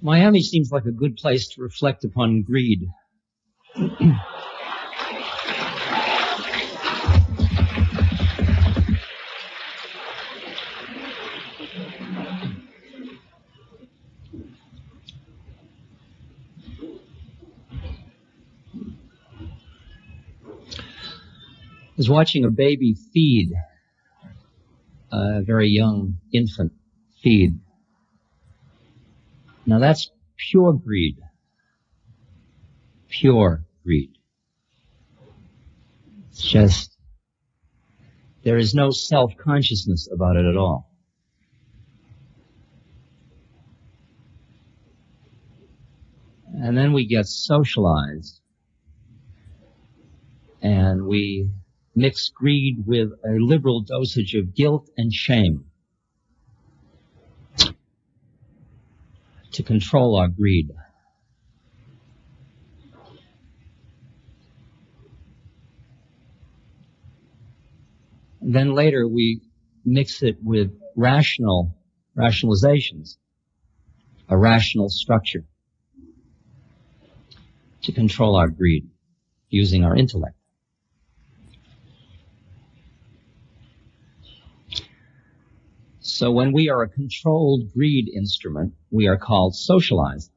Miami seems like a good place to reflect upon greed. I was watching a baby feed, a very young infant feed. Now that's pure greed. Pure greed. It's just, there is no self-consciousness about it at all. And then we get socialized and we mix greed with a liberal dosage of guilt and shame to control our greed. And then later we mix it with rationalizations, a rational structure to control our greed using our intellect. So when we are a controlled greed instrument, we are called socialized.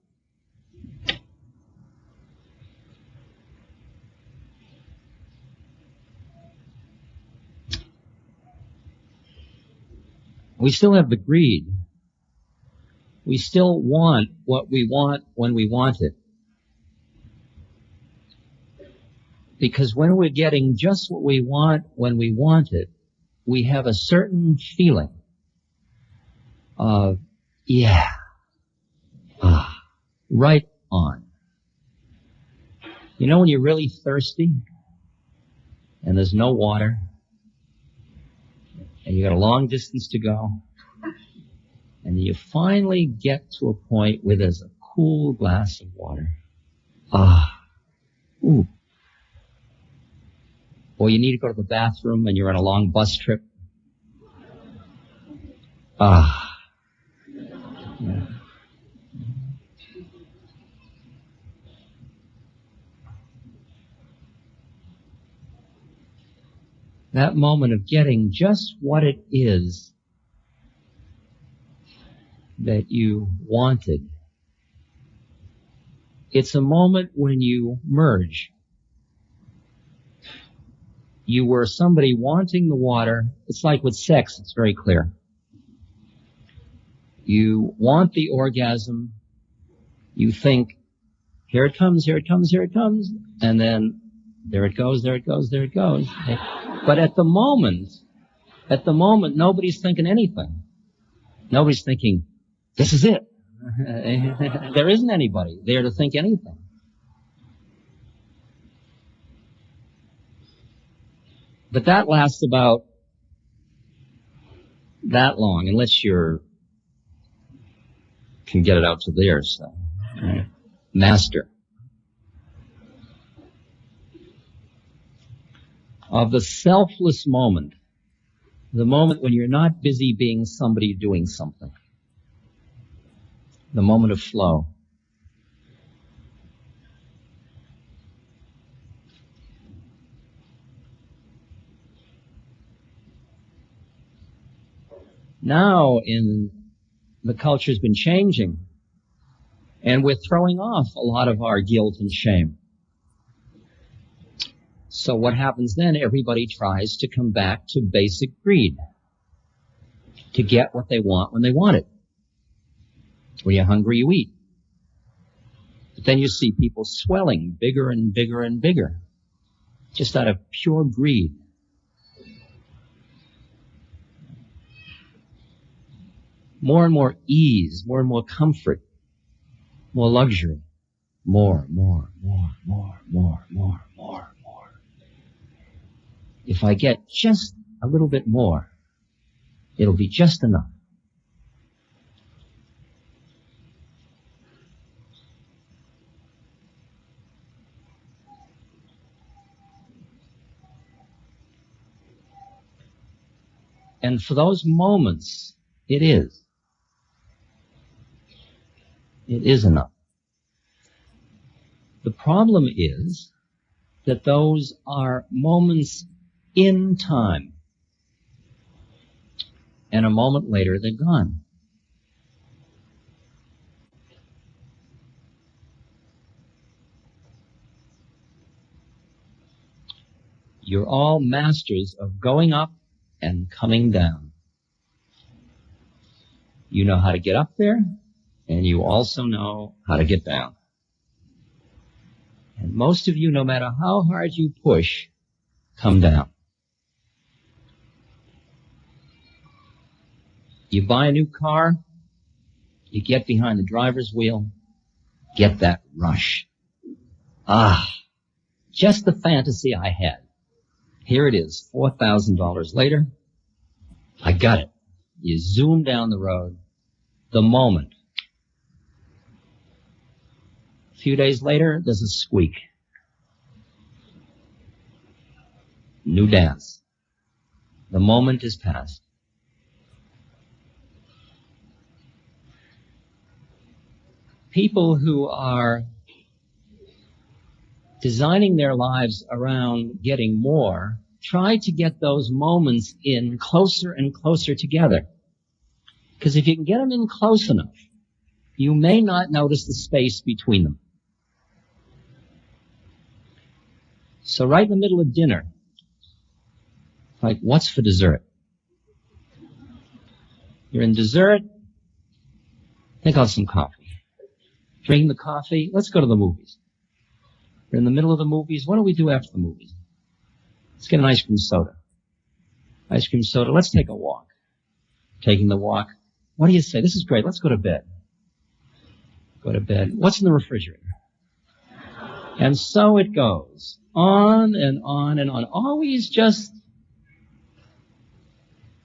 We still have the greed. We still want what we want when we want it. Because when we're getting just what we want when we want it, we have a certain feeling of, yeah, right on. You know when you're really thirsty and there's no water and you got a long distance to go and you finally get to a point where there's a cool glass of water. Ooh. Or you need to go to the bathroom and you're on a long bus trip. Yeah. That moment of getting just what it is that you wanted. It's a moment when you merge. You were somebody wanting the water. It's like with sex, it's very clear. You want the orgasm. You think, here it comes, here it comes, here it comes. And then there it goes, there it goes, there it goes. But at the moment, nobody's thinking anything. Nobody's thinking, this is it. There isn't anybody there to think anything. But that lasts about that long, unless you can get it out to there, so. Master. Of the selfless moment, the moment when you're not busy being somebody doing something. The moment of flow. Now the culture's been changing, and we're throwing off a lot of our guilt and shame. So what happens then? Everybody tries to come back to basic greed, to get what they want when they want it. When you're hungry, you eat. But then you see people swelling bigger and bigger and bigger, just out of pure greed. More and more ease, more and more comfort, more luxury, more. If I get just a little bit more, it'll be just enough. And for those moments, it is. It is enough. The problem is that those are moments in time. And a moment later, they're gone. You're all masters of going up and coming down. You know how to get up there, and you also know how to get down. And most of you, no matter how hard you push, come down. You buy a new car, you get behind the driver's wheel, get that rush. Just the fantasy I had. Here it is, $4,000 later. I got it. You zoom down the road. The moment. A few days later, there's a squeak. New dance. The moment is past. People who are designing their lives around getting more try to get those moments in closer and closer together. Because if you can get them in close enough, you may not notice the space between them. So right in the middle of dinner, like, what's for dessert? You're in dessert, think of some coffee. Drinking the coffee, let's go to the movies. We're in the middle of the movies, what do we do after the movies? Let's get an ice cream soda. Ice cream soda, let's take a walk. Taking the walk, what do you say? This is great, let's go to bed. Go to bed. What's in the refrigerator? And so it goes. On and on and on. Always just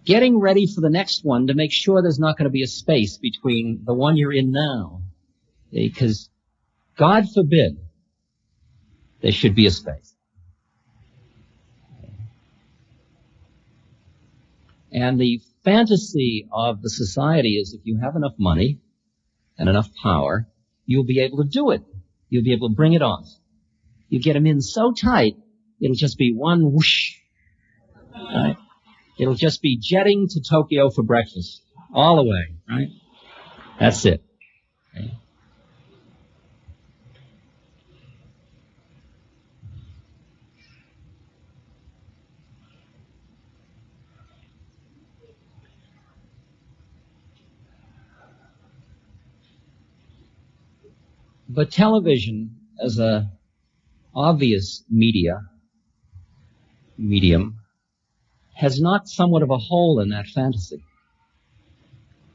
getting ready for the next one to make sure there's not going to be a space between the one you're in now. Because, God forbid, there should be a space. And the fantasy of the society is if you have enough money and enough power, you'll be able to do it. You'll be able to bring it off. You get them in so tight, it'll just be one whoosh. Right? It'll just be jetting to Tokyo for breakfast. All the way, right? That's it. Okay. But television, as a obvious medium, has knocked somewhat of a hole in that fantasy.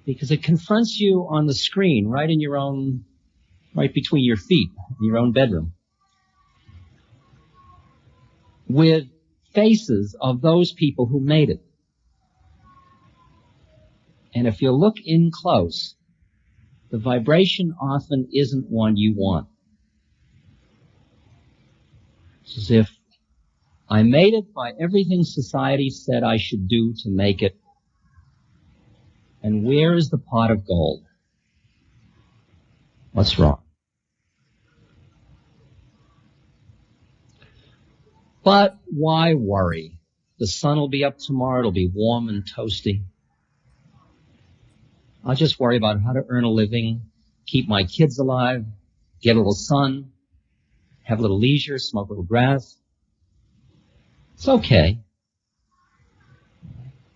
Because it confronts you on the screen, right between your feet, in your own bedroom, with faces of those people who made it. And if you look in close, the vibration often isn't one you want. It's as if I made it by everything society said I should do to make it. And where is the pot of gold? What's wrong? But why worry? The sun will be up tomorrow. It'll be warm and toasty. I'll just worry about how to earn a living, keep my kids alive, get a little sun, have a little leisure, smoke a little grass. It's okay.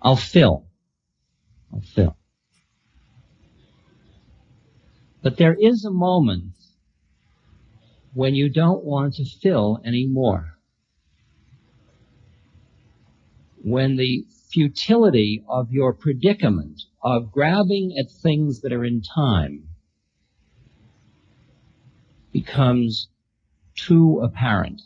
I'll fill. But there is a moment when you don't want to fill anymore. When the futility of your predicament of grabbing at things that are in time becomes too apparent.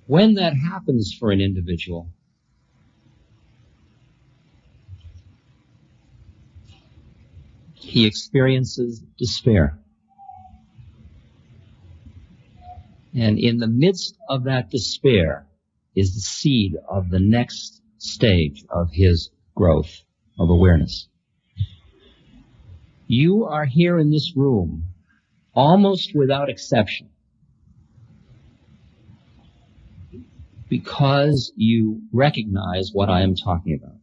When that happens for an individual, he experiences despair. And in the midst of that despair is the seed of the next stage of his growth of awareness. You are here in this room, almost without exception, because you recognize what I am talking about.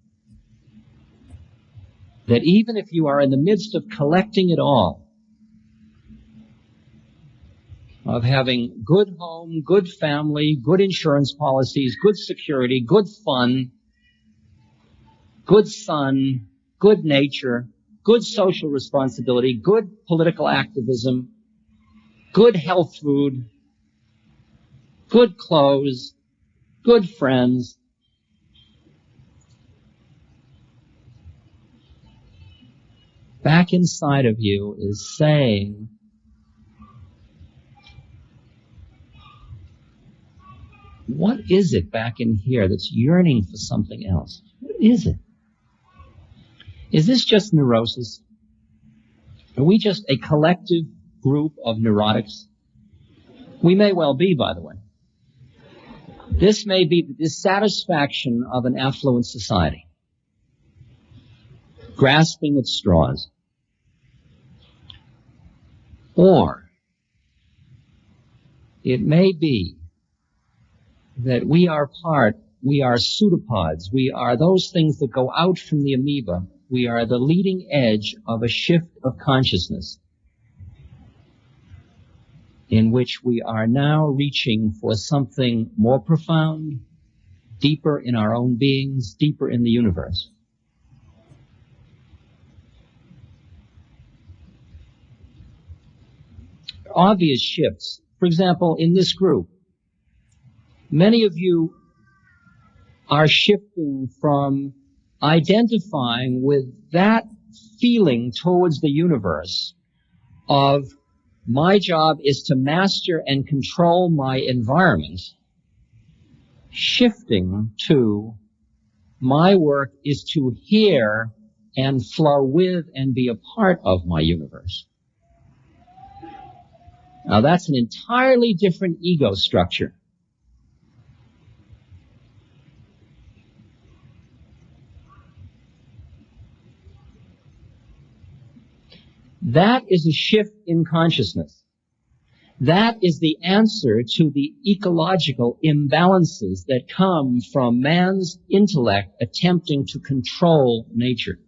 That even if you are in the midst of collecting it all, of having good home, good family, good insurance policies, good security, good fun, good sun, good nature, good social responsibility, good political activism, good health food, good clothes, good friends. Back inside of you is saying, what is it back in here that's yearning for something else? What is it? Is this just neurosis? Are we just a collective group of neurotics? We may well be, by the way. This may be the dissatisfaction of an affluent society, grasping at straws. Or it may be that we are pseudopods. We are those things that go out from the amoeba. We are the leading edge of a shift of consciousness in which we are now reaching for something more profound, deeper in our own beings, deeper in the universe. Obvious shifts. For example, in this group, many of you are shifting from identifying with that feeling towards the universe of my job is to master and control my environment, shifting to my work is to hear and flow with and be a part of my universe. Now that's an entirely different ego structure. That is a shift in consciousness. That is the answer to the ecological imbalances that come from man's intellect attempting to control nature.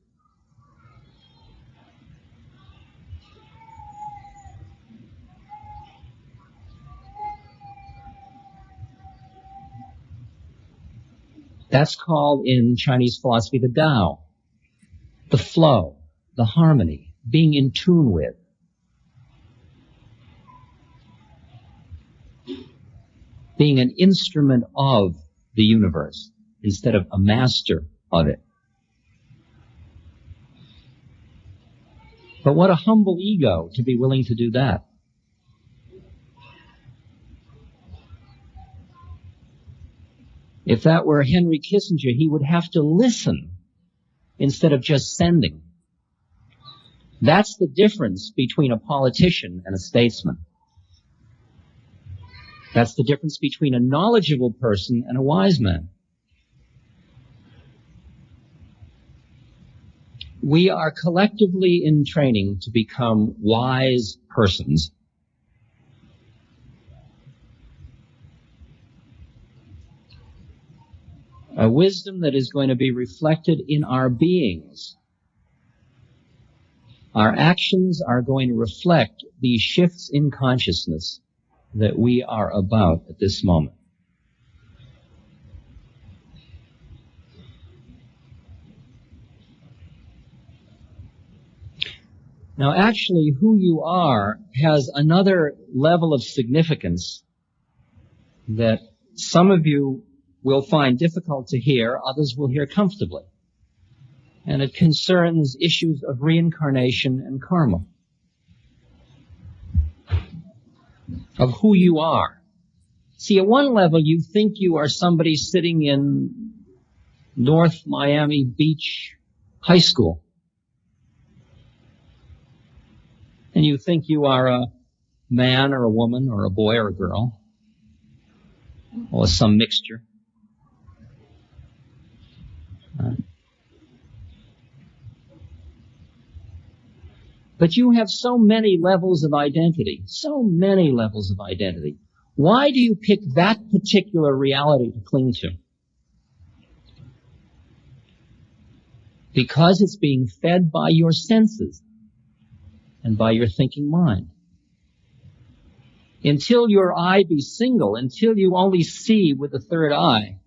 That's called in Chinese philosophy the Tao, the flow, the harmony, being in tune with. Being an instrument of the universe instead of a master of it. But what a humble ego to be willing to do that. If that were Henry Kissinger, he would have to listen instead of just sending. That's the difference between a politician and a statesman. That's the difference between a knowledgeable person and a wise man. We are collectively in training to become wise persons. A wisdom that is going to be reflected in our beings. Our actions are going to reflect these shifts in consciousness that we are about at this moment. Now, actually, who you are has another level of significance that some of you will find difficult to hear, others will hear comfortably. And it concerns issues of reincarnation and karma, of who you are. See, at one level, you think you are somebody sitting in North Miami Beach High School. And you think you are a man or a woman or a boy or a girl, or some mixture. But you have so many levels of identity, so many levels of identity. Why do you pick that particular reality to cling to? Because it's being fed by your senses and by your thinking mind. Until your eye be single, until you only see with the third eye,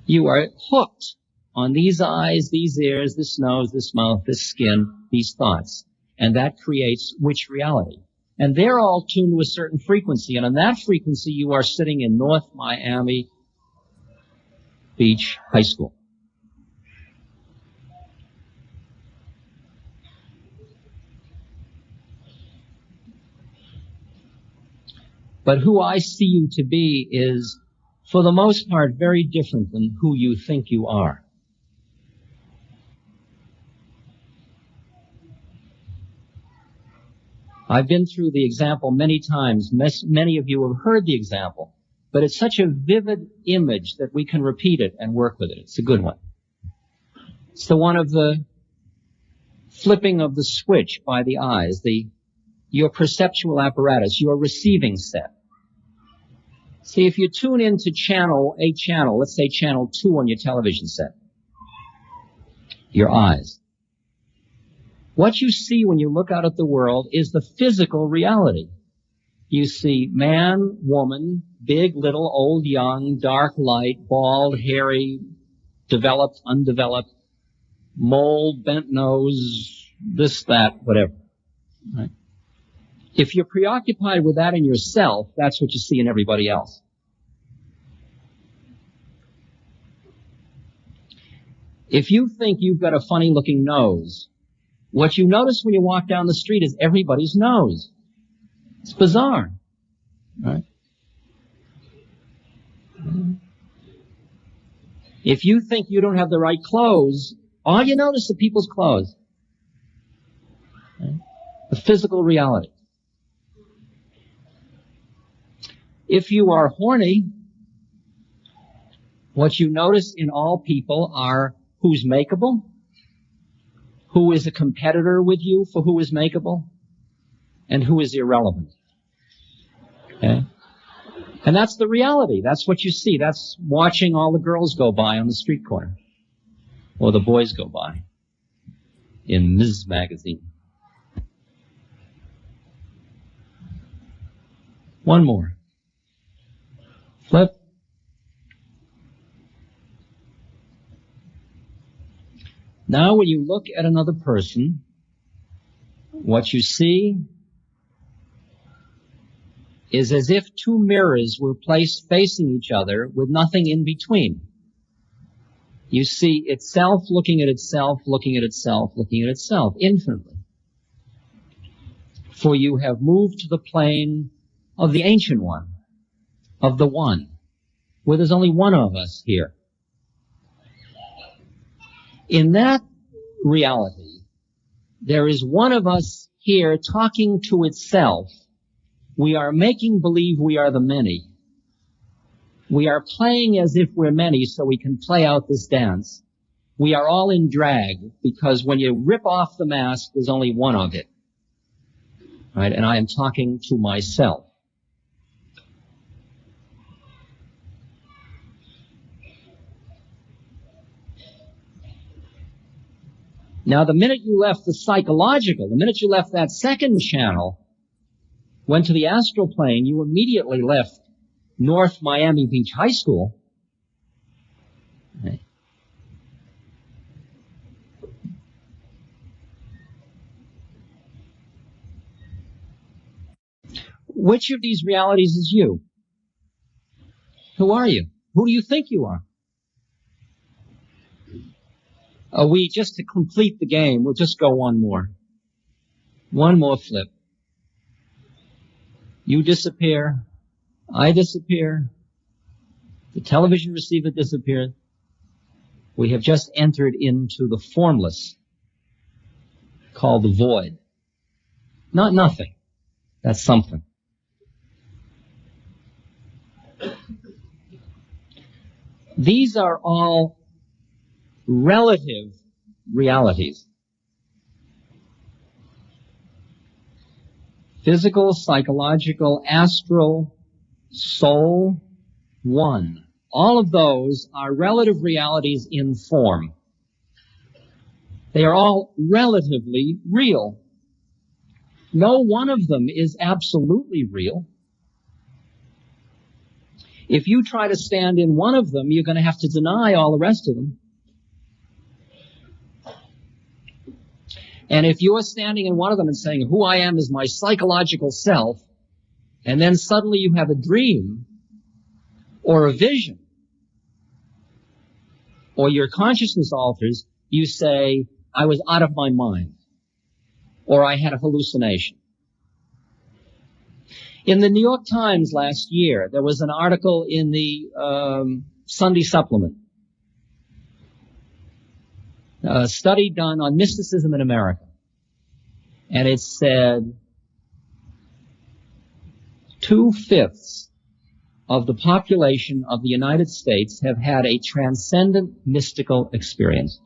you are hooked on these eyes, these ears, this nose, this mouth, this skin, these thoughts. And that creates which reality? And they're all tuned to a certain frequency. And on that frequency, you are sitting in North Miami Beach High School. But who I see you to be is, for the most part, very different than who you think you are. I've been through the example many times. Many of you have heard the example, but it's such a vivid image that we can repeat it and work with it. It's a good one. It's the one of the flipping of the switch by the eyes, your perceptual apparatus, your receiving set. See, if you tune into a channel, let's say channel 2 on your television set, your eyes. What you see when you look out at the world is the physical reality. You see man, woman, big, little, old, young, dark, light, bald, hairy, developed, undeveloped, mole, bent nose, this, that, whatever. Right? If you're preoccupied with that in yourself, that's what you see in everybody else. If you think you've got a funny-looking nose, what you notice when you walk down the street is everybody's nose. It's bizarre, right? If you think you don't have the right clothes, all you notice are people's clothes. Right? The physical reality. If you are horny, what you notice in all people are who's makeable, who is a competitor with you for who is makeable, and who is irrelevant. Okay? And that's the reality. That's what you see. That's watching all the girls go by on the street corner, or the boys go by in Ms. Magazine. One more. Flip. Now when you look at another person, what you see is as if two mirrors were placed facing each other with nothing in between. You see itself looking at itself, looking at itself, looking at itself, infinitely. For you have moved to the plane of the Ancient One, of the One, where there's only one of us here. In that reality, there is one of us here talking to itself. We are making believe we are the many. We are playing as if we're many so we can play out this dance. We are all in drag because when you rip off the mask, there's only one of it. Right? And I am talking to myself. Now, the minute you left the psychological, the minute you left that second channel, went to the astral plane, you immediately left North Miami Beach High School. Right. Which of these realities is you? Who are you? Who do you think you are? Just to complete the game, we'll just go one more. One more flip. You disappear. I disappear. The television receiver disappears. We have just entered into the formless, called the void. Not nothing. That's something. These are all relative realities. Physical, psychological, astral, soul, one. All of those are relative realities in form. They are all relatively real. No one of them is absolutely real. If you try to stand in one of them, you're going to have to deny all the rest of them. And if you are standing in one of them and saying, who I am is my psychological self, and then suddenly you have a dream or a vision, or your consciousness alters, you say, I was out of my mind, or I had a hallucination. In the New York Times last year, there was an article in the Sunday Supplement, a study done on mysticism in America. And it said 2/5 of the population of the United States have had a transcendent mystical experience.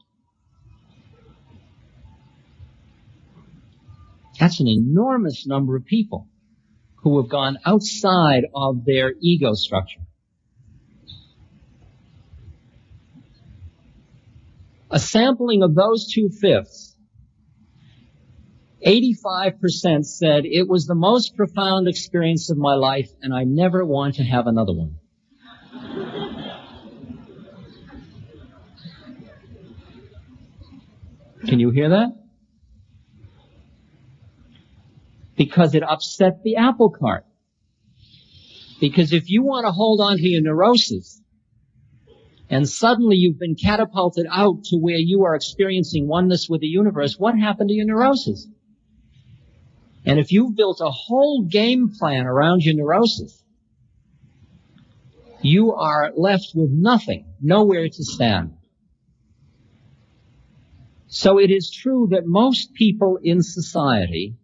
That's an enormous number of people who have gone outside of their ego structure. A sampling of those 2/5, 85% said it was the most profound experience of my life and I never want to have another one. Can you hear that? Because it upset the apple cart. Because if you want to hold on to your neurosis, and suddenly you've been catapulted out to where you are experiencing oneness with the universe, what happened to your neurosis? And if you've built a whole game plan around your neurosis, you are left with nothing, nowhere to stand. So it is true that most people in society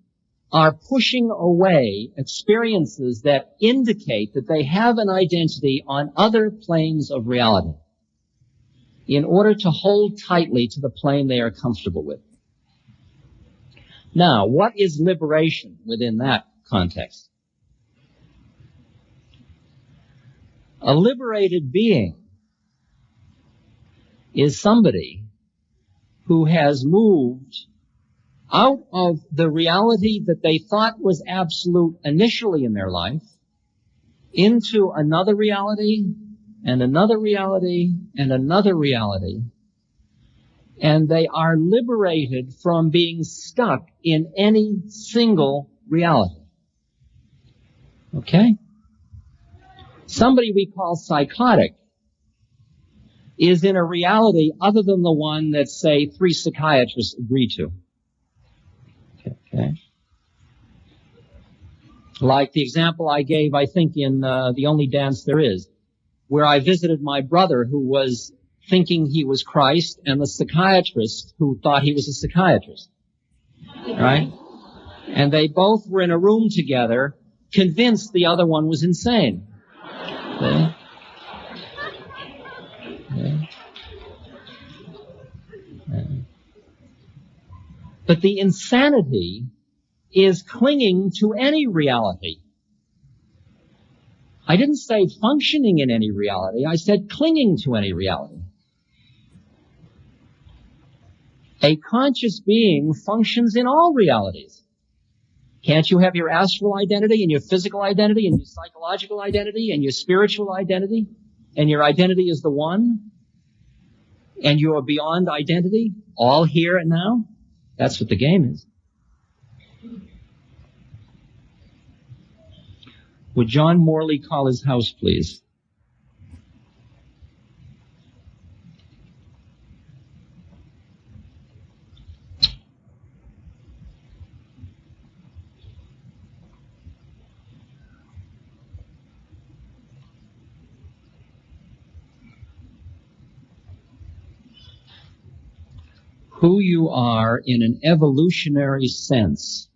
are pushing away experiences that indicate that they have an identity on other planes of reality in order to hold tightly to the plane they are comfortable with. Now, what is liberation within that context? A liberated being is somebody who has moved out of the reality that they thought was absolute initially in their life into another reality and another reality and another reality. And they are liberated from being stuck in any single reality. Okay? Somebody we call psychotic is in a reality other than the one that, say, 3 psychiatrists agree to. Okay? Like the example I gave, I think, in The Only Dance There Is, where I visited my brother who was thinking he was Christ and the psychiatrist who thought he was a psychiatrist. Right? And they both were in a room together, convinced the other one was insane. Okay? Okay. But the insanity is clinging to any reality. I didn't say functioning in any reality. I said clinging to any reality. A conscious being functions in all realities. Can't you have your astral identity and your physical identity and your psychological identity and your spiritual identity? And your identity is the one? And you are beyond identity? All here and now? That's what the game is. Would John Morley call his house, please? Who you are in an evolutionary sense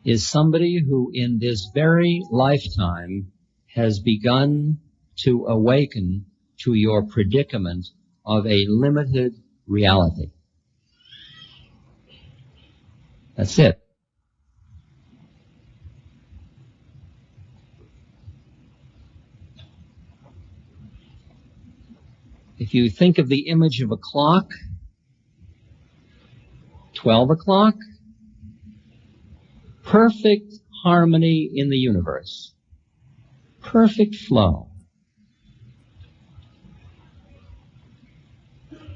is somebody who in this very lifetime has begun to awaken to your predicament of a limited reality. That's it. If you think of the image of a clock, 12 o'clock, perfect harmony in the universe, perfect flow.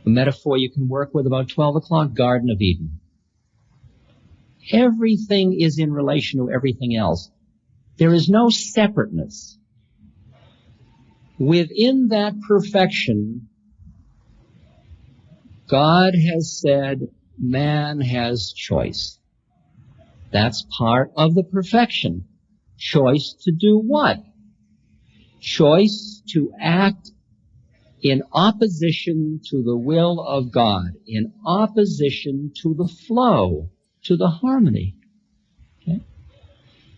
A metaphor you can work with about 12 o'clock, Garden of Eden. Everything is in relation to everything else. There is no separateness. Within that perfection, God has said man has choice. That's part of the perfection. Choice to do what? Choice to act in opposition to the will of God, in opposition to the flow, to the harmony. Okay?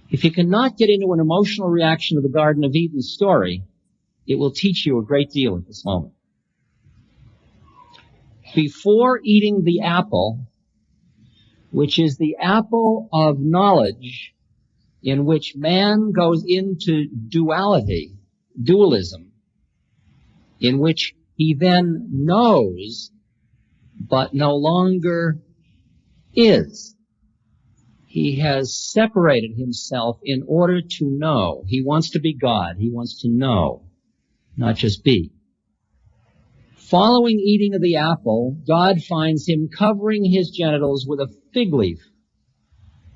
If you cannot get into an emotional reaction to the Garden of Eden story, it will teach you a great deal at this moment. Before eating the apple, which is the apple of knowledge in which man goes into dualism, in which he then knows but no longer is. He has separated himself in order to know. He wants to be God. He wants to know, not just be. Following eating of the apple, God finds him covering his genitals with a fig leaf.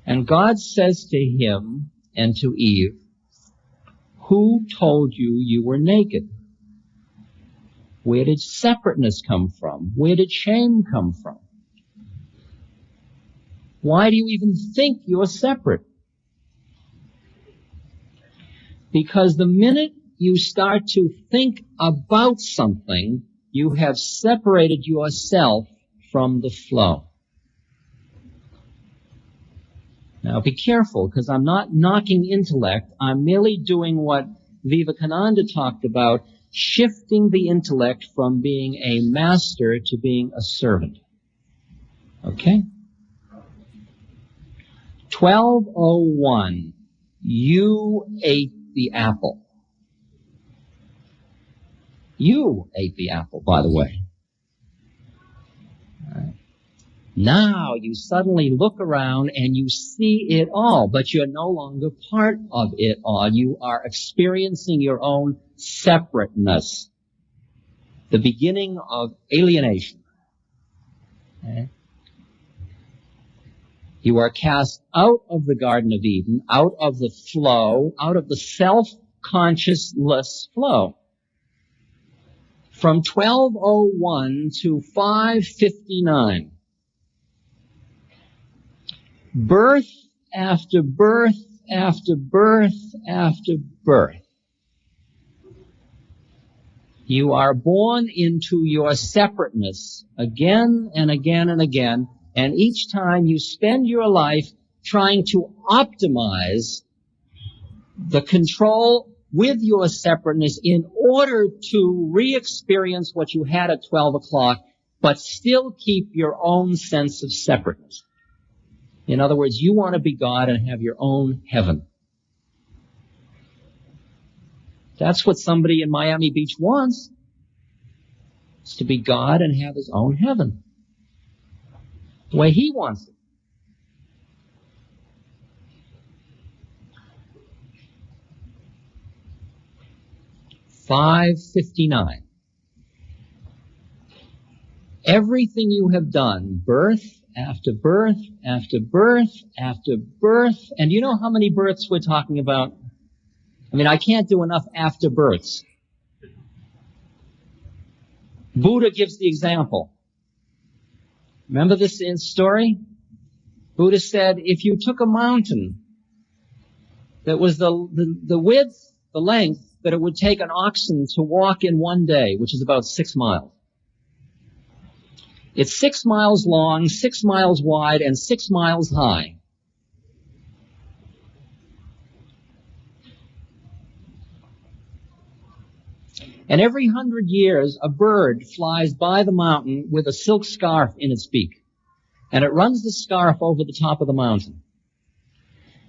And God says to him and to Eve, "Who told you you were naked?" Where did separateness come from? Where did shame come from? Why do you even think you're separate? Because the minute you start to think about something, you have separated yourself from the flow. Now be careful, because I'm not knocking intellect. I'm merely doing what Vivekananda talked about, shifting the intellect from being a master to being a servant. Okay? 12:01. You ate the apple. You ate the apple, by the way. Right. Now you suddenly look around and you see it all, but you're no longer part of it all. You are experiencing your own separateness. The beginning of alienation. Okay. You are cast out of the Garden of Eden, out of the flow, out of the self-consciousless flow. From 12:01 to 5:59. Birth after birth after birth after birth. You are born into your separateness again and again and again, and each time you spend your life trying to optimize the control with your separateness in order to re-experience what you had at 12 o'clock, but still keep your own sense of separateness. In other words, you want to be God and have your own heaven. That's what somebody in Miami Beach wants. It's to be God and have his own heaven. The way he wants it. $5.59. Everything you have done, birth after birth after birth after birth, and you know how many births we're talking about? I mean, I can't do enough after births. Buddha gives the example. Remember this story? Buddha said, if you took a mountain that was the width, the length, that it would take an oxen to walk in one day, which is about 6 miles. It's 6 miles long, 6 miles wide, and 6 miles high. And every 100 years, a bird flies by the mountain with a silk scarf in its beak. And it runs the scarf over the top of the mountain.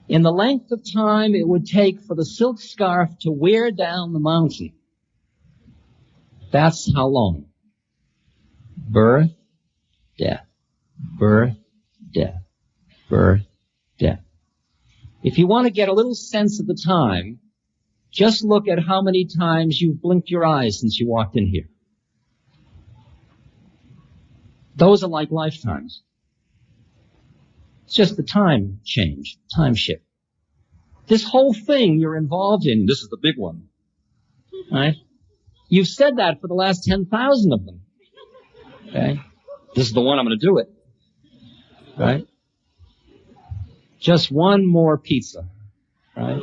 In the length of time it would take for the silk scarf to wear down the mountain, that's how long. Birth, death, birth, death, birth, death. If you want to get a little sense of the time, just look at how many times you've blinked your eyes since you walked in here. Those are like lifetimes. It's just the time change, time shift. This whole thing you're involved in, this is the big one, right? You've said that for the last 10,000 of them, okay? This is the one I'm going to do it, right? Just one more pizza, right?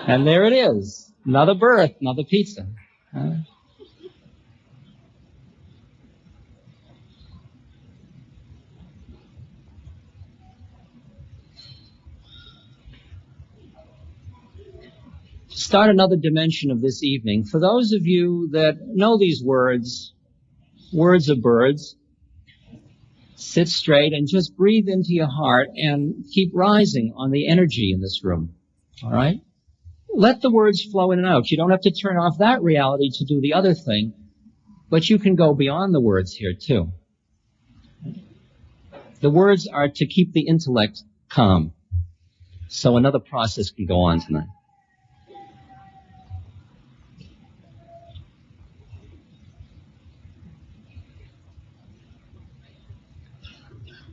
And there it is. Another birth, another pizza. Right? Start another dimension of this evening. For those of you that know these words of birds, sit straight and just breathe into your heart and keep rising on the energy in this room. All right? Let the words flow in and out. You don't have to turn off that reality to do the other thing, but you can go beyond the words here too. The words are to keep the intellect calm, so another process can go on tonight.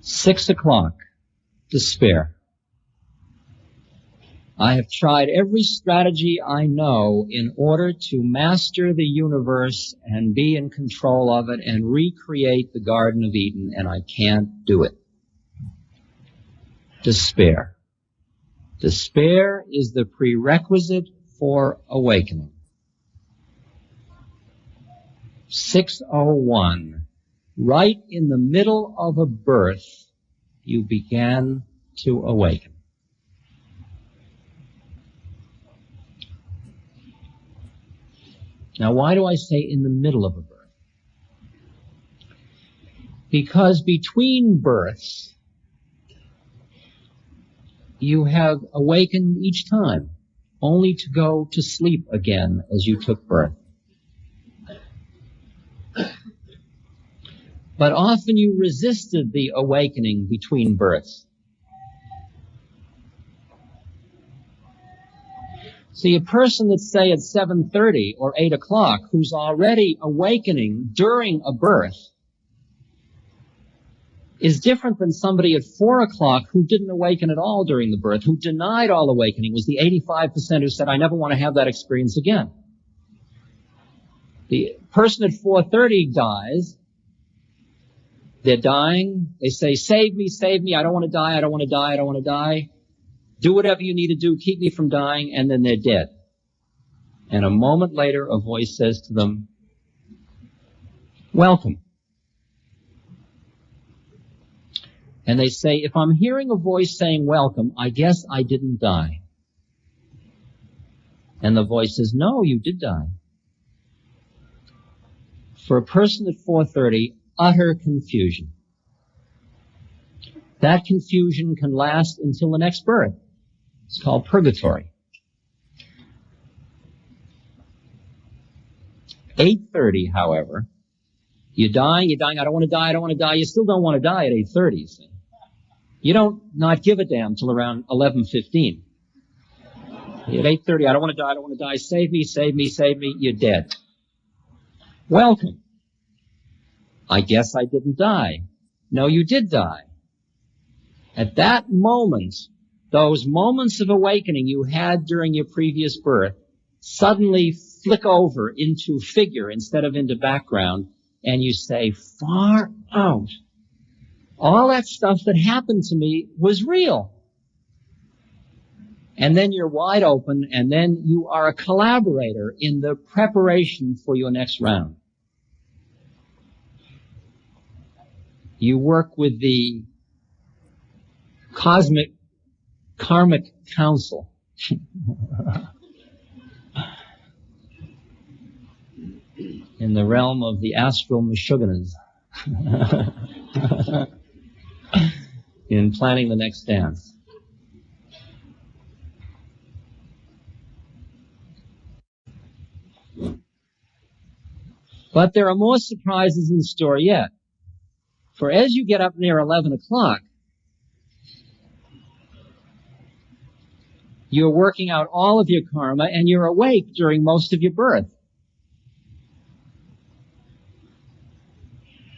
Six o'clock, despair. I have tried every strategy I know in order to master the universe and be in control of it and recreate the Garden of Eden, and I can't do it. Despair. Despair is the prerequisite for awakening. 6:01. Right in the middle of a birth, you began to awaken. Now, why do I say in the middle of a birth? Because between births, you have awakened each time, only to go to sleep again as you took birth. But often you resisted the awakening between births. See, a person that's, say, at 7:30 or 8 o'clock who's already awakening during a birth is different than somebody at 4 o'clock who didn't awaken at all during the birth, who denied all awakening, was the 85% who said, I never want to have that experience again. The person at 4:30 dies. They're dying. They say, save me, I don't want to die, I don't want to die, I don't want to die. Do whatever you need to do, keep me from dying, and then they're dead. And a moment later, a voice says to them, welcome. And they say, if I'm hearing a voice saying welcome, I guess I didn't die. And the voice says, no, you did die. For a person at 4:30, utter confusion. That confusion can last until the next birth. It's called purgatory. 8:30, however, you're dying, I don't want to die, you still don't want to die at 8:30, you see. You don't not give a damn till around 11:15. At 8:30, I don't want to die, save me, you're dead. Welcome. I guess I didn't die. No, you did die. At that moment, those moments of awakening you had during your previous birth suddenly flick over into figure instead of into background, and you say, far out. All that stuff that happened to me was real. And then you're wide open, and then you are a collaborator in the preparation for your next round. You work with the cosmic karmic council. in the realm of the astral Meshuggahs in planning the next dance. But there are more surprises in store yet. For as you get up near 11 o'clock, you're working out all of your karma and you're awake during most of your birth.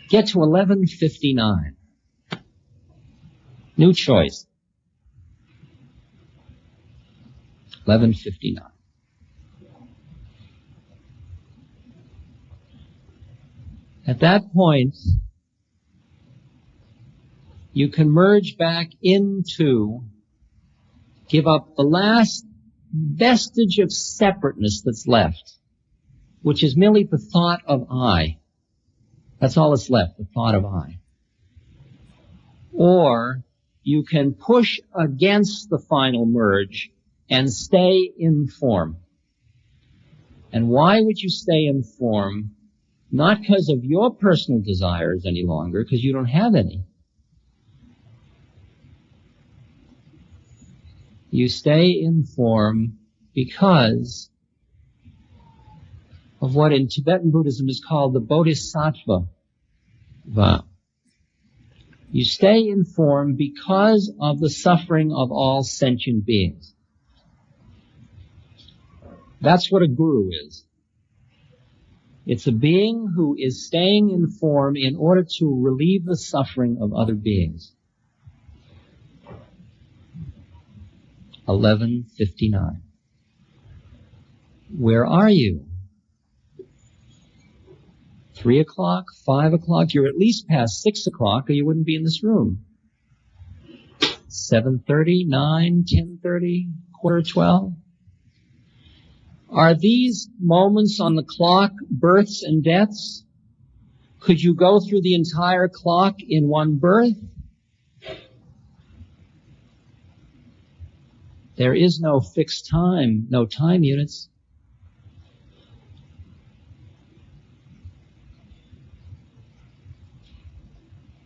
Get to 11:59. New choice. 11:59. At that point, you can merge back into, give up the last vestige of separateness that's left, which is merely the thought of I. That's all that's left, the thought of I. Or you can push against the final merge and stay in form. And why would you stay in form? Not because of your personal desires any longer, because you don't have any. You stay in form because of what in Tibetan Buddhism is called the Bodhisattva vow. You stay in form because of the suffering of all sentient beings. That's what a guru is. It's a being who is staying in form in order to relieve the suffering of other beings. 11:59. Where are you? 3 o'clock, 5 o'clock? You're at least past 6 o'clock or you wouldn't be in this room. 7:30, 9, 10:30, 11:45? Are these moments on the clock births and deaths? Could you go through the entire clock in one birth? There is no fixed time, no time units.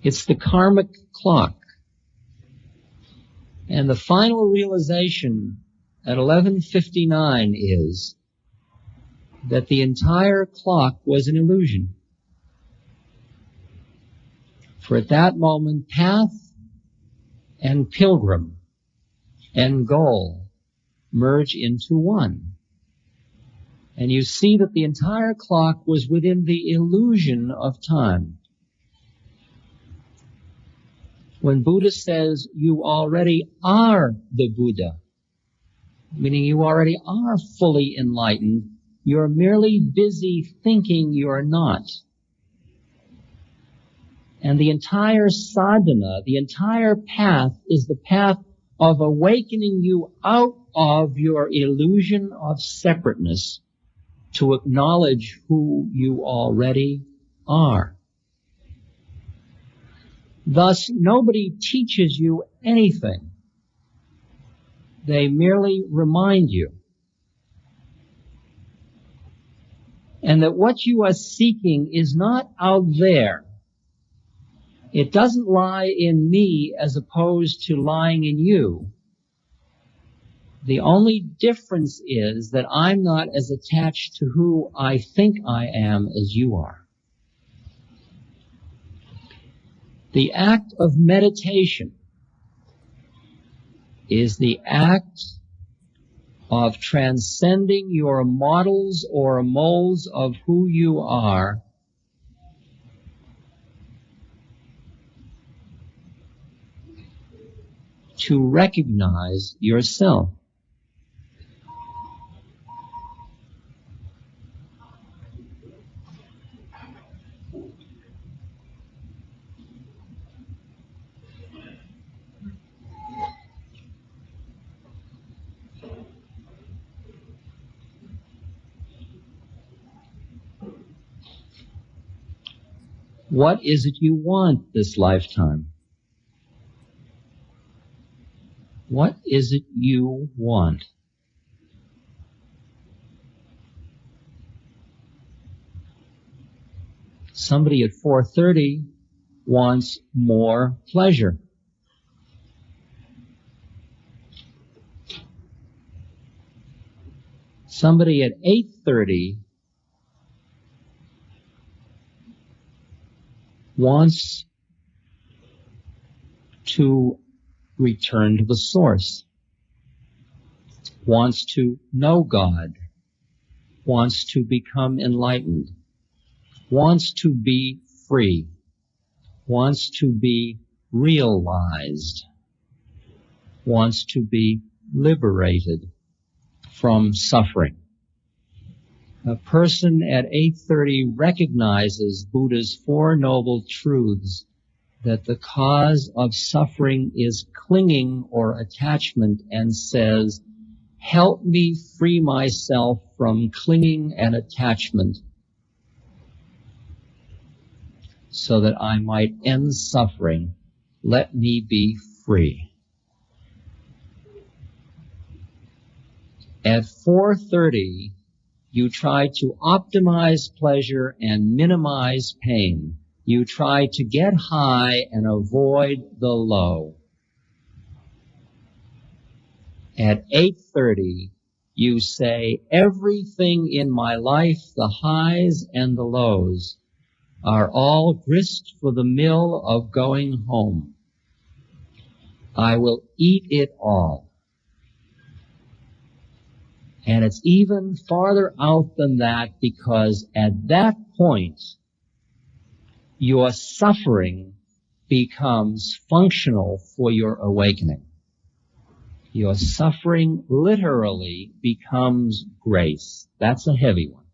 It's the karmic clock. And the final realization at 11:59 is that the entire clock was an illusion. For at that moment, path and pilgrim and goal merge into one. And you see that the entire clock was within the illusion of time. When Buddha says you already are the Buddha, meaning you already are fully enlightened, you're merely busy thinking you're not. And the entire sadhana, the entire path, is the path of awakening you out of your illusion of separateness to acknowledge who you already are. Thus, nobody teaches you anything. They merely remind you. And that what you are seeking is not out there. It doesn't lie in me as opposed to lying in you. The only difference is that I'm not as attached to who I think I am as you are. The act of meditation is the act of transcending your models or molds of who you are to recognize yourself. What is it you want this lifetime? What is it you want? Somebody at 4:30 wants more pleasure. Somebody at 8:30 wants to return to the source, wants to know God, wants to become enlightened, wants to be free, wants to be realized, wants to be liberated from suffering. A person at 8:30 recognizes Buddha's Four Noble Truths, that the cause of suffering is clinging or attachment, and says, help me free myself from clinging and attachment so that I might end suffering. Let me be free. At 4:30, you try to optimize pleasure and minimize pain. You try to get high and avoid the low. At 8:30, you say, everything in my life, the highs and the lows, are all grist for the mill of going home. I will eat it all. And it's even farther out than that, because at that point, your suffering becomes functional for your awakening. Your suffering literally becomes grace. That's a heavy one.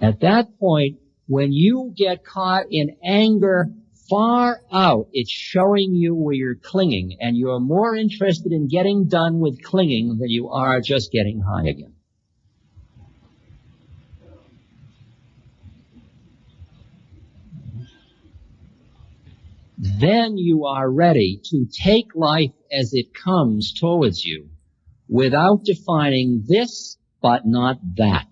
At that point, when you get caught in anger far out, it's showing you where you're clinging, and you're more interested in getting done with clinging than you are just getting high again. Then you are ready to take life as it comes towards you without defining this but not that.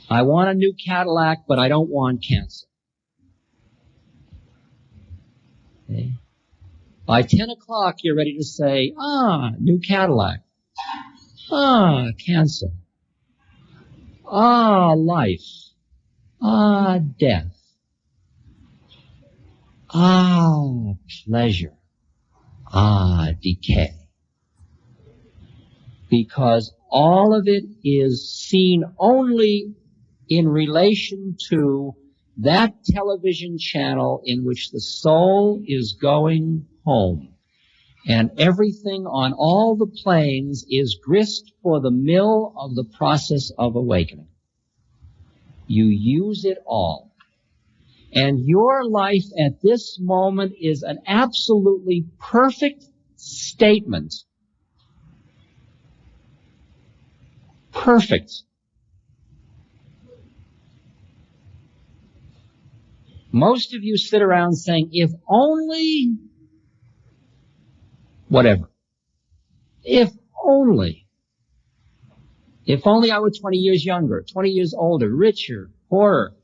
I want a new Cadillac, but I don't want cancer. Okay. By 10 o'clock, you're ready to say, new Cadillac. Cancer. Life. Death. Pleasure. Decay. Because all of it is seen only in relation to that television channel in which the soul is going home. And everything on all the planes is grist for the mill of the process of awakening. You use it all. And your life at this moment is an absolutely perfect statement. Perfect. Most of you sit around saying, if only, whatever. If only I were 20 years younger, 20 years older, richer, poorer,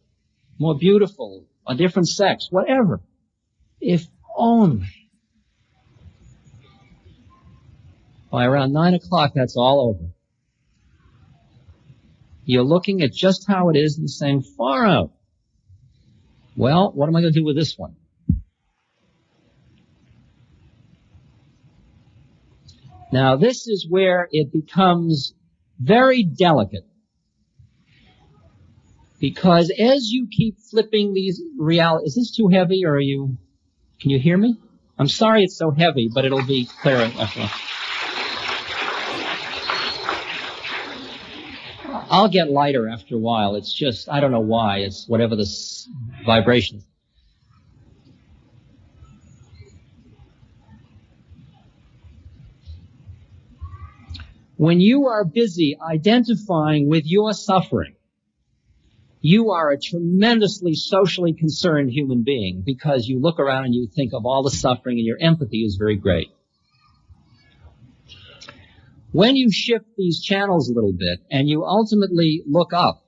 more beautiful, a different sex, whatever. If only. By around 9 o'clock, that's all over. You're looking at just how it is and saying, far out. Well, what am I going to do with this one? Now, this is where it becomes very delicate. Because as you keep flipping these realities, is this too heavy, or can you hear me? I'm sorry it's so heavy, but it'll be clearer after. I'll get lighter after a while. It's just, I don't know why. It's whatever the vibration is. When you are busy identifying with your suffering, you are a tremendously socially concerned human being, because you look around and you think of all the suffering, and your empathy is very great. When you shift these channels a little bit and you ultimately look up,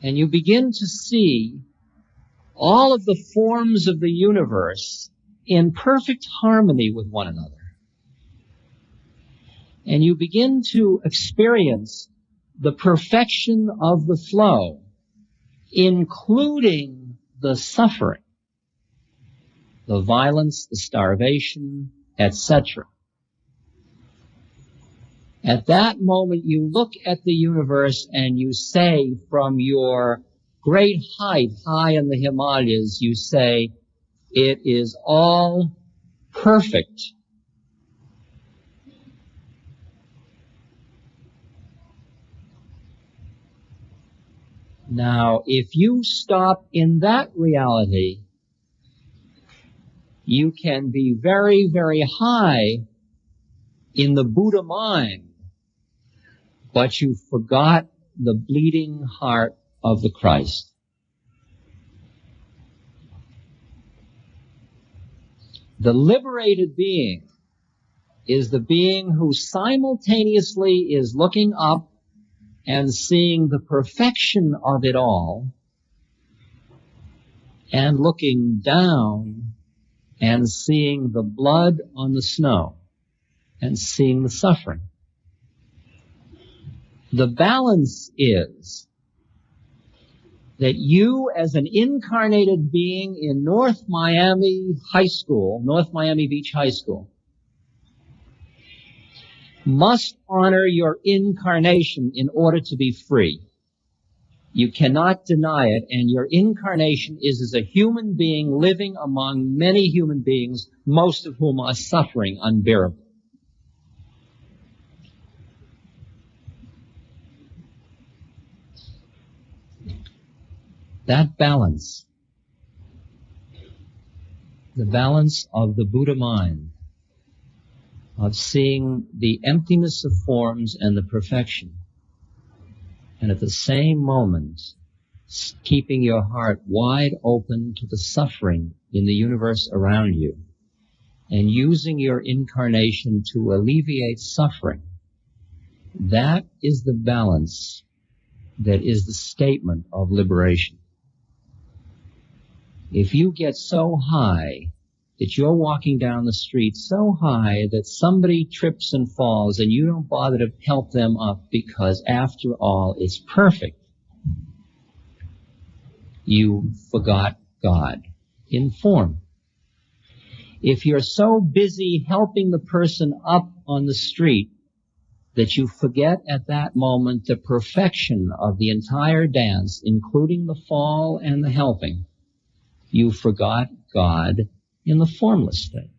and you begin to see all of the forms of the universe in perfect harmony with one another. And you begin to experience the perfection of the flow, including the suffering, the violence, the starvation, etc. At that moment, you look at the universe and you say, from your great height, high in the Himalayas, you say, it is all perfect. Now, if you stop in that reality, you can be very, very high in the Buddha mind, but you forgot the bleeding heart of the Christ. The liberated being is the being who simultaneously is looking up and seeing the perfection of it all, and looking down and seeing the blood on the snow and seeing the suffering. The balance is that you, as an incarnated being in North Miami Beach High School, must honor your incarnation in order to be free. You cannot deny it, and your incarnation is as a human being living among many human beings, most of whom are suffering unbearably. That balance, the balance of the Buddha mind, of seeing the emptiness of forms and the perfection, and at the same moment keeping your heart wide open to the suffering in the universe around you, and using your incarnation to alleviate suffering, that is the balance that is the statement of liberation. If you get so high that you're walking down the street so high that somebody trips and falls and you don't bother to help them up because, after all, it's perfect, you forgot God in form. If you're so busy helping the person up on the street that you forget at that moment the perfection of the entire dance, including the fall and the helping, you forgot God in the formless state.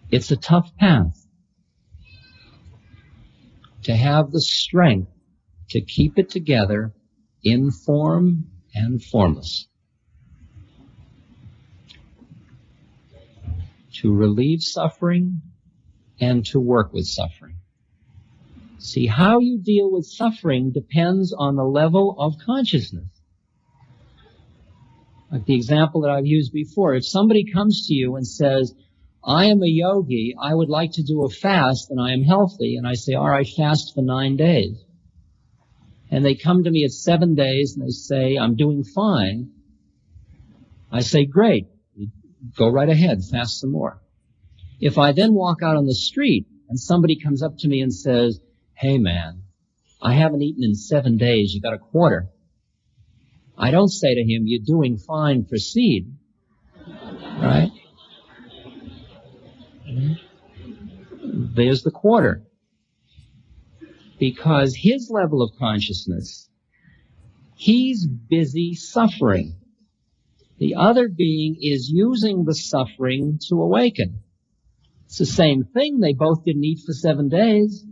It's a tough path to have the strength to keep it together in form and formless, to relieve suffering and to work with suffering. See, how you deal with suffering depends on the level of consciousness. Like the example that I've used before, if somebody comes to you and says, I am a yogi, I would like to do a fast and I am healthy, and I say, all right, fast for 9 days. And they come to me at 7 days and they say, I'm doing fine. I say, great, go right ahead, fast some more. If I then walk out on the street and somebody comes up to me and says, hey man, I haven't eaten in 7 days, you got a quarter. I don't say to him, you're doing fine, proceed. Right? There's the quarter. Because his level of consciousness, he's busy suffering. The other being is using the suffering to awaken. It's the same thing. They both didn't eat for 7 days.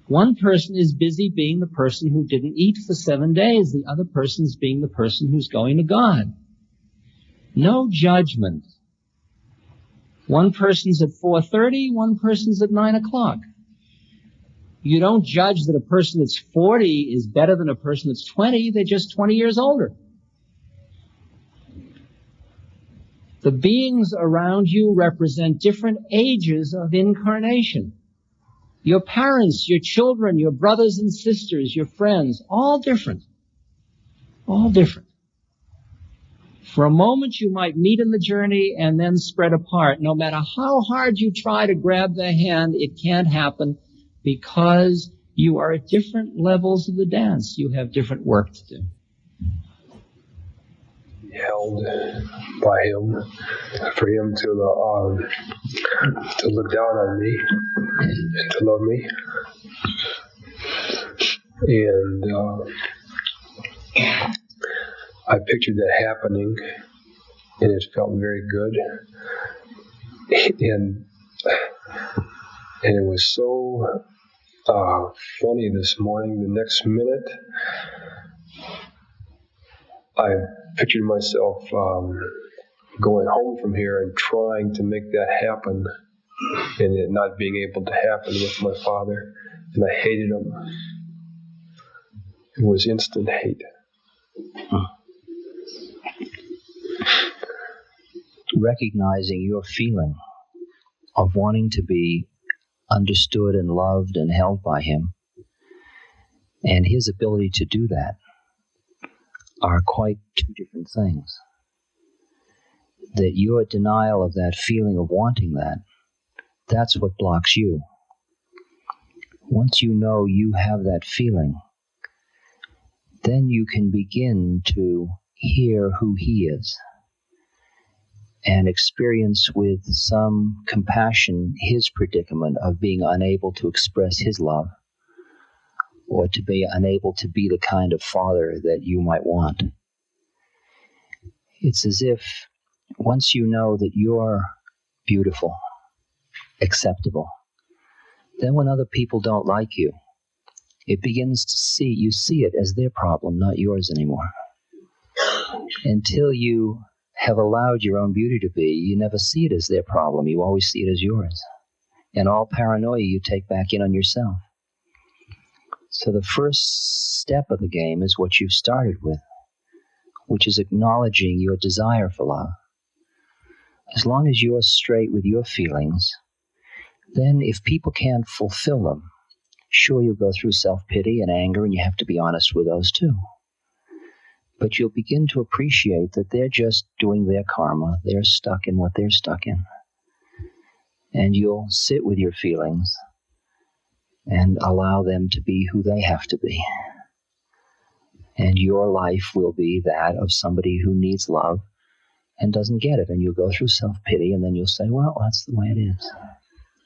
One person is busy being the person who didn't eat for 7 days. The other person is being the person who's going to God. No judgment. One person's at 4:30, one person's at 9 o'clock. You don't judge that a person that's 40 is better than a person that's 20. They're just 20 years older. The beings around you represent different ages of incarnation. Your parents, your children, your brothers and sisters, your friends, all different. All different. For a moment you might meet in the journey and then spread apart. No matter how hard you try to grab their hand, it can't happen because you are at different levels of the dance. You have different work to do. Held by him, for him to look down on me and to love me. And I pictured that happening, and it felt very good. And it was so funny this morning. The next minute, I pictured myself going home from here and trying to make that happen, and it not being able to happen with my father. And I hated him. It was instant hate. Recognizing your feeling of wanting to be understood and loved and held by him, and his ability to do that, are quite two different things. That your denial of that feeling of wanting that, that's what blocks you. Once you know you have that feeling, then you can begin to hear who he is and experience with some compassion his predicament of being unable to express his love or to be unable to be the kind of father that you might want. It's as if once you know that you're beautiful, acceptable, then when other people don't like you, it begins to you see it as their problem, not yours anymore. Until you have allowed your own beauty to be, you never see it as their problem. You always see it as yours. And all paranoia you take back in on yourself. So the first step of the game is what you've started with, which is acknowledging your desire for love. As long as you're straight with your feelings, then if people can't fulfill them, sure, you'll go through self-pity and anger, and you have to be honest with those too. But you'll begin to appreciate that they're just doing their karma. They're stuck in what they're stuck in. And you'll sit with your feelings and allow them to be who they have to be. And your life will be that of somebody who needs love and doesn't get it. And you'll go through self-pity, and then you'll say, well, that's the way it is.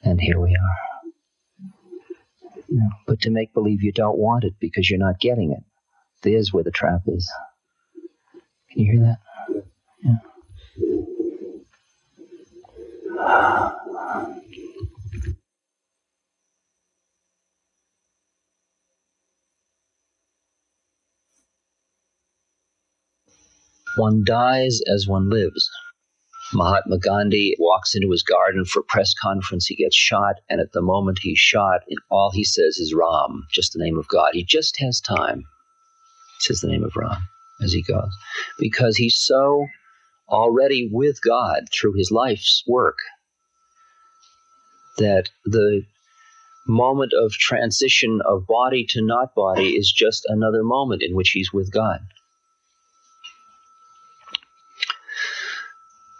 And here we are. No, but to make believe you don't want it because you're not getting it, there's where the trap is. Can you hear that? Yeah. One dies as one lives. Mahatma Gandhi walks into his garden for a press conference. He gets shot, and at the moment he's shot, all he says is Ram, just the name of God. He just has time. He says the name of Ram as he goes, because he's so already with God through his life's work that the moment of transition of body to not body is just another moment in which he's with God.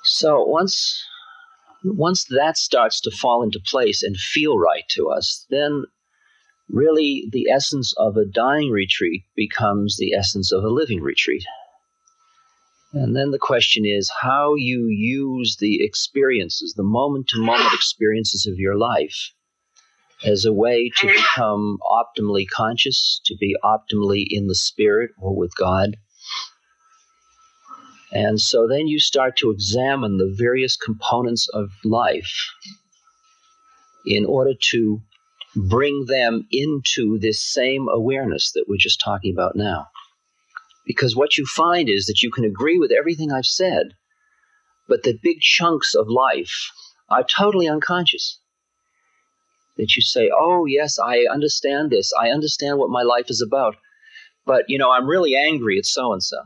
So once that starts to fall into place and feel right to us, then really the essence of a dying retreat becomes the essence of a living retreat. And then the question is how you use the experiences, the moment-to-moment experiences of your life as a way to become optimally conscious, to be optimally in the spirit or with God. And so then you start to examine the various components of life in order to bring them into this same awareness that we're just talking about now. Because what you find is that you can agree with everything I've said, but that big chunks of life are totally unconscious. That you say, oh, yes, I understand this. I understand what my life is about. But, I'm really angry at so-and-so.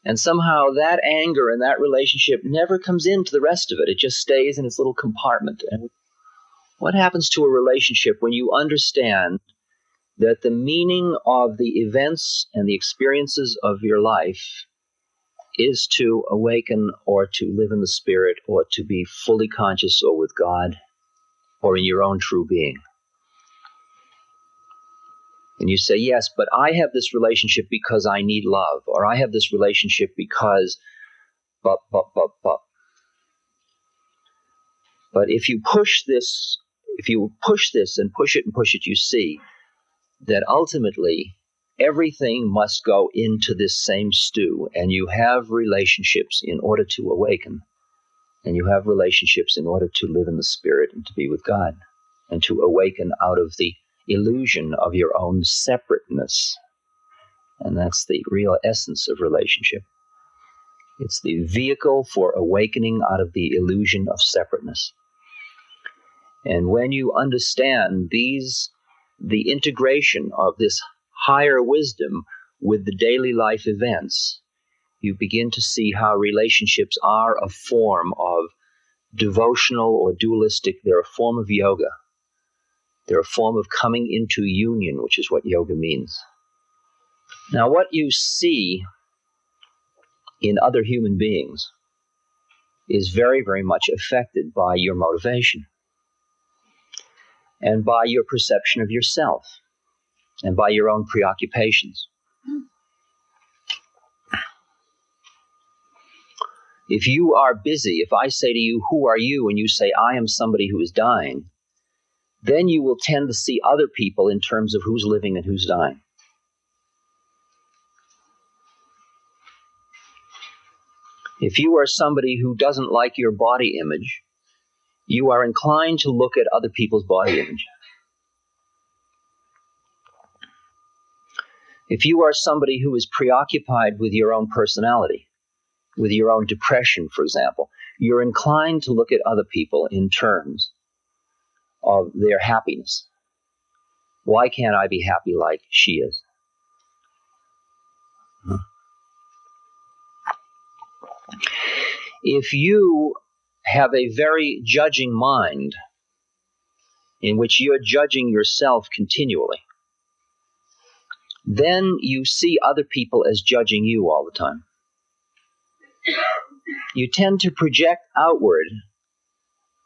And somehow that anger and that relationship never comes into the rest of it. It just stays in its little compartment. And What happens to a relationship when you understand that the meaning of the events and the experiences of your life is to awaken or to live in the spirit or to be fully conscious or with God or in your own true being? And you say, yes, but I have this relationship because I need love, or I have this relationship because but. But if you push this and push it, you see that ultimately everything must go into this same stew, and you have relationships in order to awaken, and you have relationships in order to live in the spirit and to be with God, and to awaken out of the illusion of your own separateness. And that's the real essence of relationship. It's the vehicle for awakening out of the illusion of separateness. And when you understand the integration of this higher wisdom with the daily life events, you begin to see how relationships are a form of devotional or dualistic. They're a form of yoga. They're a form of coming into union, which is what yoga means. Now, what you see in other human beings is very, very much affected by your motivation and by your perception of yourself and by your own preoccupations. If you are busy, if I say to you, who are you? And you say, I am somebody who is dying, then you will tend to see other people in terms of who's living and who's dying. If you are somebody who doesn't like your body image, you are inclined to look at other people's body image. If you are somebody who is preoccupied with your own personality, with your own depression, for example, you're inclined to look at other people in terms of their happiness. Why can't I be happy like she is? If you have a very judging mind in which you're judging yourself continually, then you see other people as judging you all the time. You tend to project outward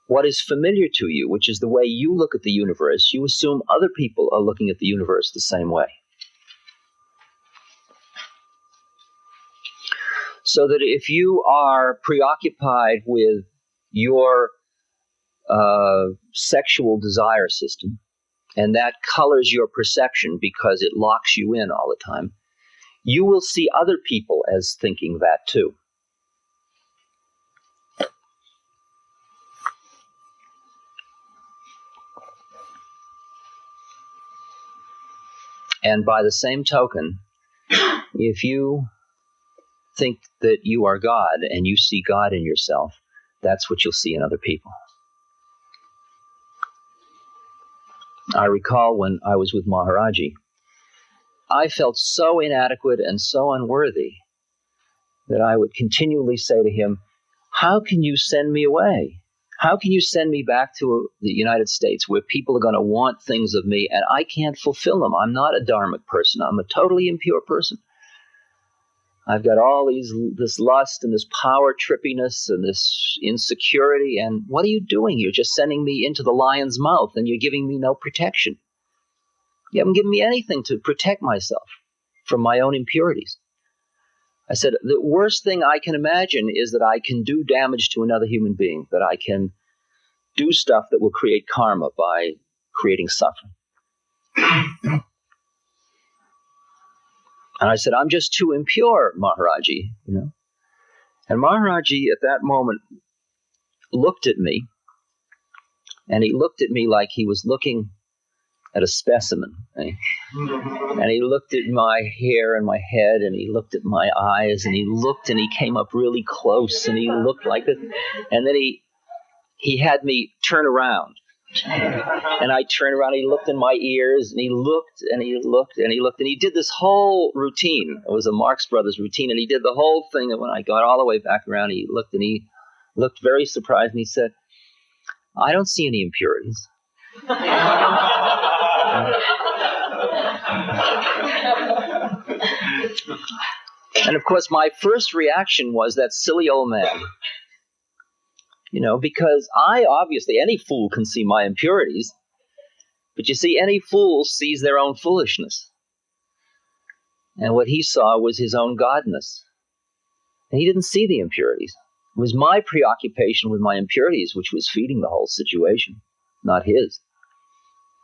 what is familiar to you, which is the way you look at the universe. You assume other people are looking at the universe the same way. So that if you are preoccupied with your sexual desire system, and that colors your perception because it locks you in all the time, you will see other people as thinking that too. And by the same token, if you think that you are God and you see God in yourself, that's what you'll see in other people. I recall when I was with Maharaji, I felt so inadequate and so unworthy that I would continually say to him, how can you send me away? How can you send me back to the United States where people are going to want things of me and I can't fulfill them? I'm not a dharmic person. I'm a totally impure person. I've got all this lust and this power trippiness and this insecurity. And what are you doing? You're just sending me into the lion's mouth and you're giving me no protection. You haven't given me anything to protect myself from my own impurities. I said, the worst thing I can imagine is that I can do damage to another human being, that I can do stuff that will create karma by creating suffering. And I said, I'm just too impure, Maharaji, you know. And Maharaji at that moment looked at me, and he looked at me like he was looking at a specimen. And he looked at my hair and my head, and he looked at my eyes, and he looked, and he came up really close, and he looked like this. And then he had me turn around. And I turned around, and he looked in my ears, and he looked, and he looked, and he looked, and he did this whole routine. It was a Marx Brothers routine, and he did the whole thing. And when I got all the way back around, he looked very surprised, and he said, I don't see any impurities. And of course, my first reaction was that silly old man. Because any fool can see my impurities, but you see, any fool sees their own foolishness. And what he saw was his own godness. And he didn't see the impurities. It was my preoccupation with my impurities which was feeding the whole situation, not his.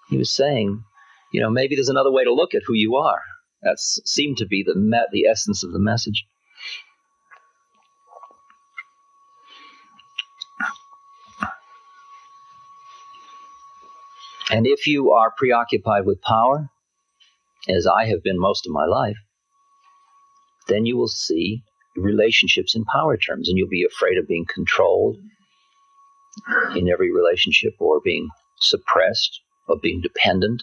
He was saying, maybe there's another way to look at who you are. That seemed to be the essence of the message. And if you are preoccupied with power, as I have been most of my life, then you will see relationships in power terms, and you'll be afraid of being controlled in every relationship, or being suppressed, or being dependent.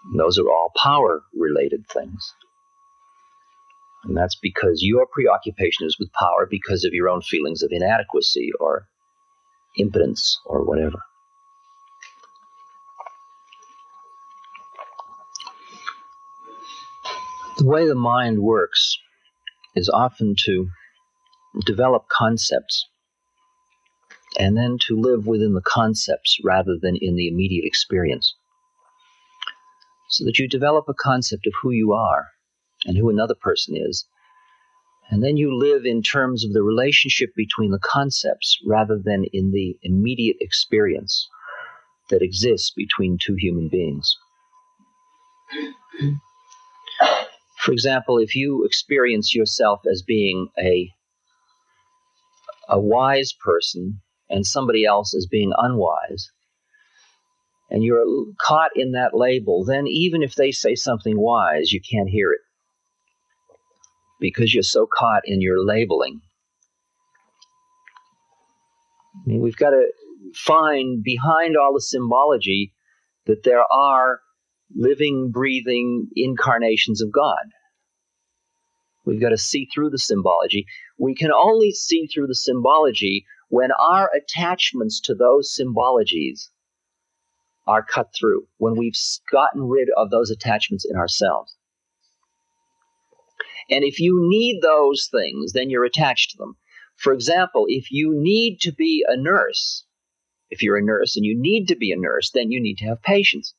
And those are all power-related things. And that's because your preoccupation is with power because of your own feelings of inadequacy or impotence or whatever. The way the mind works is often to develop concepts and then to live within the concepts rather than in the immediate experience. So that you develop a concept of who you are and who another person is, and then you live in terms of the relationship between the concepts rather than in the immediate experience that exists between two human beings. For example, if you experience yourself as being a wise person and somebody else as being unwise, and you're caught in that label, then even if they say something wise, you can't hear it because you're so caught in your labeling. I mean, we've got to find behind all the symbology that there are living, breathing incarnations of God. We've got to see through the symbology. We can only see through the symbology when our attachments to those symbologies are cut through, when we've gotten rid of those attachments in ourselves. And if you need those things, then you're attached to them. For example, if you need to be a nurse, if you're a nurse and you need to be a nurse, then you need to have patience.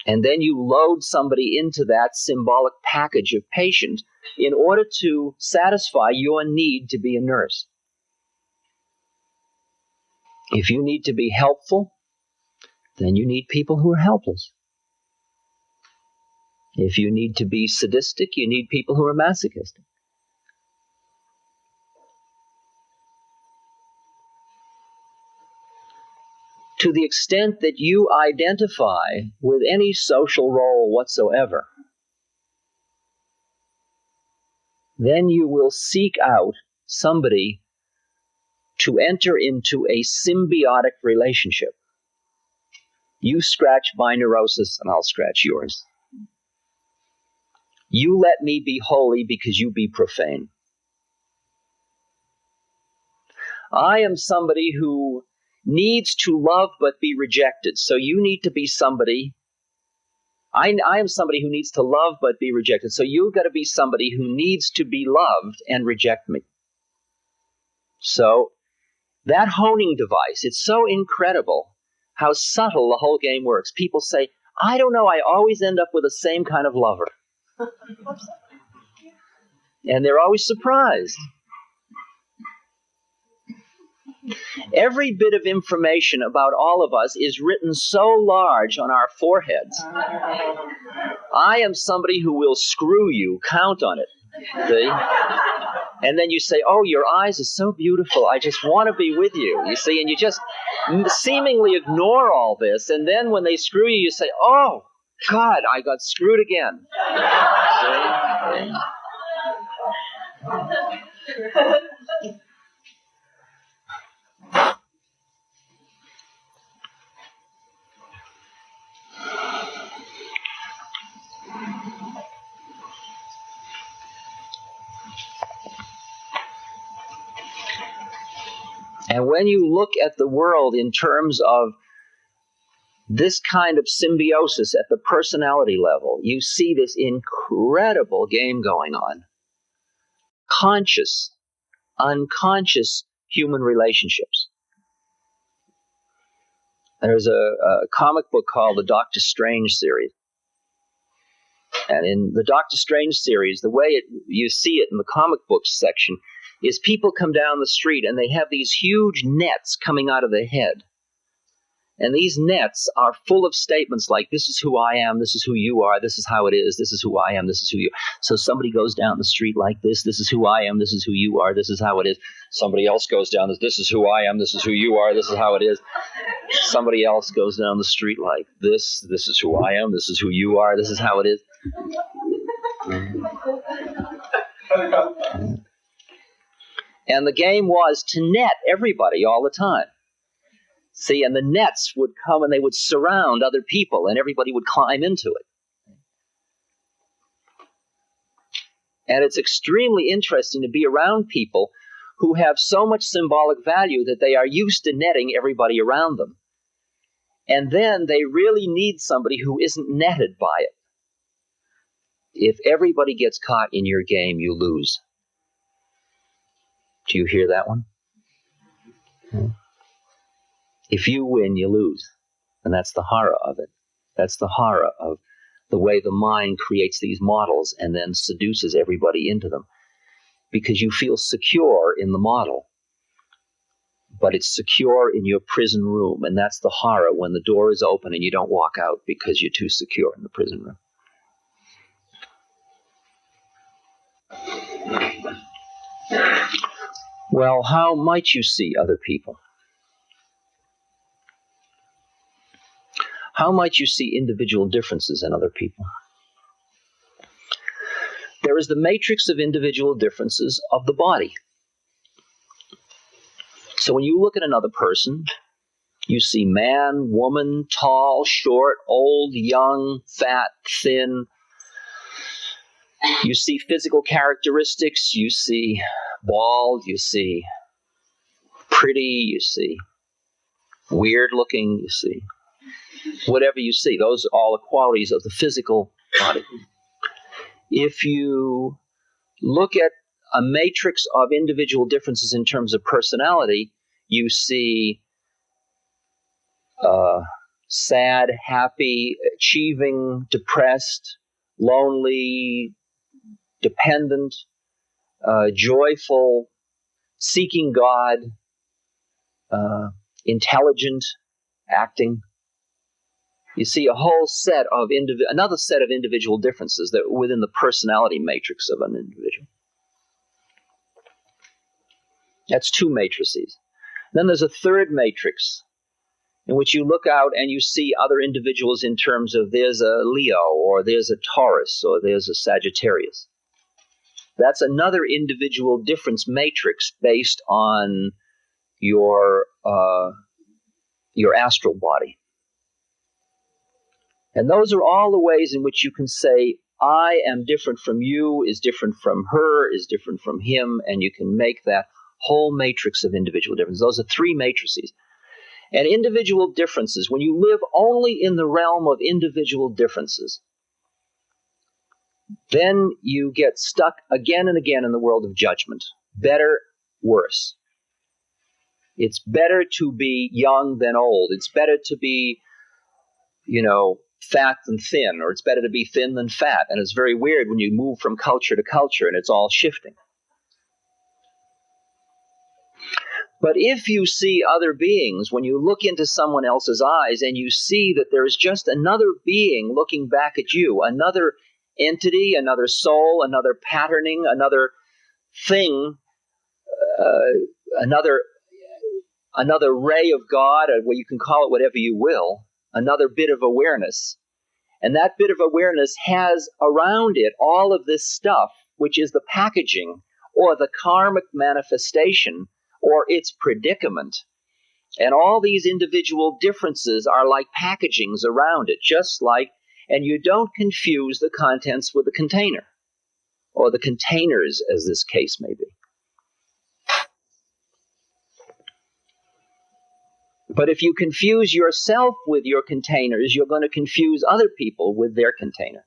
And then you load somebody into that symbolic package of patient in order to satisfy your need to be a nurse. If you need to be helpful, then you need people who are helpless. If you need to be sadistic, you need people who are masochistic. To the extent that you identify with any social role whatsoever, then you will seek out somebody to enter into a symbiotic relationship. You scratch my neurosis and I'll scratch yours. You let me be holy because you be profane. I am somebody who needs to love but be rejected. So you need to be somebody. I am somebody who needs to love but be rejected. So you've got to be somebody who needs to be loved and reject me. So that honing device, it's so incredible how subtle the whole game works. People say, I don't know, I always end up with the same kind of lover. And they're always surprised. Every bit of information about all of us is written so large on our foreheads. I am somebody who will screw you. Count on it. See? And then you say, oh, your eyes are so beautiful. I just want to be with you. You see, and you just seemingly ignore all this. And then when they screw you, you say, oh, God, I got screwed again. See? And when you look at the world in terms of this kind of symbiosis at the personality level, you see this incredible game going on. Conscious, unconscious human relationships. There's a comic book called the Doctor Strange series. And in the Doctor Strange series, the way you see it in the comic books section is people come down the street and they have these huge nets coming out of their head. And these nets are full of statements like, this is who I am, this is who you are, this is how it is, this is who I am, this is who you are. So somebody goes down the street like this is who I am, this is who you are, this is how it is. Somebody else goes down this is who I am, this is who you are, this is how it is. Somebody else goes down the street like this is who I am, this is who you are, this is how it is. And the game was to net everybody all the time. See, and the nets would come and they would surround other people and everybody would climb into it. And it's extremely interesting to be around people who have so much symbolic value that they are used to netting everybody around them. And then they really need somebody who isn't netted by it. If everybody gets caught in your game, you lose. Do you hear that one? If you win, you lose. And that's the horror of it. That's the horror of the way the mind creates these models and then seduces everybody into them. Because you feel secure in the model, but it's secure in your prison room. And that's the horror when the door is open and you don't walk out because you're too secure in the prison room. Well, how might you see other people? How might you see individual differences in other people? There is the matrix of individual differences of the body. So when you look at another person, you see man, woman, tall, short, old, young, fat, thin. You see physical characteristics. You see bald. You see pretty. You see weird looking. You see whatever you see. Those are all the qualities of the physical body. If you look at a matrix of individual differences in terms of personality, you see sad, happy, achieving, depressed, lonely, dependent, joyful, seeking God, intelligent, acting. You see a whole set of another set of individual differences that are within the personality matrix of an individual. That's two matrices. Then there's a third matrix in which you look out and you see other individuals in terms of there's a Leo, or there's a Taurus, or there's a Sagittarius. That's another individual difference matrix based on your astral body. And those are all the ways in which you can say, I am different from you, is different from her, is different from him, and you can make that whole matrix of individual differences. Those are three matrices. And individual differences, when you live only in the realm of individual differences, then you get stuck again and again in the world of judgment. Better, worse. It's better to be young than old. It's better to be, fat than thin, or it's better to be thin than fat. And it's very weird when you move from culture to culture and it's all shifting. But if you see other beings, when you look into someone else's eyes and you see that there is just another being looking back at you, another entity, another soul, another patterning, another thing, another ray of God, or you can call it whatever you will, another bit of awareness. And that bit of awareness has around it all of this stuff, which is the packaging or the karmic manifestation or its predicament. And all these individual differences are like packagings around it, just like, and you don't confuse the contents with the container, or the containers, as this case may be. But if you confuse yourself with your containers, you're going to confuse other people with their container.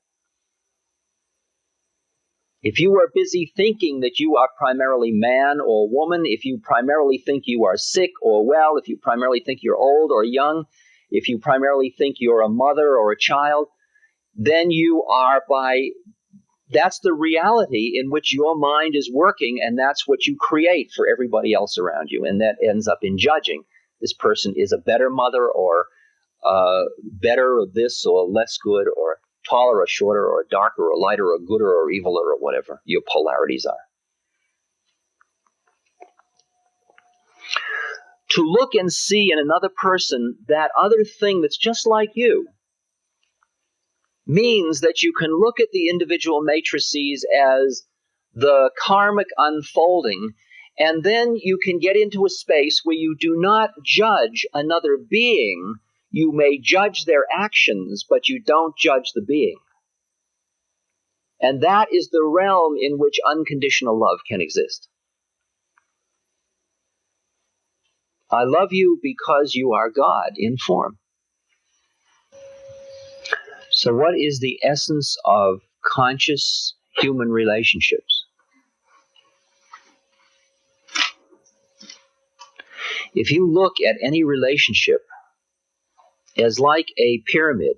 If you are busy thinking that you are primarily man or woman, if you primarily think you are sick or well, if you primarily think you're old or young, if you primarily think you're a mother or a child, then you are that's the reality in which your mind is working, and that's what you create for everybody else around you. And that ends up in judging. This person is a better mother, or better, or this, or less good, or taller or shorter, or darker or lighter, or gooder or eviler, or whatever your polarities are. To look and see in another person that other thing that's just like you means that you can look at the individual matrices as the karmic unfolding, and then you can get into a space where you do not judge another being. You may judge their actions, but you don't judge the being. And that is the realm in which unconditional love can exist. I love you because you are God in form. So what is the essence of conscious human relationships? If you look at any relationship as like a pyramid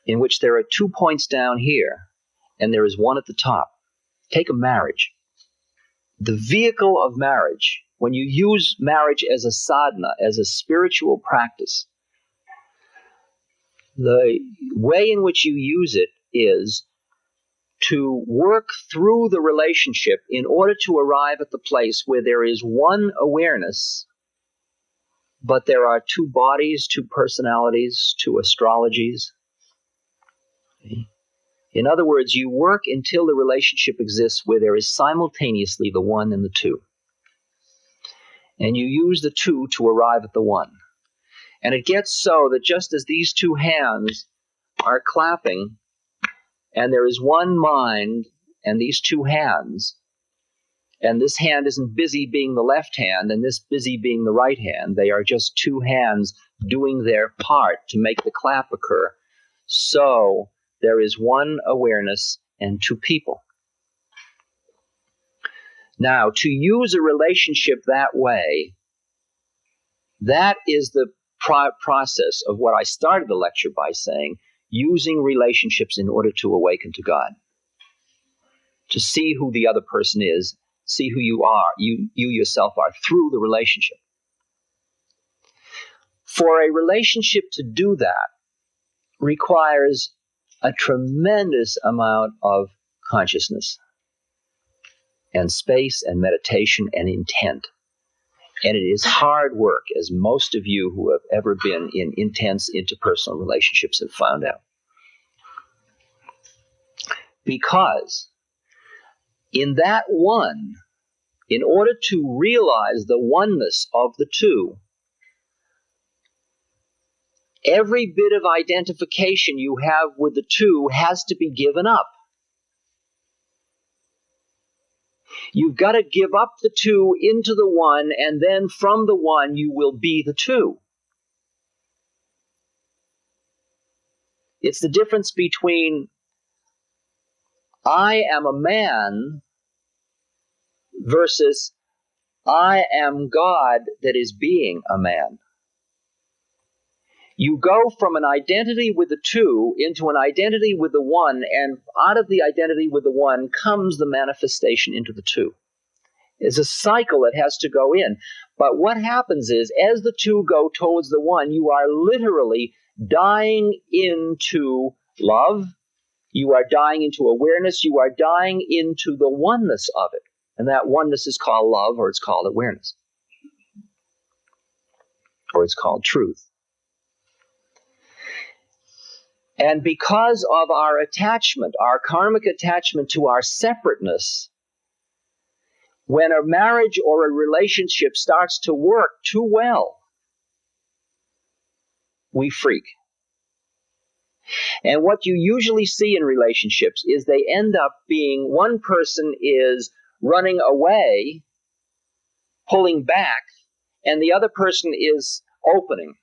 in which there are 2 points down here and there is one at the top, take a marriage. The vehicle of marriage, when you use marriage as a sadhana, as a spiritual practice, the way in which you use it is to work through the relationship in order to arrive at the place where there is one awareness, but there are 2 bodies, 2 personalities, 2 astrologies. Okay. In other words, you work until the relationship exists where there is simultaneously the one and the 2. And you use the 2 to arrive at the 1. And it gets so that just as these 2 hands are clapping, and there is one mind and these 2 hands, and this hand isn't busy being the left hand and this busy being the right hand. They are just 2 hands doing their part to make the clap occur. So there is one awareness and 2 people. Now, to use a relationship that way, that is the process of what I started the lecture by saying, using relationships in order to awaken to God. To see who the other person is, see who you are, you yourself are, through the relationship. For a relationship to do that requires a tremendous amount of consciousness and space and meditation and intent. And it is hard work, as most of you who have ever been in intense interpersonal relationships have found out. Because in that one, in order to realize the oneness of the 2, every bit of identification you have with the 2 has to be given up. You've got to give up the 2 into the 1, and then from the 1 you will be the 2. It's the difference between I am a man versus I am God that is being a man. You go from an identity with the 2 into an identity with the 1, and out of the identity with the 1 comes the manifestation into the 2. It's a cycle that has to go in. But what happens is, as the 2 go towards the 1, you are literally dying into love, you are dying into awareness, you are dying into the oneness of it. And that oneness is called love, or it's called awareness, or it's called truth. And because of our attachment, our karmic attachment to our separateness, when a marriage or a relationship starts to work too well, we freak. And what you usually see in relationships is they end up being, one person is running away, pulling back, and the other person is opening.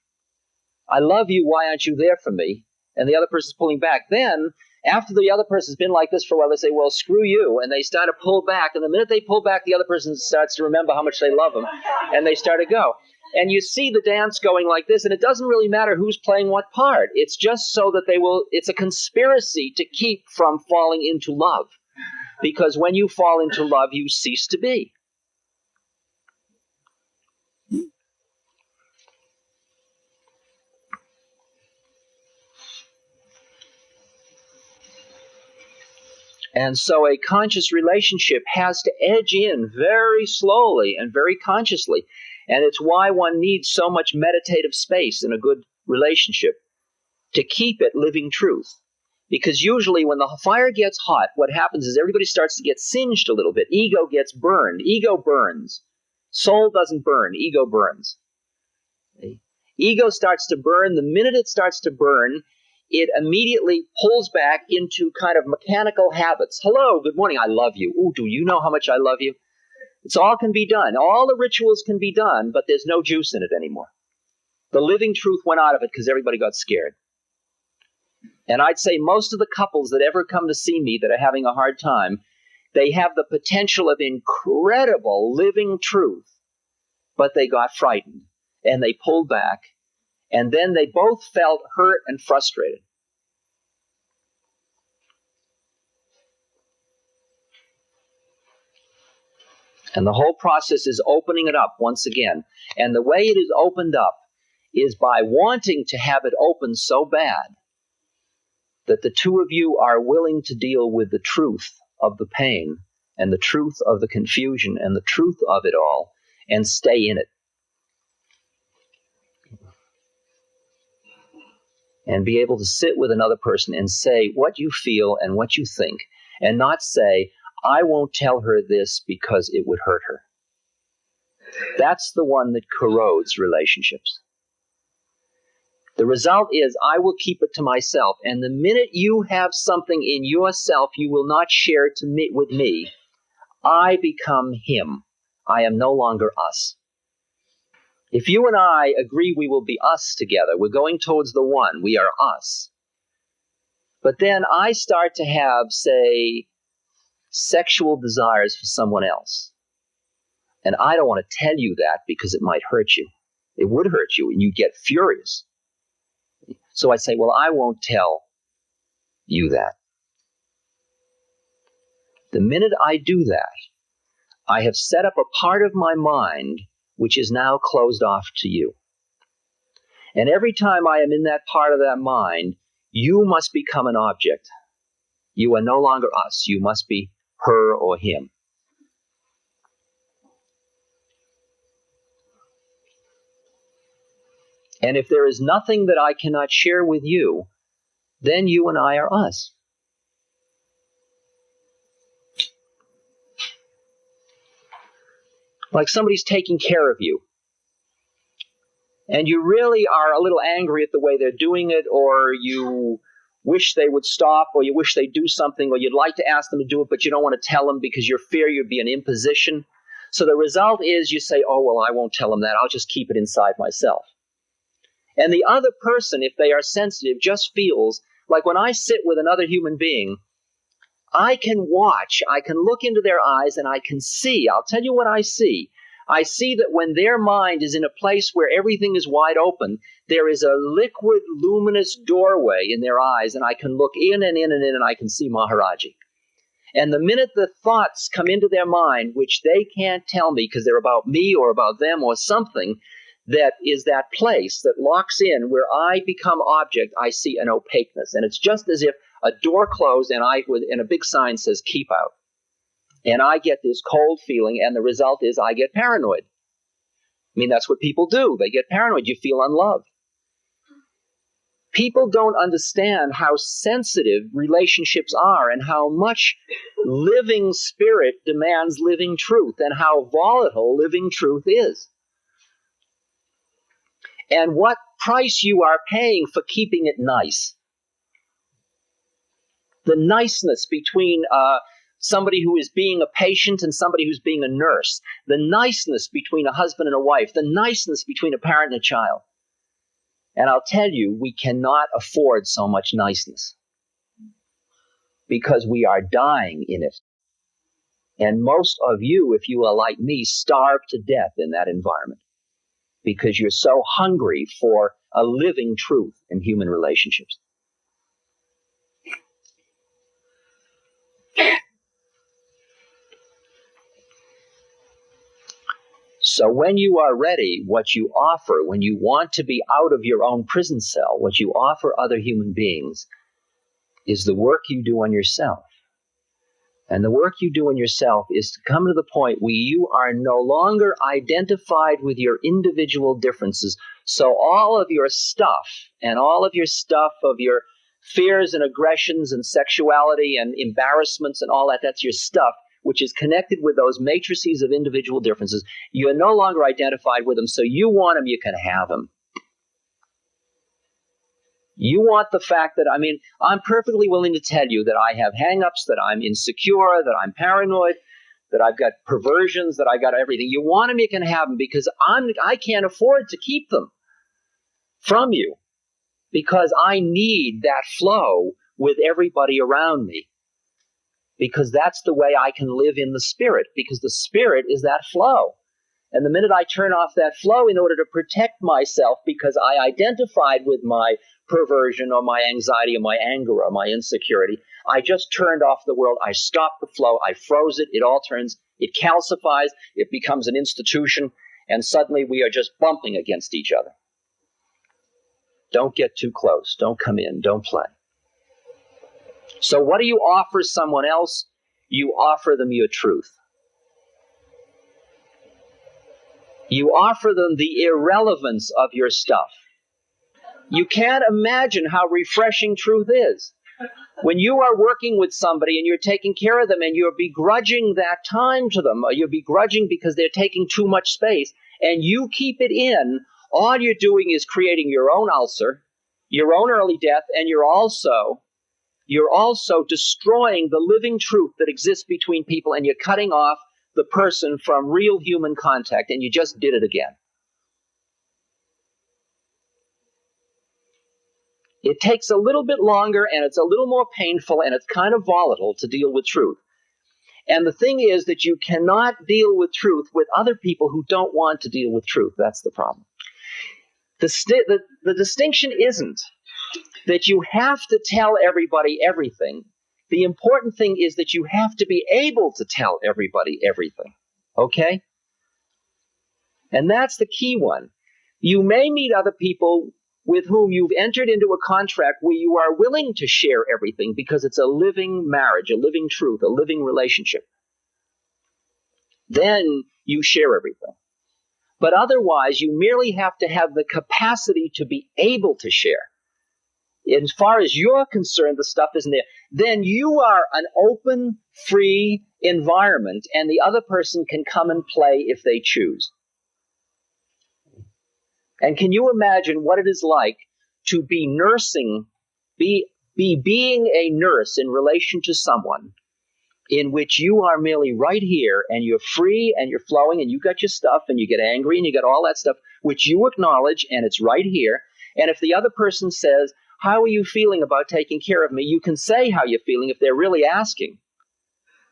I love you, why aren't you there for me? And the other person's pulling back. Then, after the other person's been like this for a while, they say, well, screw you, and they start to pull back. And the minute they pull back, the other person starts to remember how much they love them, and they start to go. And you see the dance going like this, and it doesn't really matter who's playing what part. It's just so that it's a conspiracy to keep from falling into love. Because when you fall into love, you cease to be. And so a conscious relationship has to edge in very slowly and very consciously. And it's why one needs so much meditative space in a good relationship to keep it living truth. Because usually when the fire gets hot, what happens is everybody starts to get singed a little bit. Ego gets burned. Ego burns. Soul doesn't burn. Ego burns. Ego starts to burn. The minute it starts to burn, it immediately pulls back into kind of mechanical habits. Hello, good morning, I love you. Ooh, do you know how much I love you? It's all can be done. All the rituals can be done, but there's no juice in it anymore. The living truth went out of it because everybody got scared. And I'd say most of the couples that ever come to see me that are having a hard time, they have the potential of incredible living truth, but they got frightened and they pulled back. And then they both felt hurt and frustrated. And the whole process is opening it up once again. And the way it is opened up is by wanting to have it open so bad that the two of you are willing to deal with the truth of the pain and the truth of the confusion and the truth of it all and stay in it. And be able to sit with another person and say what you feel and what you think, and not say, I won't tell her this because it would hurt her. That's the one that corrodes relationships. The result is I will keep it to myself, and the minute you have something in yourself you will not share with me, I become him. I am no longer us. If you and I agree we will be us together, we're going towards the one, we are us. But then I start to have, say, sexual desires for someone else. And I don't want to tell you that because it might hurt you. It would hurt you and you get furious. So I say, well, I won't tell you that. The minute I do that, I have set up a part of my mind which is now closed off to you. And every time I am in that part of that mind, you must become an object. You are no longer us. You must be her or him. And if there is nothing that I cannot share with you, then you and I are us. Like somebody's taking care of you. And you really are a little angry at the way they're doing it, or you wish they would stop, or you wish they'd do something, or you'd like to ask them to do it, but you don't want to tell them because you fear you'd be an imposition. So the result is you say, oh, well, I won't tell them that. I'll just keep it inside myself. And the other person, if they are sensitive, just feels like when I sit with another human being, I can watch, I can look into their eyes, and I can see. I'll tell you what I see. I see that when their mind is in a place where everything is wide open, there is a liquid, luminous doorway in their eyes, and I can look in and in and in, and I can see Maharaji. And the minute the thoughts come into their mind, which they can't tell me because they're about me or about them or something, that is that place that locks in where I become object, I see an opaqueness. And it's just as if a door closed and a big sign says, keep out. And I get this cold feeling, and the result is I get paranoid. I mean, that's what people do. They get paranoid. You feel unloved. People don't understand how sensitive relationships are and how much living spirit demands living truth and how volatile living truth is. And what price you are paying for keeping it nice. The niceness between somebody who is being a patient and somebody who's being a nurse, the niceness between a husband and a wife, the niceness between a parent and a child. And I'll tell you, we cannot afford so much niceness because we are dying in it. And most of you, if you are like me, starve to death in that environment because you're so hungry for a living truth in human relationships. So when you are ready, what you offer, when you want to be out of your own prison cell, what you offer other human beings is the work you do on yourself. And the work you do on yourself is to come to the point where you are no longer identified with your individual differences. So all of your stuff and all of your stuff of your fears and aggressions and sexuality and embarrassments and all that, that's your stuff, which is connected with those matrices of individual differences. You are no longer identified with them, so you want them, you can have them. You want the fact that, I'm perfectly willing to tell you that I have hang-ups, that I'm insecure, that I'm paranoid, that I've got perversions, that I got everything. You want them, you can have them, because I can't afford to keep them from you, because I need that flow with everybody around me, because that's the way I can live in the Spirit, because the Spirit is that flow. And the minute I turn off that flow in order to protect myself because I identified with my perversion or my anxiety or my anger or my insecurity, I just turned off the world. I stopped the flow. I froze it. It calcifies. It becomes an institution. And suddenly we are just bumping against each other. Don't get too close. Don't come in. Don't play. So what do you offer someone else? You offer them your truth. You offer them the irrelevance of your stuff. You can't imagine how refreshing truth is. When you are working with somebody and you're taking care of them and you're begrudging that time to them, or you're begrudging because they're taking too much space, and you keep it in, all you're doing is creating your own ulcer, your own early death, and you're also destroying the living truth that exists between people, and you're cutting off the person from real human contact, and you just did it again. It takes a little bit longer, and it's a little more painful, and it's kind of volatile to deal with truth. And the thing is that you cannot deal with truth with other people who don't want to deal with truth. That's the problem. The distinction isn't that you have to tell everybody everything. The important thing is that you have to be able to tell everybody everything. Okay? And that's the key one. You may meet other people with whom you've entered into a contract where you are willing to share everything because it's a living marriage, a living truth, a living relationship. Then you share everything. But otherwise, you merely have to have the capacity to be able to share. As far as you're concerned, the stuff isn't there. Then you are an open, free environment, and the other person can come and play if they choose. And can you imagine what it is like to be nursing, be being a nurse in relation to someone in which you are merely right here and you're free and you're flowing and you got your stuff and you get angry and you get all that stuff, which you acknowledge and it's right here. And if the other person says, "How are you feeling about taking care of me?" you can say how you're feeling if they're really asking.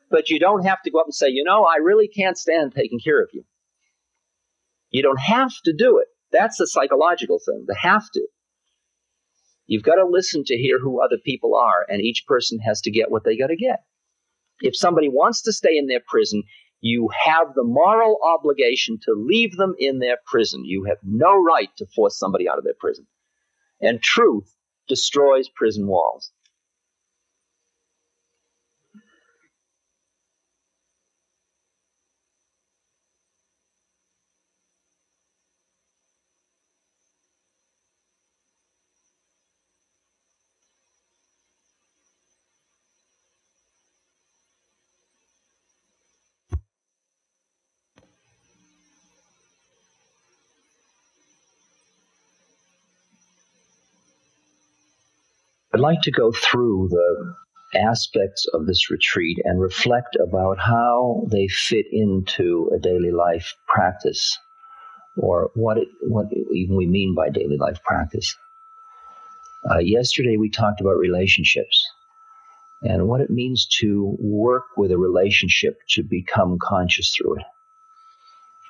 But you don't have to go up and say, "I really can't stand taking care of you." You don't have to do it. That's a psychological thing, the have to. You've got to listen to hear who other people are, and each person has to get what they got to get. If somebody wants to stay in their prison, you have the moral obligation to leave them in their prison. You have no right to force somebody out of their prison. And truth destroys prison walls. I'd like to go through aspects of this retreat and reflect about how they fit into a daily life practice, or what even we mean by daily life practice. Yesterday we talked about relationships and what it means to work with a relationship to become conscious through it.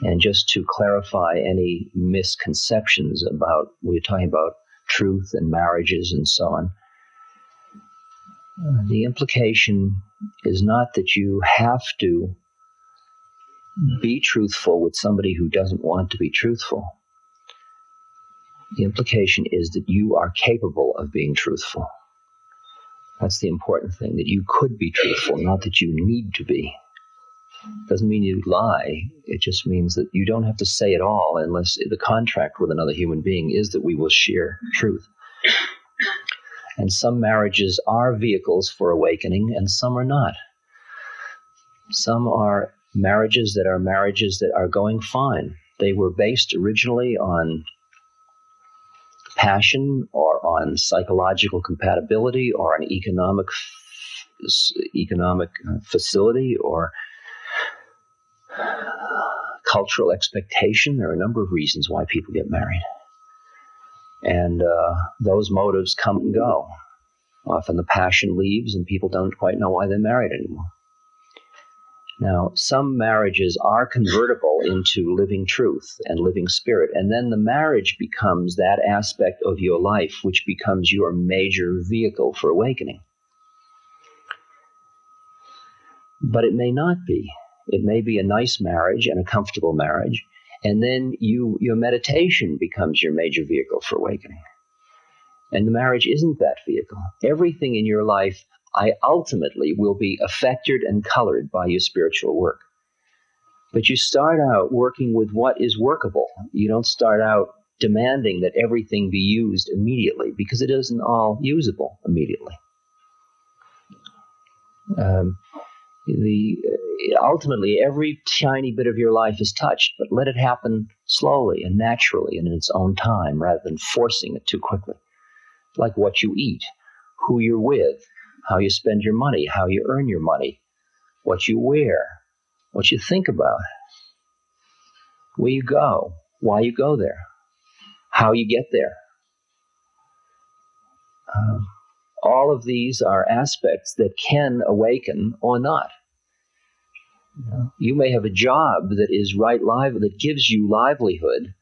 And just to clarify any misconceptions about, we're talking about truth and marriages and so on. The implication is not that you have to be truthful with somebody who doesn't want to be truthful. The implication is that you are capable of being truthful. That's the important thing, that you could be truthful, not that you need to be. Doesn't mean you lie. It just means that you don't have to say it all unless the contract with another human being is that we will share truth. And some marriages are vehicles for awakening and some are not. Some are marriages that are going fine. They were based originally on passion or on psychological compatibility or an economic facility or cultural expectation. There are a number of reasons why people get married. And those motives come and go. Often the passion leaves and people don't quite know why they're married anymore. Now, some marriages are convertible into living truth and living spirit, and then the marriage becomes that aspect of your life which becomes your major vehicle for awakening. But it may not be. It may be a nice marriage and a comfortable marriage, and then your meditation becomes your major vehicle for awakening. And the marriage isn't that vehicle. Everything in your life ultimately will be affected and colored by your spiritual work. But you start out working with what is workable. You don't start out demanding that everything be used immediately, because it isn't all usable immediately. Ultimately, every tiny bit of your life is touched, but let it happen slowly and naturally and in its own time rather than forcing it too quickly. Like what you eat, who you're with, how you spend your money, how you earn your money, what you wear, what you think about, where you go, why you go there, how you get there. All of these are aspects that can awaken or not. You may have a job that is that gives you livelihood,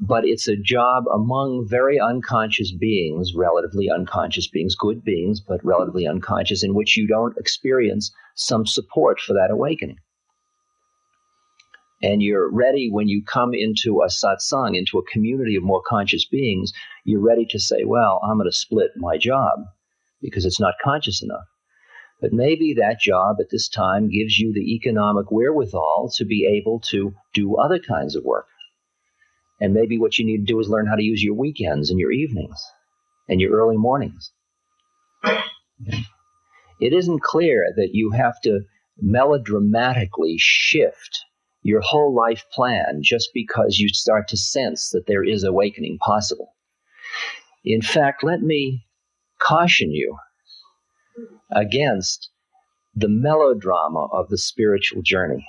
but it's a job among very unconscious beings, relatively unconscious beings, good beings, but relatively unconscious, in which you don't experience some support for that awakening. And you're ready when you come into a satsang, into a community of more conscious beings, you're ready to say, well, I'm going to split my job because it's not conscious enough. But maybe that job at this time gives you the economic wherewithal to be able to do other kinds of work. And maybe what you need to do is learn how to use your weekends and your evenings and your early mornings. It isn't clear that you have to melodramatically shift your whole life plan just because you start to sense that there is awakening possible. In fact, let me caution you against the melodrama of the spiritual journey.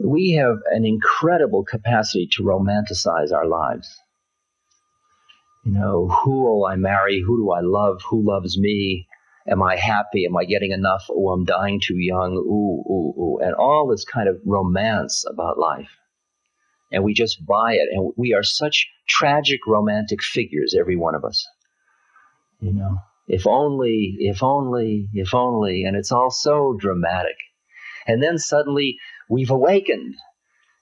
We have an incredible capacity to romanticize our lives. Who will I marry? Who do I love? Who loves me? Am I happy? Am I getting enough? Oh, I'm dying too young. Ooh. And all this kind of romance about life. And we just buy it. And we are such tragic romantic figures, every one of us. If only, and it's all so dramatic. And then suddenly we've awakened,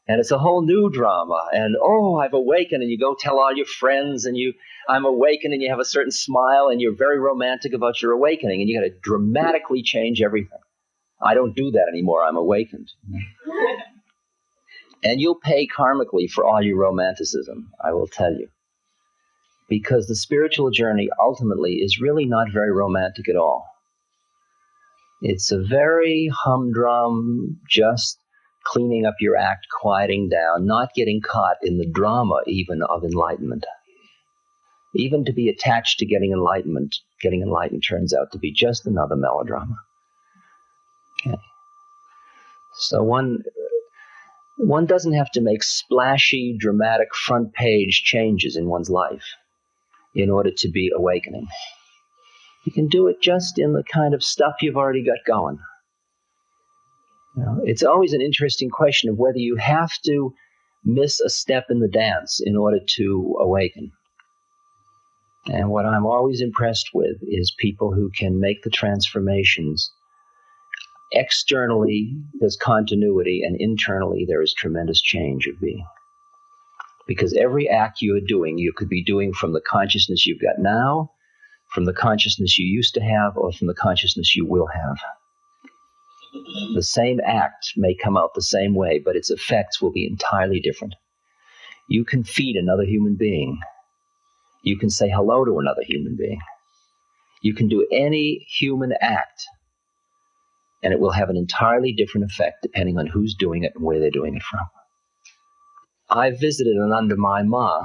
and it's a whole new drama. And, I've awakened, and you go tell all your friends, and I'm awakened, and you have a certain smile, and you're very romantic about your awakening, and you got to dramatically change everything. I don't do that anymore. I'm awakened. And you'll pay karmically for all your romanticism, I will tell you. Because the spiritual journey ultimately is really not very romantic at all. It's a very humdrum, just cleaning up your act, quieting down, not getting caught in the drama even of enlightenment. Even to be attached to getting enlightened turns out to be just another melodrama. Okay. So one doesn't have to make splashy, dramatic front page changes in one's life in order to be awakening. You can do it just in the kind of stuff you've already got going. You know, it's always an interesting question of whether you have to miss a step in the dance in order to awaken. And what I'm always impressed with is people who can make the transformations. Externally, there's continuity, and internally, there is tremendous change of being. Because every act you are doing, you could be doing from the consciousness you've got now, from the consciousness you used to have, or from the consciousness you will have. The same act may come out the same way, but its effects will be entirely different. You can feed another human being. You can say hello to another human being. You can do any human act, and it will have an entirely different effect depending on who's doing it and where they're doing it from. I visited Anandamayi Ma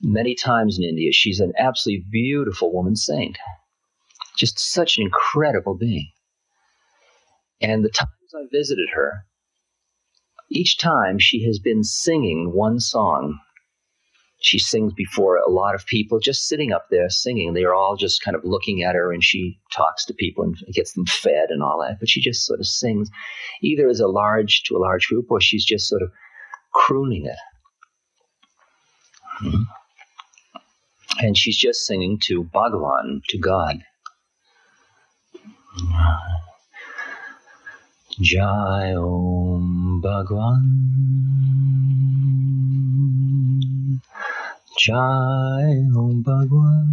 many times in India. She's an absolutely beautiful woman saint. Just such an incredible being. And the times I visited her, each time she has been singing one song. She sings before a lot of people, just sitting up there singing. They're all just kind of looking at her, and she talks to people and gets them fed and all that. But she just sort of sings, either to a large group, or she's just sort of crooning it. Mm-hmm. And she's just singing to Bhagavan, to God. Jai Om Bhagavan, Jai Om Bhagavan,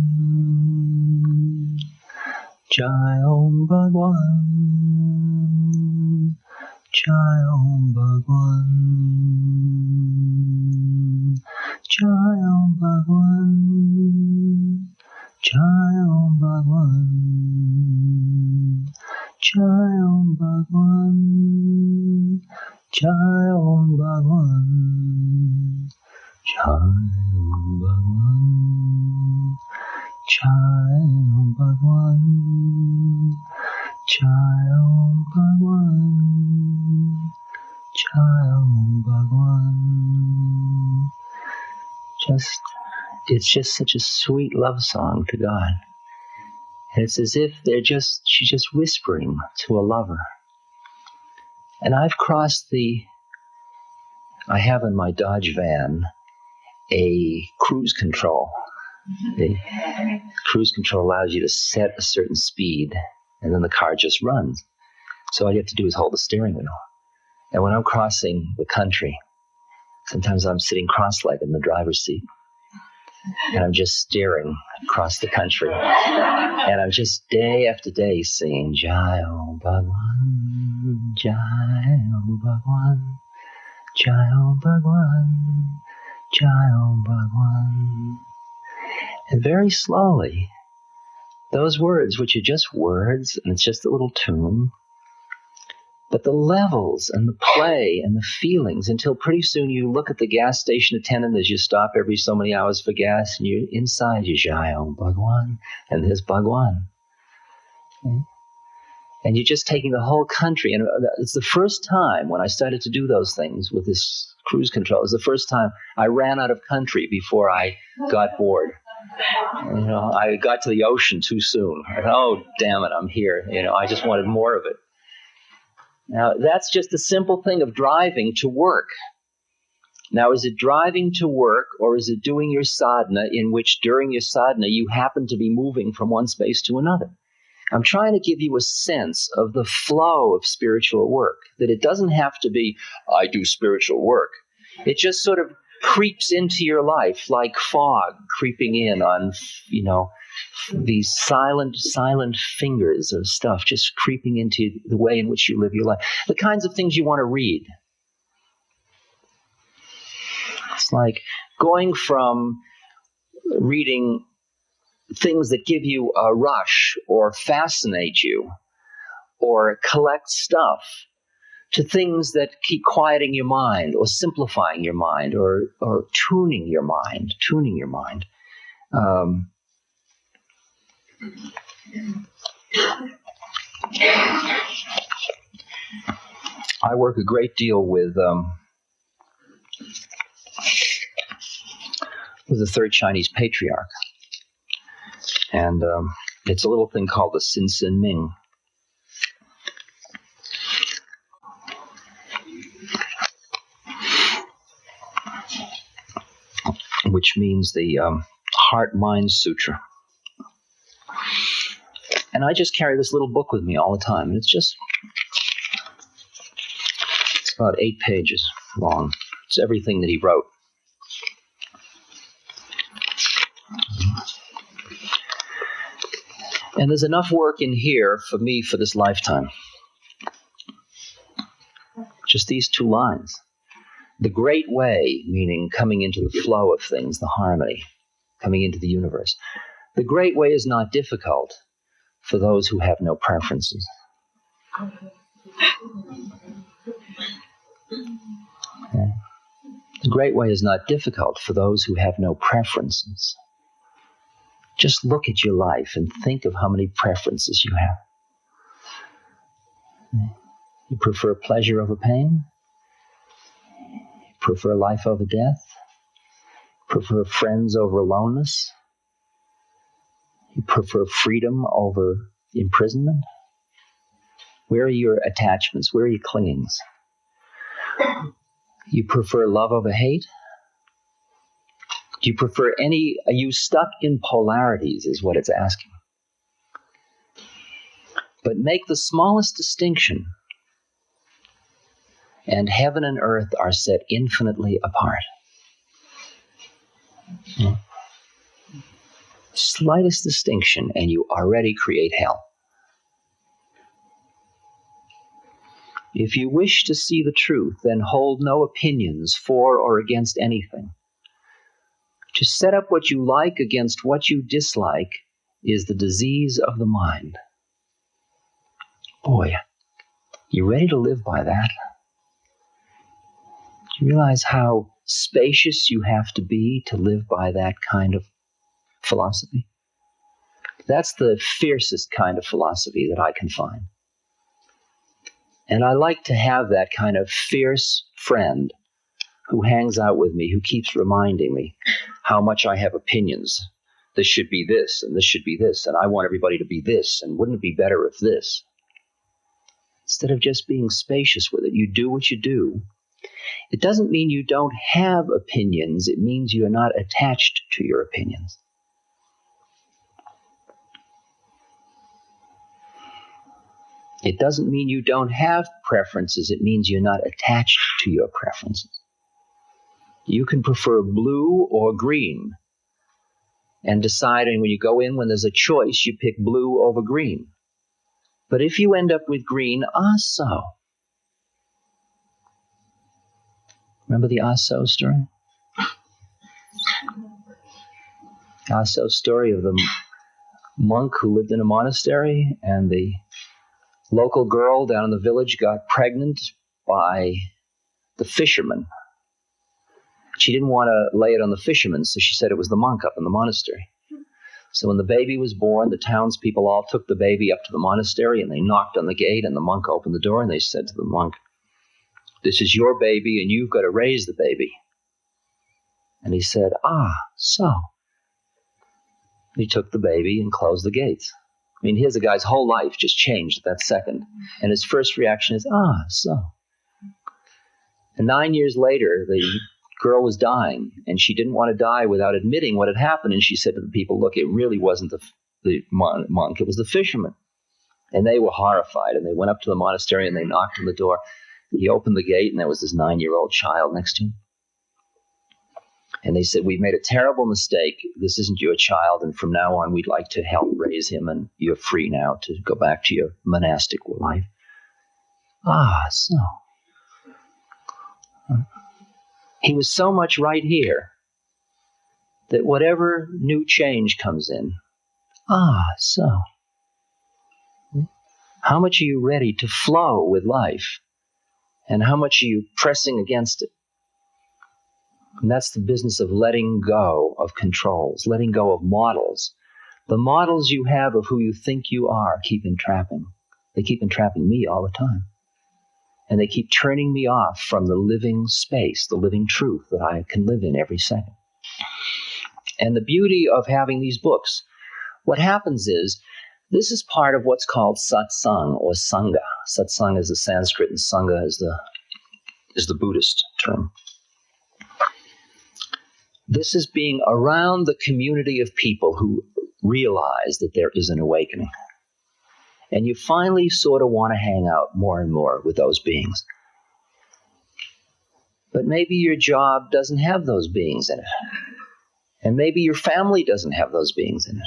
Jai Om Bhagavan, Jai Om Bhagavan, Jai Om Bhagavan, Jai Om Bhagavan, Jai Om Bhagavan, Jai Om Bhagavan, Jai Om Bhagavan, Jai Om Bhagavan, Jai Om Bhagavan, Jai Om Bhagavan. It's just such a sweet love song to God. And it's as if she's just whispering to a lover. And I have in my Dodge van a cruise control. The cruise control allows you to set a certain speed, and then the car just runs. So all you have to do is hold the steering wheel. And when I'm crossing the country, sometimes I'm sitting cross-legged in the driver's seat, and I'm just staring across the country. And I'm just day after day singing, Jai Om Bhagavan, Jai Om Bhagavan, Jai Om Bhagavan, Jai Om Bhagavan. And very slowly, those words, which are just words, and it's just a little tune, but the levels and the play and the feelings, until pretty soon you look at the gas station attendant as you stop every so many hours for gas, and you're inside, you Jai Om Bhagavan, and there's Bhagavan. Okay? And you're just taking the whole country. And it's the first time when I started to do those things with this cruise control. It was the first time I ran out of country before I got bored. You know, I got to the ocean too soon. I thought, oh, damn it, I'm here. You know, I just wanted more of it. Now, that's just a simple thing of driving to work. Now, is it driving to work, or is it doing your sadhana in which during your sadhana you happen to be moving from one space to another? I'm trying to give you a sense of the flow of spiritual work, that it doesn't have to be, I do spiritual work. It just sort of creeps into your life like fog creeping in on, you know, these silent fingers of stuff just creeping into the way in which you live your life. The kinds of things you want to read. It's like going from reading things that give you a rush or fascinate you or collect stuff to things that keep quieting your mind or simplifying your mind or tuning your mind. I work a great deal with the third Chinese patriarch. And it's a little thing called the Sin Sin Ming. Which means the Heart-Mind Sutra. And I just carry this little book with me all the time. And it's about 8 pages long. It's everything that he wrote. And there's enough work in here for me for this lifetime. Just these 2 lines. The great way, meaning coming into the flow of things, the harmony, coming into the universe. The great way is not difficult for those who have no preferences. Okay. The great way is not difficult for those who have no preferences. Just look at your life and think of how many preferences you have. You prefer pleasure over pain? You prefer life over death? Prefer friends over aloneness? You prefer freedom over imprisonment? Where are your attachments? Where are your clingings? You prefer love over hate? Do you prefer any? Are you stuck in polarities is what it's asking. But make the smallest distinction, and heaven and earth are set infinitely apart. Slightest distinction, and you already create hell. If you wish to see the truth, then hold no opinions for or against anything. To set up what you like against what you dislike is the disease of the mind. Boy, you ready to live by that? Do you realize how spacious you have to be to live by that kind of philosophy? That's the fiercest kind of philosophy that I can find. And I like to have that kind of fierce friend who hangs out with me, who keeps reminding me how much I have opinions. This should be this, and this should be this, and I want everybody to be this, and wouldn't it be better if this? Instead of just being spacious with it, you do what you do. It doesn't mean you don't have opinions. It means you are not attached to your opinions. It doesn't mean you don't have preferences. It means you're not attached to your preferences. You can prefer blue or green and decide, and when you go in, when there's a choice, you pick blue over green. But if you end up with green, so. Remember the so story? So story of the monk who lived in a monastery, and the local girl down in the village got pregnant by the fisherman. She didn't want to lay it on the fisherman, so she said it was the monk up in the monastery. So when the baby was born, the townspeople all took the baby up to the monastery, and they knocked on the gate, and the monk opened the door, and they said to the monk, "This is your baby, and you've got to raise the baby." And he said, so. He took the baby and closed the gates. I mean, here's a guy's whole life just changed at that second. And his first reaction is, so. And 9 years later, the girl was dying, and she didn't want to die without admitting what had happened. And she said to the people, "Look, it really wasn't the monk, it was the fisherman." And they were horrified, and they went up to the monastery, and they knocked on the door. He opened the gate, and there was this 9-year-old child next to him. And they said, "We've made a terrible mistake. This isn't your child, and from now on, we'd like to help raise him, and you're free now to go back to your monastic life." So. He was so much right here that whatever new change comes in, so. How much are you ready to flow with life? And how much are you pressing against it? And that's the business of letting go of controls, letting go of models. The models you have of who you think you are keep entrapping. They keep entrapping me all the time. And they keep turning me off from the living space, the living truth that I can live in every second. And the beauty of having these books, what happens is, this is part of what's called satsang or sangha. Satsang is the Sanskrit and sangha is the Buddhist term. This is being around the community of people who realize that there is an awakening. And you finally sort of want to hang out more and more with those beings. But maybe your job doesn't have those beings in it. And maybe your family doesn't have those beings in it.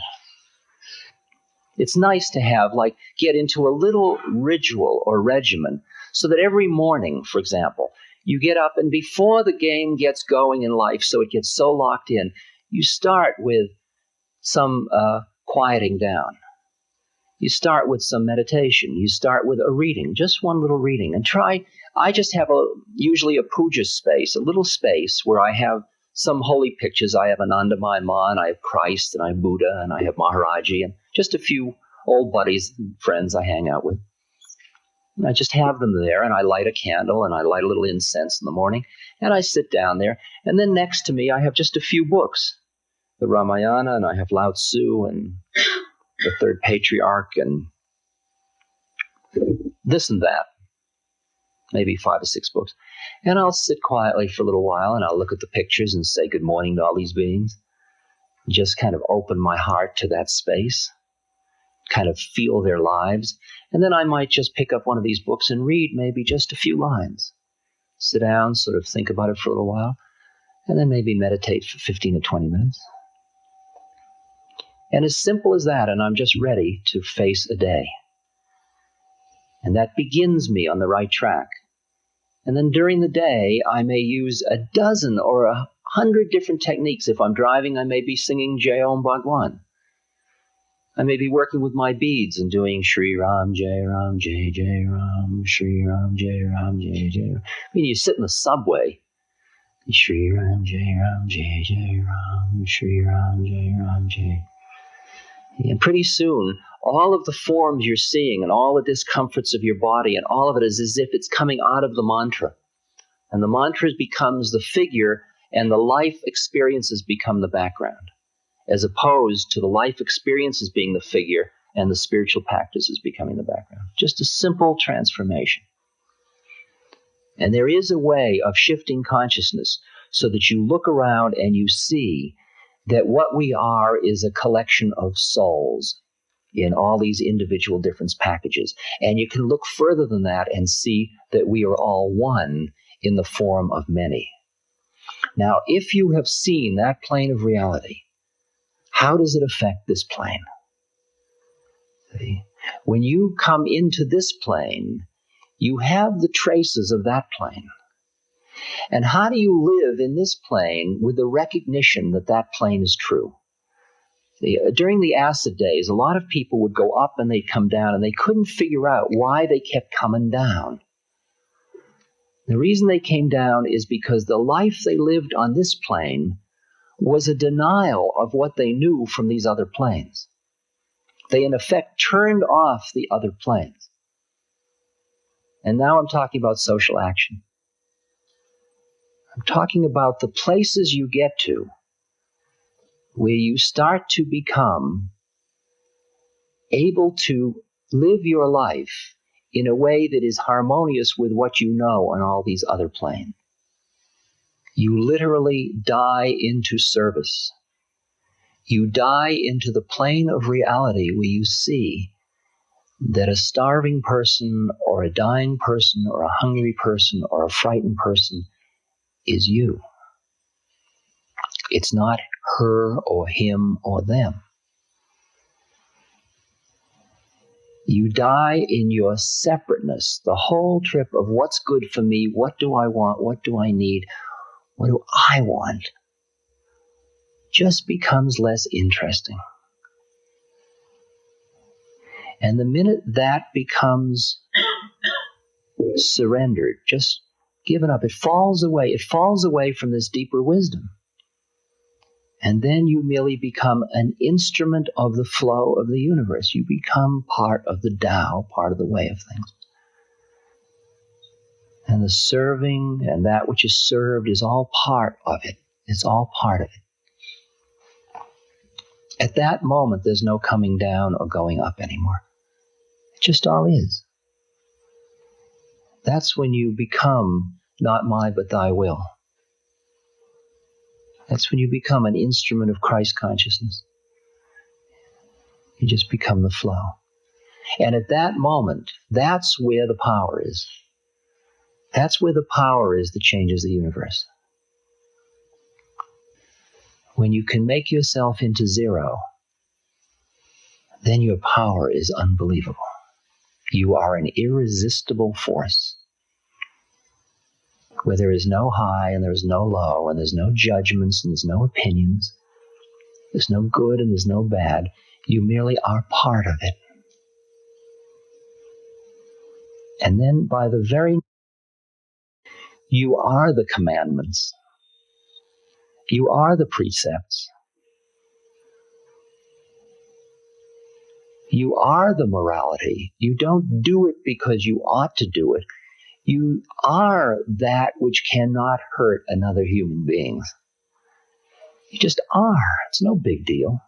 It's nice to have, get into a little ritual or regimen so that every morning, for example, you get up and before the game gets going in life, so it gets so locked in, you start with some quieting down. You start with some meditation. You start with a reading, just one little reading. And I just have usually a puja space, a little space where I have some holy pictures. I have Anandamayi Ma, and I have Christ, and I have Buddha, and I have Maharaji, and just a few old buddies and friends I hang out with. And I just have them there, and I light a candle, and I light a little incense in the morning, and I sit down there. And then next to me, I have just a few books, the Ramayana, and I have Lao Tzu, and the Third Patriarch, and this and that, maybe 5 or 6 books. And I'll sit quietly for a little while, and I'll look at the pictures and say good morning to all these beings. Just kind of open my heart to that space, kind of feel their lives. And then I might just pick up one of these books and read maybe just a few lines. Sit down, sort of think about it for a little while, and then maybe meditate for 15 or 20 minutes. And as simple as that, and I'm just ready to face a day. And that begins me on the right track. And then during the day, I may use a dozen or 100 different techniques. If I'm driving, I may be singing Jai Om Bhagwan. I may be working with my beads and doing Shri Ram, Jai Jai Ram, Shri Ram, Jai Jai Ram. I mean, you sit in the subway, Shri Ram, Jai Ram, Shri Ram, Jai. And pretty soon, all of the forms you're seeing and all the discomforts of your body and all of it is as if it's coming out of the mantra. And the mantra becomes the figure and the life experiences become the background, as opposed to the life experiences being the figure and the spiritual practices becoming the background. Just a simple transformation. And there is a way of shifting consciousness so that you look around and you see that what we are is a collection of souls in all these individual difference packages. And you can look further than that and see that we are all one in the form of many. Now, if you have seen that plane of reality, how does it affect this plane? See? When you come into this plane, you have the traces of that plane. And how do you live in this plane with the recognition that that plane is true? See, during the acid days, a lot of people would go up and they'd come down, and they couldn't figure out why they kept coming down. The reason they came down is because the life they lived on this plane was a denial of what they knew from these other planes. They, in effect, turned off the other planes. And now I'm talking about social action. I'm talking about the places you get to where you start to become able to live your life in a way that is harmonious with what you know on all these other planes. You literally die into service. You die into the plane of reality where you see that a starving person or a dying person or a hungry person or a frightened person is you. It's not her or him or them. You die in your separateness. The whole trip of what's good for me, what do I want, what do I need, what do I want, just becomes less interesting. And the minute that becomes surrendered, just given up. It falls away. It falls away from this deeper wisdom. And then you merely become an instrument of the flow of the universe. You become part of the Tao, part of the way of things. And the serving and that which is served is all part of it. It's all part of it. At that moment, there's no coming down or going up anymore. It just all is. That's when you become not my but thy will. That's when you become an instrument of Christ consciousness. You just become the flow. And at that moment, that's where the power is. That's where the power is that changes the universe. When you can make yourself into zero, then your power is unbelievable. You are an irresistible force where there is no high and there is no low and there's no judgments and there's no opinions. There's no good and there's no bad. You merely are part of it. And then by the very you are the commandments. You are the precepts. You are the morality. You don't do it because you ought to do it. You are that which cannot hurt another human being. You just are. It's no big deal.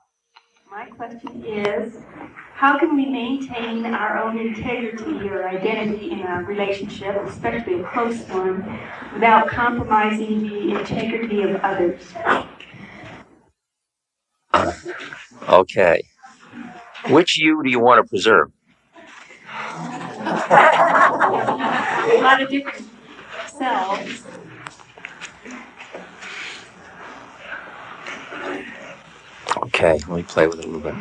My question is, how can we maintain our own integrity or identity in a relationship, especially a close one, without compromising the integrity of others? Okay. Which you do you want to preserve? A lot of different selves. Okay, let me play with it a little bit.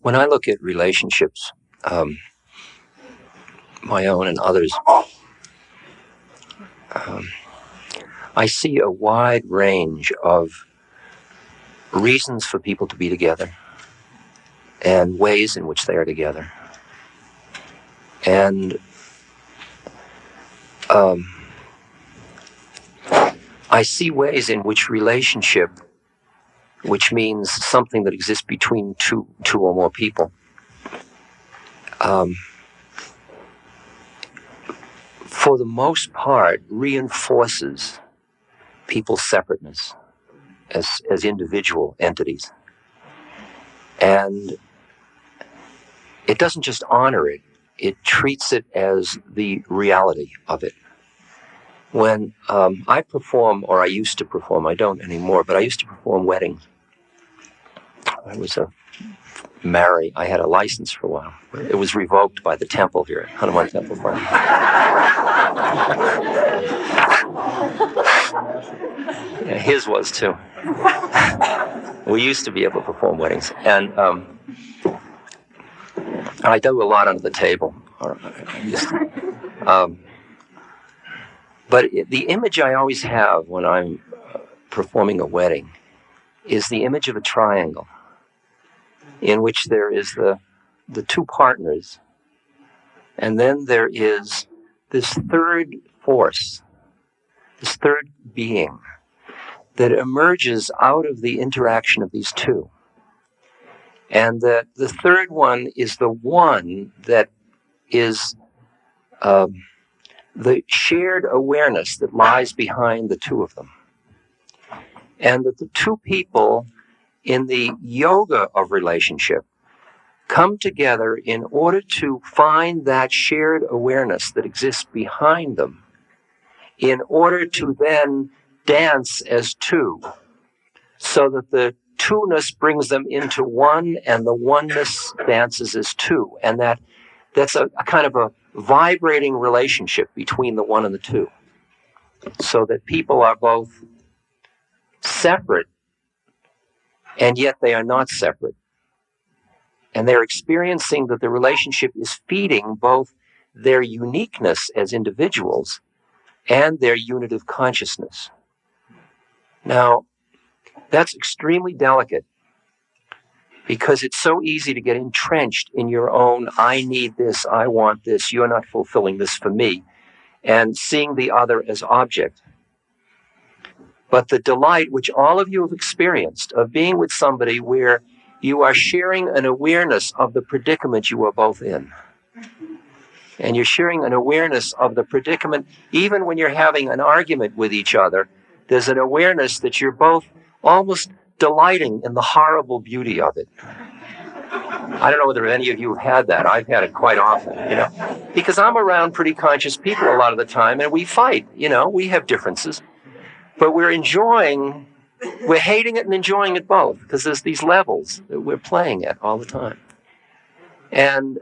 When I look at relationships, my own and others, I see a wide range of reasons for people to be together and ways in which they are together. And I see ways in which relationship, which means something that exists between two or more people, for the most part, reinforces people's separateness as individual entities. And it doesn't just honor it, it treats it as the reality of it. When I perform, or I used to perform, I don't anymore, but I used to perform weddings. I was I had a license for a while. It was revoked by the temple here, Hanuman Temple Farm. Yeah, his was too. We used to be able to perform weddings, and I do a lot under the table. But the image I always have when I'm performing a wedding is the image of a triangle in which there is the two partners, and then there is this third force, this third being that emerges out of the interaction of these two. And that the third one is the one that is the shared awareness that lies behind the two of them. And that the two people in the yoga of relationship come together in order to find that shared awareness that exists behind them, in order to then dance as two, so that the two-ness brings them into one and the oneness dances as two. And that's a kind of a vibrating relationship between the one and the two, so that people are both separate and yet they are not separate. And they're experiencing that the relationship is feeding both their uniqueness as individuals and their unitive consciousness. Now, that's extremely delicate, because it's so easy to get entrenched in your own, I need this, I want this, you're not fulfilling this for me, and seeing the other as object. But the delight which all of you have experienced of being with somebody where you are sharing an awareness of the predicament you are both in. And you're sharing an awareness of the predicament, even when you're having an argument with each other, there's an awareness that you're both almost delighting in the horrible beauty of it. I don't know whether any of you have had that. I've had it quite often, because I'm around pretty conscious people a lot of the time, and we fight, we have differences. But we're hating it and enjoying it both, because there's these levels that we're playing at all the time. And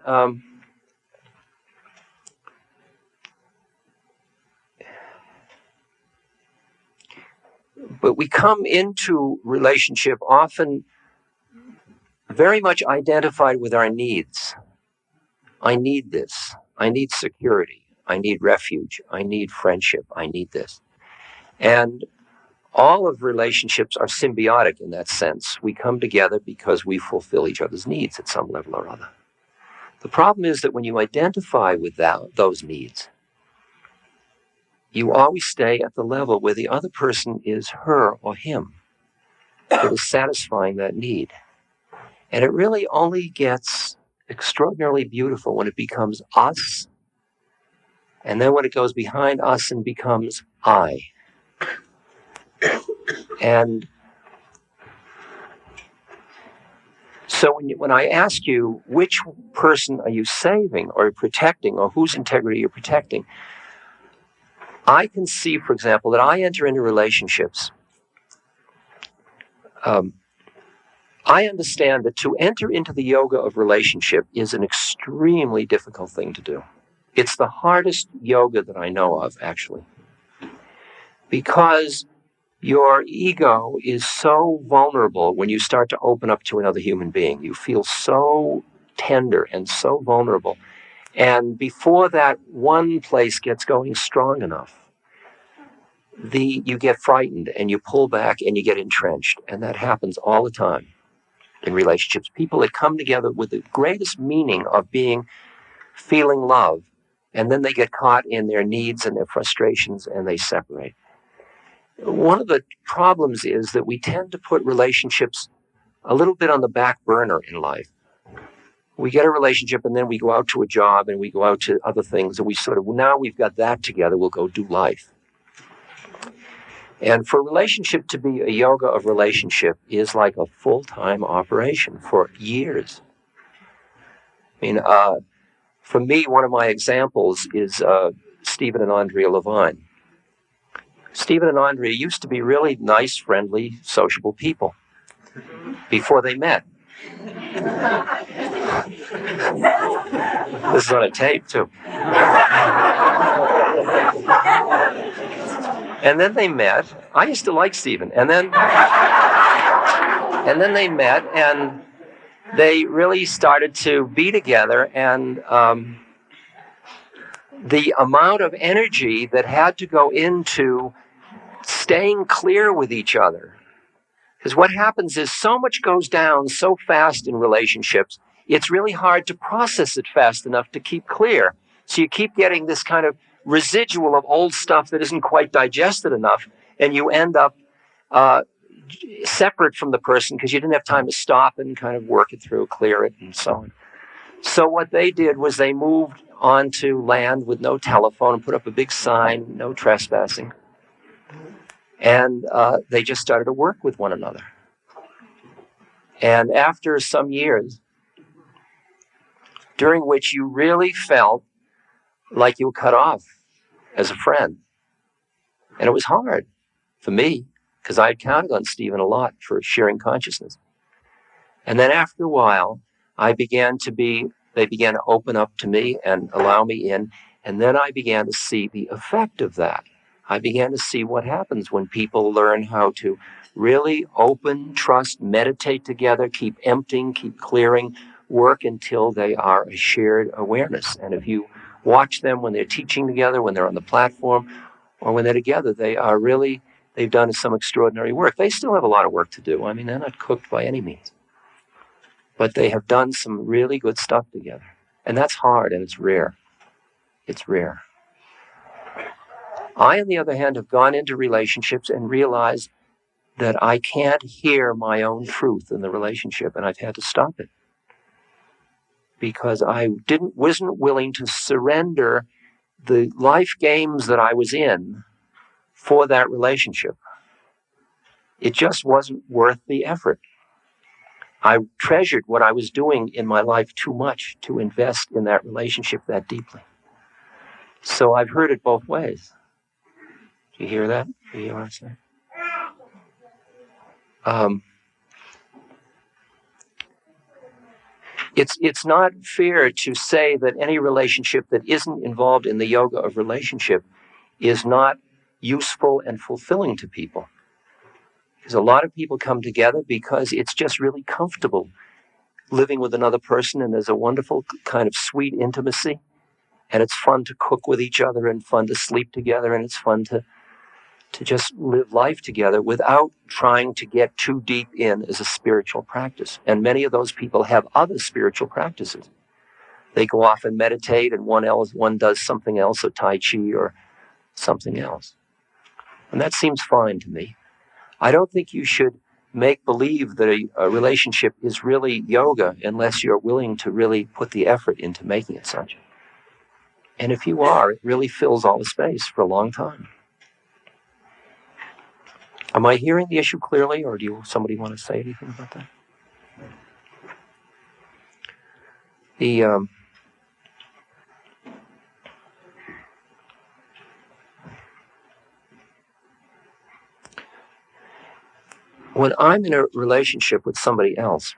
but we come into relationship often very much identified with our needs. I need this. I need security. I need refuge. I need friendship. I need this. And all of relationships are symbiotic in that sense. We come together because we fulfill each other's needs at some level or other. The problem is that when you identify with those needs, you always stay at the level where the other person is her or him that is satisfying that need. And it really only gets extraordinarily beautiful when it becomes us, and then when it goes behind us and becomes I. And so when I ask you which person are you saving or protecting, or whose integrity you're protecting, I can see, for example, that I enter into relationships. I understand that to enter into the yoga of relationship is an extremely difficult thing to do. It's the hardest yoga that I know of, actually, because your ego is so vulnerable when you start to open up to another human being. You feel so tender and so vulnerable. And before that one place gets going strong enough, you get frightened and you pull back and you get entrenched. And that happens all the time in relationships. People that come together with the greatest meaning of feeling love, and then they get caught in their needs and their frustrations and they separate. One of the problems is that we tend to put relationships a little bit on the back burner in life. We get a relationship and then we go out to a job and we go out to other things, and we now we've got that together, we'll go do life. And for a relationship to be a yoga of relationship is like a full-time operation for years. I mean, for me, one of my examples is Stephen and Andrea Levine. Stephen and Andrea used to be really nice, friendly, sociable people before they met. This is on a tape, too. And then they met. I used to like Stephen. And then they met, and they really started to be together, and the amount of energy that had to go into staying clear with each other. Because what happens is so much goes down so fast in relationships, it's really hard to process it fast enough to keep clear. So you keep getting this kind of residual of old stuff that isn't quite digested enough, and you end up separate from the person because you didn't have time to stop and kind of work it through, clear it, and so on. So what they did was they moved onto land with no telephone and put up a big sign, no trespassing. And they just started to work with one another. And after some years, during which you really felt like you were cut off as a friend. And it was hard for me, because I had counted on Stephen a lot for sharing consciousness. And then after a while, they began to open up to me and allow me in. And then I began to see the effect of that. I began to see what happens when people learn how to really open, trust, meditate together, keep emptying, keep clearing, work until they are a shared awareness. And if you watch them when they're teaching together, when they're on the platform, or when they're together, they've done some extraordinary work. They still have a lot of work to do. I mean, they're not cooked by any means. but they have done some really good stuff together. And that's hard, and it's rare. It's rare. I, on the other hand, have gone into relationships and realized that I can't hear my own truth in the relationship, and I've had to stop it. Because I wasn't willing to surrender the life games that I was in for that relationship. It just wasn't worth the effort. I treasured what I was doing in my life too much to invest in that relationship that deeply. So I've heard it both ways. Do you hear that? Do you hear what I'm saying? It's not fair to say that any relationship that isn't involved in the yoga of relationship is not useful and fulfilling to people. Because a lot of people come together because it's just really comfortable living with another person, and there's a wonderful kind of sweet intimacy, and it's fun to cook with each other and fun to sleep together, and it's fun to just live life together without trying to get too deep in as a spiritual practice. And many of those people have other spiritual practices. They go off and meditate, and one does something else, or Tai Chi or something else. And that seems fine to me. I don't think you should make believe that a relationship is really yoga unless you're willing to really put the effort into making it such. And if you are, it really fills all the space for a long time. Am I hearing the issue clearly, or do somebody want to say anything about that? When I'm in a relationship with somebody else,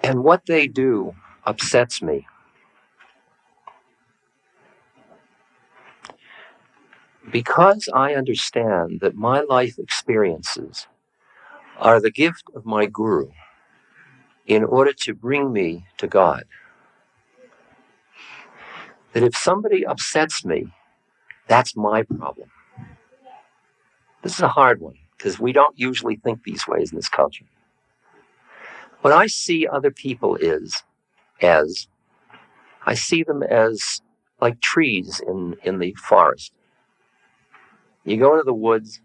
and what they do upsets me, because I understand that my life experiences are the gift of my guru in order to bring me to God, that if somebody upsets me, that's my problem. This is a hard one, because we don't usually think these ways in this culture. What I see other people I see them as like trees in the forest. You go into the woods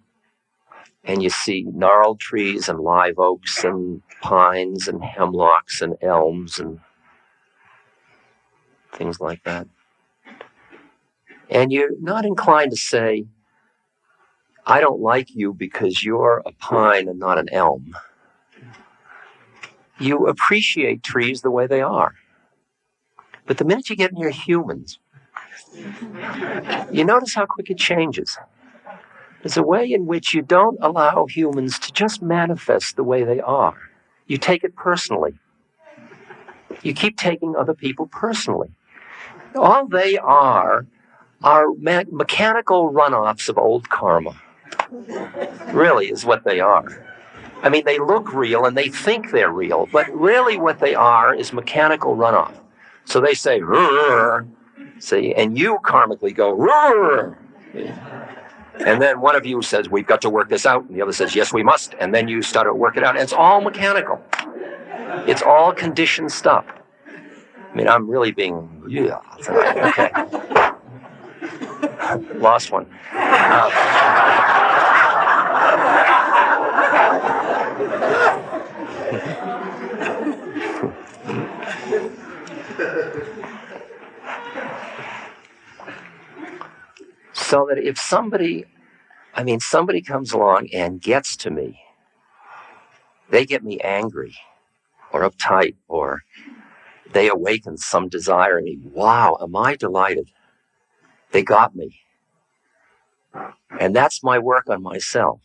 and you see gnarled trees and live oaks and pines and hemlocks and elms and things like that. And you're not inclined to say, I don't like you because you're a pine and not an elm. You appreciate trees the way they are. But the minute you get near humans, you notice how quick it changes. There's a way in which you don't allow humans to just manifest the way they are. You take it personally. You keep taking other people personally. All they are mechanical runoffs of old karma. Really is what they are. I mean, they look real and they think they're real, but really what they are is mechanical runoff. So they say, "Rrr," see, and you karmically go, "Rrr." And then one of you says, we've got to work this out. And the other says, yes, we must. And then you start to work it out. And it's all mechanical. It's all conditioned stuff. I mean, I'm really being, okay. Lost one. So that if somebody comes along and gets to me, they get me angry or uptight, or they awaken some desire in me. Wow, am I delighted? They got me. And that's my work on myself.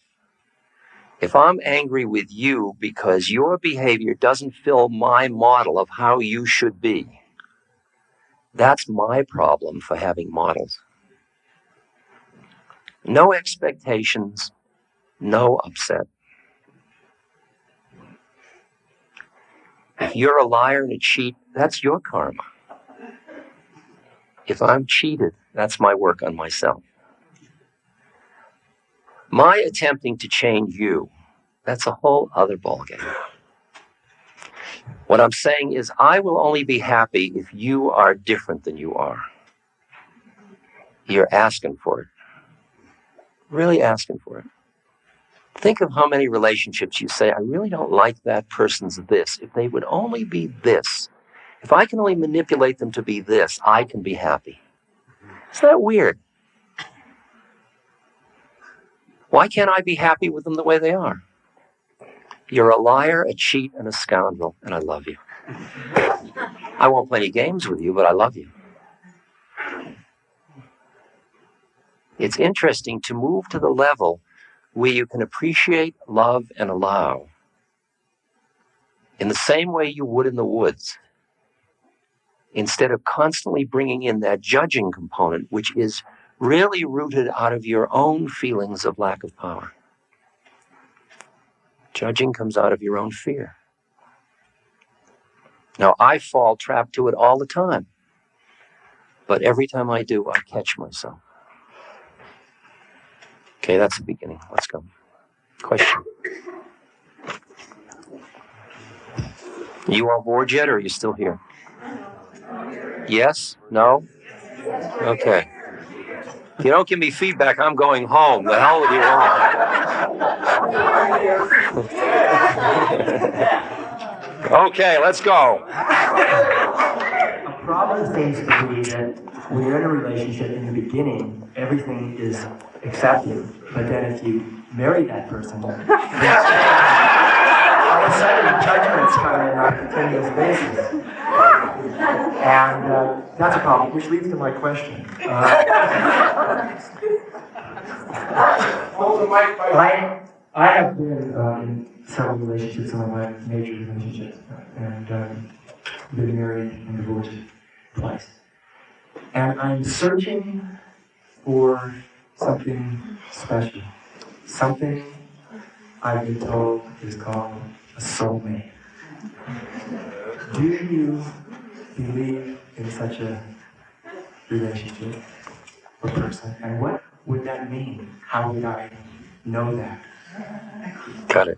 If I'm angry with you because your behavior doesn't fill my model of how you should be, that's my problem for having models. No expectations, no upset. If you're a liar and a cheat, that's your karma. If I'm cheated, that's my work on myself. My attempting to change you, that's a whole other ballgame. What I'm saying is, I will only be happy if you are different than you are. You're asking for it. Really asking for it. Think of how many relationships you say, I really don't like that person's this. If they would only be this, if I can only manipulate them to be this, I can be happy. Isn't that weird? Why can't I be happy with them the way they are? You're a liar, a cheat, and a scoundrel, and I love you. I won't play any games with you, but I love you. It's interesting to move to the level where you can appreciate, love, and allow in the same way you would in the woods, instead of constantly bringing in that judging component, which is really rooted out of your own feelings of lack of power. Judging comes out of your own fear. Now, I fall trapped to it all the time, but every time I do, I catch myself. Okay, that's the beginning. Let's go. Question. You on board yet, or are you still here? Yes? No? Okay. If you don't give me feedback, I'm going home. The hell with you all. Okay, let's go. A problem seems to be that when you're in a relationship in the beginning, everything is accepted. But then if you marry that person, all of a sudden judgments come in on a continuous basis. And that's a problem, which leads to my question. I have been in several relationships, some of my major relationships, and been married and divorced twice. And I'm searching for something special. Something I've been told is called a soulmate. Do you believe in such a relationship or person? And what would that mean? How would I know that? Got it.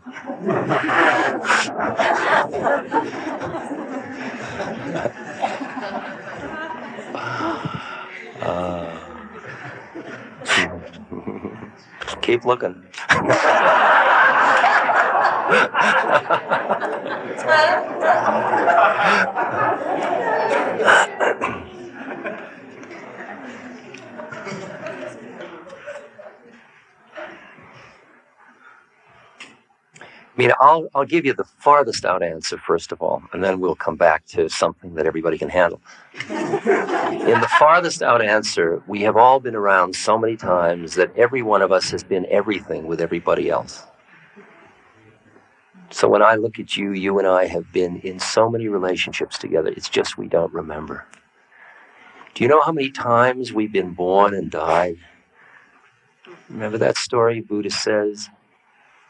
Keep looking. I mean, I'll give you the farthest out answer first of all, and then we'll come back to something that everybody can handle. In the farthest out answer, we have all been around so many times that every one of us has been everything with everybody else. So when I look at you, you and I have been in so many relationships together, it's just we don't remember. Do you know how many times we've been born and died? Remember that story Buddha says?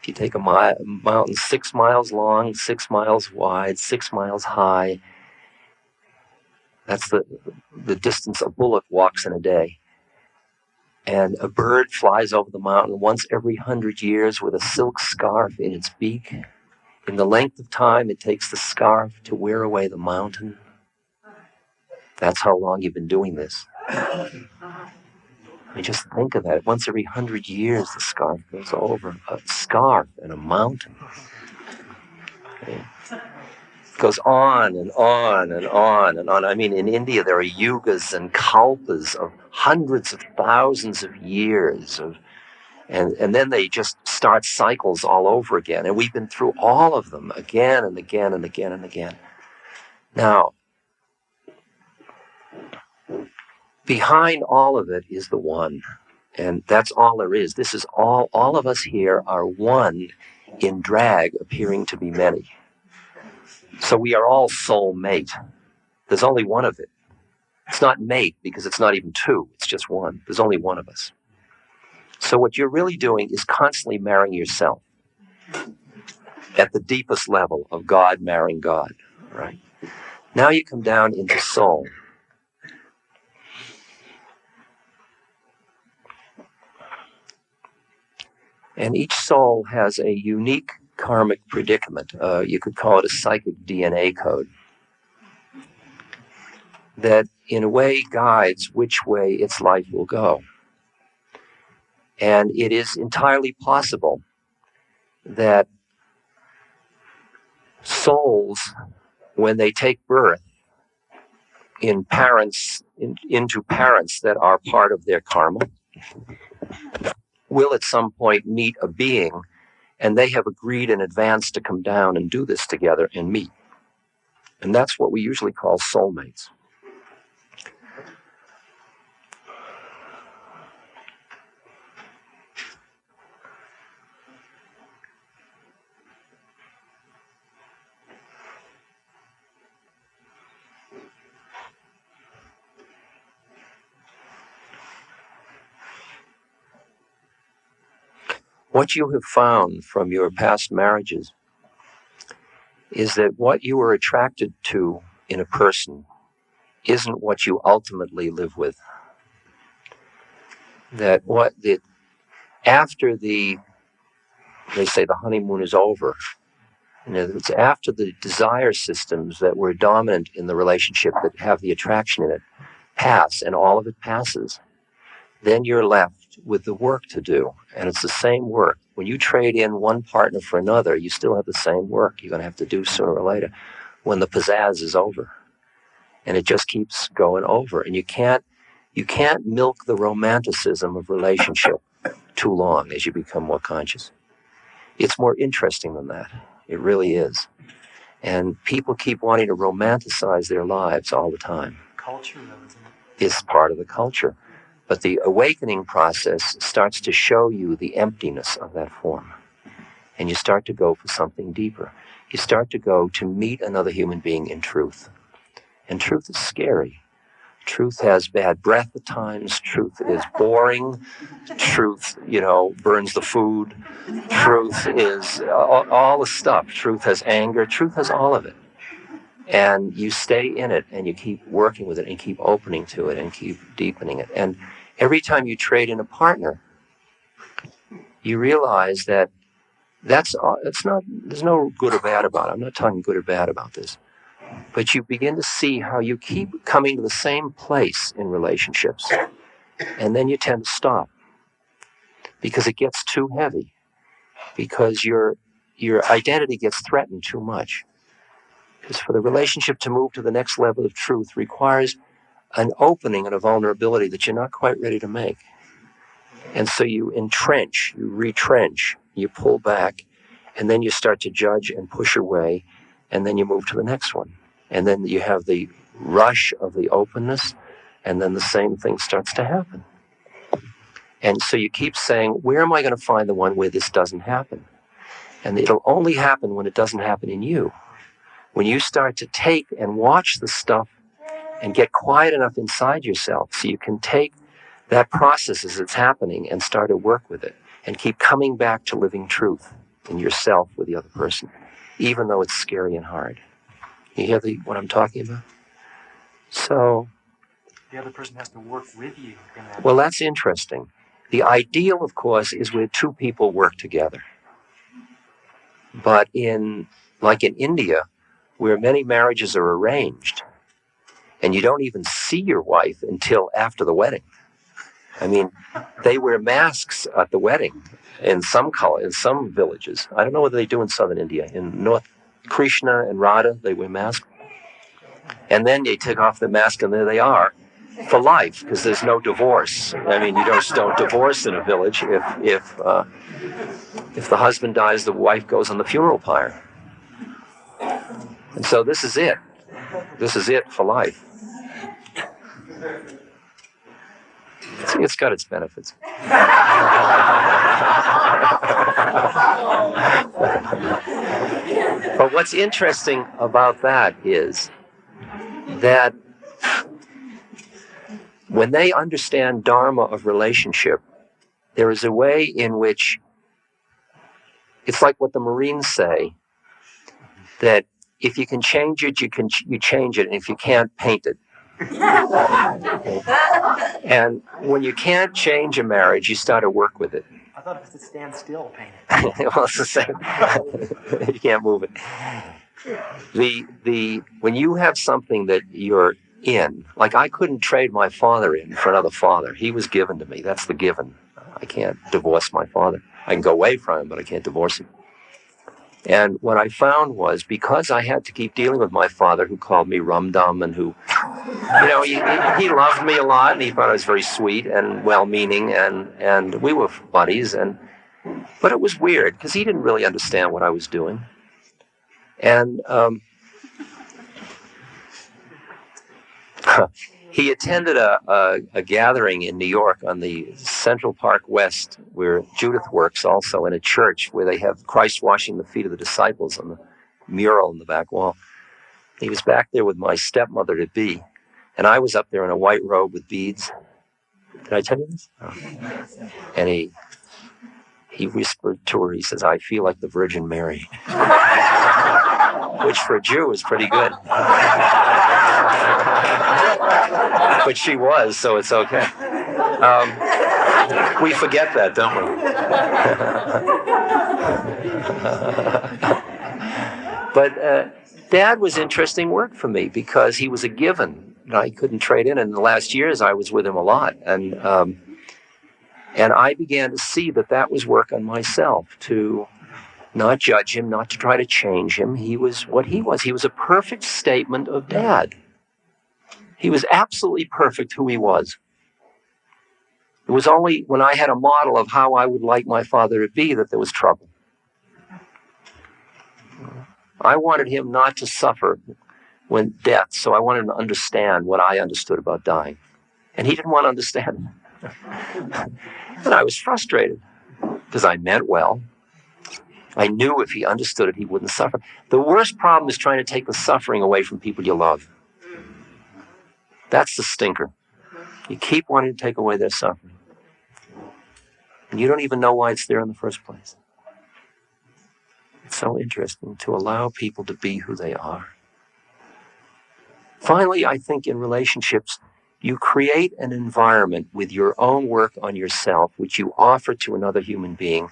If you take a mountain 6 miles long, 6 miles wide, 6 miles high, that's the distance a bullock walks in a day. And a bird flies over the mountain once every 100 years with a silk scarf in its beak. In the length of time it takes the scarf to wear away the mountain. That's how long you've been doing this. I mean, just think of that. Once every 100 years, the scarf goes over. A scarf and a mountain. Okay. It goes on and on and on and on. I mean, in India, there are yugas and kalpas of hundreds of thousands of years. And then they just start cycles all over again. And we've been through all of them again and again and again and again. Now, behind all of it is the one. And that's all there is. This is all of us here are one in drag appearing to be many. So we are all soul mate. There's only one of it. It's not mate because it's not even two. It's just one. There's only one of us. So what you're really doing is constantly marrying yourself at the deepest level of God marrying God, right? Now you come down into soul. And each soul has a unique karmic predicament. You could call it a psychic DNA code that in a way guides which way its life will go. And it is entirely possible that souls, when they take birth into parents that are part of their karma, will at some point meet a being, and they have agreed in advance to come down and do this together and meet. And that's what we usually call soulmates. What you have found from your past marriages is that what you were attracted to in a person isn't what you ultimately live with. That after they say the honeymoon is over, it's after the desire systems that were dominant in the relationship that have the attraction in it pass, and all of it passes, then you're left with the work to do. And it's the same work. When you trade in one partner for another, you still have the same work you're going to have to do sooner or later when the pizzazz is over. And it just keeps going over. And you can't milk the romanticism of relationship too long as you become more conscious. It's more interesting than that. It really is. And people keep wanting to romanticize their lives all the time. Culture, though, isn't it? It's part of the culture. But the awakening process starts to show you the emptiness of that form. And you start to go for something deeper. You start to go to meet another human being in truth. And truth is scary. Truth has bad breath at times. Truth is boring. Truth, burns the food. Truth is all the stuff. Truth has anger. Truth has all of it. And you stay in it, and you keep working with it, and keep opening to it, and keep deepening it. And every time you trade in a partner, you realize that there's no good or bad about it. I'm not talking good or bad about this. But you begin to see how you keep coming to the same place in relationships, and then you tend to stop because it gets too heavy, because your identity gets threatened too much. Because for the relationship to move to the next level of truth requires an opening and a vulnerability that you're not quite ready to make. And so you entrench, you retrench, you pull back, and then you start to judge and push away, and then you move to the next one. And then you have the rush of the openness, and then the same thing starts to happen. And so you keep saying, where am I going to find the one where this doesn't happen? And it'll only happen when it doesn't happen in you. When you start to take and watch the stuff and get quiet enough inside yourself so you can take that process as it's happening and start to work with it and keep coming back to living truth in yourself with the other person, even though it's scary and hard. You hear what I'm talking about? So the other person has to work with you in that. Well, that's interesting. The ideal, of course, is where two people work together. But in India, where many marriages are arranged, and you don't even see your wife until after the wedding. I mean, they wear masks at the wedding in some villages. I don't know whether they do in southern India. In North, Krishna and Radha, they wear masks. And then they take off the mask, and there they are for life, because there's no divorce. I mean, you just don't divorce in a village. If the husband dies, the wife goes on the funeral pyre. And so this is it. This is it for life. It's got its benefits. But what's interesting about that is that when they understand Dharma of relationship, there is a way in which it's like what the Marines say, that if you can change it, you change it, and if you can't, paint it. And when you can't change a marriage, you start to work with it. thought it was a stand still painting. Well, it's the same. You can't move it. When you have something that you're in, like I couldn't trade my father in for another father. He was given to me. That's the given. I can't divorce my father. I can go away from him, but I can't divorce him. And what I found was, because I had to keep dealing with my father, who called me rum-dum and who, he loved me a lot, and he thought I was very sweet and well-meaning, and we were buddies, but it was weird, because he didn't really understand what I was doing. And he attended a gathering in New York on the Central Park West, where Judith works also, in a church where they have Christ washing the feet of the disciples on the mural in the back wall. He was back there with my stepmother-to-be, and I was up there in a white robe with beads. Did I tell you this? Oh. And he whispered to her, he says, "I feel like the Virgin Mary." Which for a Jew is pretty good. But she was, so it's okay. We forget that, don't we? But Dad was interesting work for me, because he was a given. I couldn't trade in. And in the last years, I was with him a lot. And I began to see that was work on myself, to not judge him, not to try to change him. He was what he was. He was a perfect statement of Dad. He was absolutely perfect who he was. It was only when I had a model of how I would like my father to be that there was trouble. I wanted him not to suffer when death, so I wanted him to understand what I understood about dying. And he didn't want to understand it. And I was frustrated, because I meant well. I knew if he understood it, he wouldn't suffer. The worst problem is trying to take the suffering away from people you love. That's the stinker. You keep wanting to take away their suffering. And you don't even know why it's there in the first place. It's so interesting to allow people to be who they are. Finally, I think in relationships, you create an environment with your own work on yourself, which you offer to another human being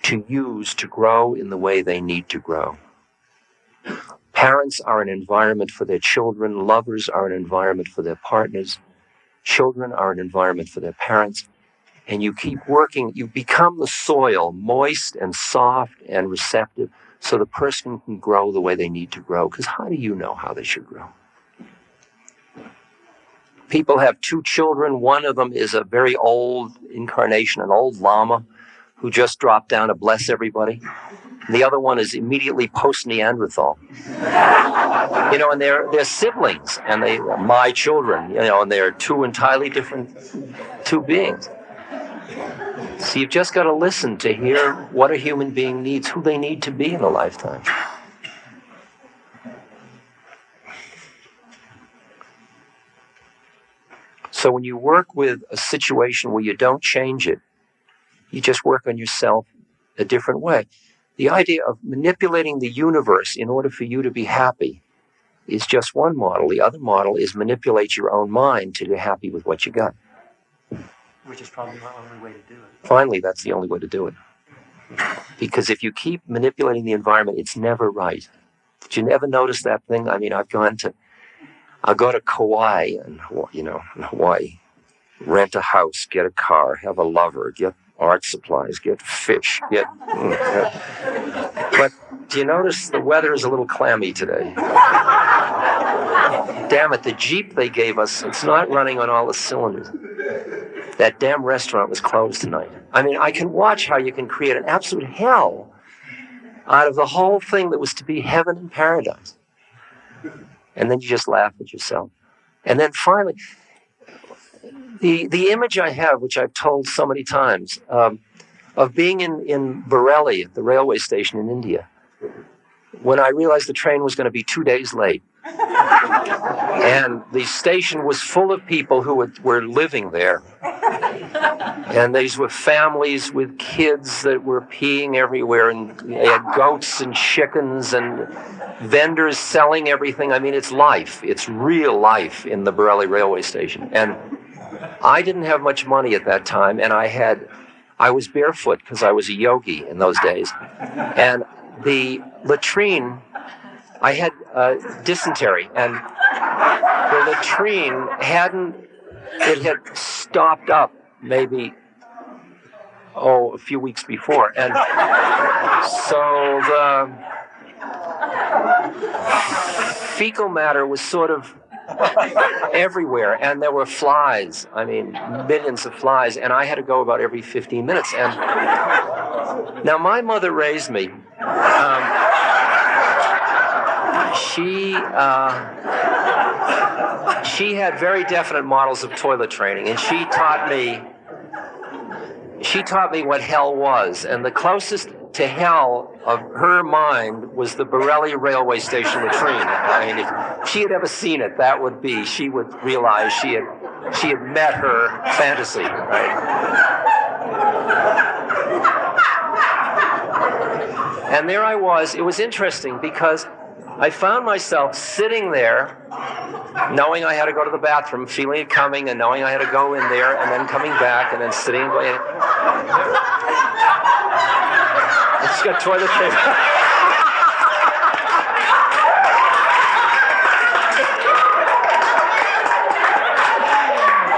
to use to grow in the way they need to grow. Parents are an environment for their children. Lovers are an environment for their partners. Children are an environment for their parents. And you keep working. You become the soil, moist and soft and receptive, so the person can grow the way they need to grow. Because how do you know how they should grow? People have 2 children. One of them is a very old incarnation, an old lama, who just dropped down to bless everybody. The other one is immediately post-Neanderthal. And they're siblings, and they're my children, and they're 2 entirely different 2 beings. So you've just got to listen to hear what a human being needs, who they need to be in a lifetime. So when you work with a situation where you don't change it, you just work on yourself a different way. The idea of manipulating the universe in order for you to be happy is just one model. The other model is manipulate your own mind till you're happy with what you got. Which is probably the only way to do it. Finally, that's the only way to do it. Because if you keep manipulating the environment, it's never right. Did you never notice that thing? I mean, I'll go to Kauai and, Hawaii, rent a house, get a car, have a lover, get art supplies, get fish, But do you notice the weather is a little clammy today? Damn it, the Jeep they gave us, it's not running on all the cylinders. That damn restaurant was closed tonight. I mean, I can watch how you can create an absolute hell out of the whole thing that was to be heaven and paradise. And then you just laugh at yourself. And then finally, the image I have, which I've told so many times, of being in Bareilly at the railway station in India, when I realized the train was going to be 2 days late. And the station was full of people who were living there. And these were families with kids that were peeing everywhere, and they had goats and chickens and vendors selling everything. I mean, it's life. It's real life in the Bareilly railway station. And I didn't have much money at that time, and I I was barefoot because I was a yogi in those days. And the latrine, I had dysentery, and the latrine had stopped up maybe, a few weeks before. And so the fecal matter was sort of everywhere, and there were flies. I mean, millions of flies, and I had to go about every 15 minutes. And now my mother raised me. She had very definite models of toilet training, and she taught me what hell was. And the closest to hell of her mind was the Borelli railway station latrine. I mean, if she had ever seen it, she would realize she had met her fantasy, right? And there I was. It was interesting because I found myself sitting there, knowing I had to go to the bathroom, feeling it coming, and knowing I had to go in there, and then coming back, and then sitting and going. It's got toilet paper.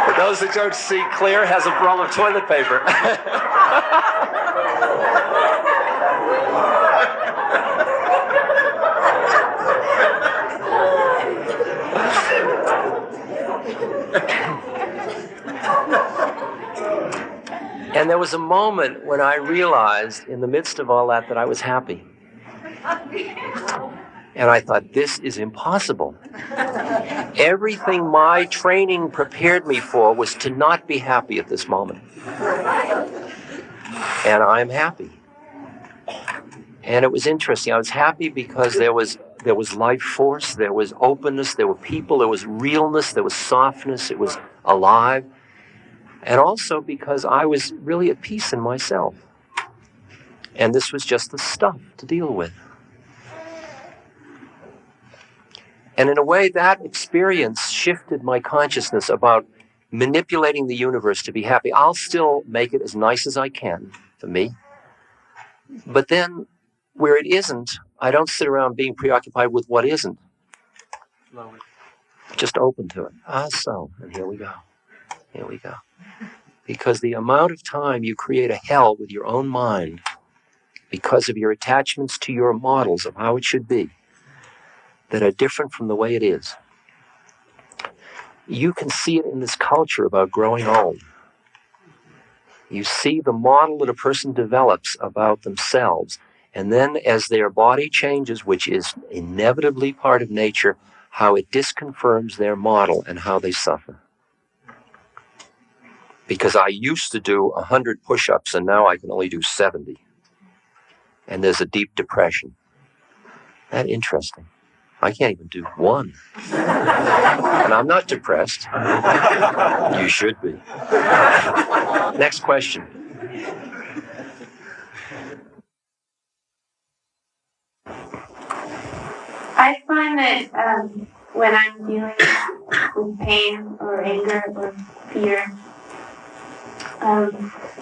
For those that don't see, Claire has a roll of toilet paper. And there was a moment when I realized, in the midst of all that I was happy. And I thought, this is impossible. Everything my training prepared me for was to not be happy at this moment. And I'm happy. And it was interesting. I was happy because there was life force, there was openness, there were people, there was realness, there was softness, it was alive. And also because I was really at peace in myself. And this was just the stuff to deal with. And in a way, that experience shifted my consciousness about manipulating the universe to be happy. I'll still make it as nice as I can for me. But then, where it isn't, I don't sit around being preoccupied with what isn't. Just open to it. So, and here we go. Here we go. Because the amount of time you create a hell with your own mind because of your attachments to your models of how it should be that are different from the way it is. You can see it in this culture about growing old. You see the model that a person develops about themselves, and then as their body changes, which is inevitably part of nature, how it disconfirms their model and how they suffer. Because I used to do 100 push-ups and now I can only do 70. And there's a deep depression. That's interesting. I can't even do one. And I'm not depressed. You should be. Next question. I find that when I'm dealing with pain or anger or fear,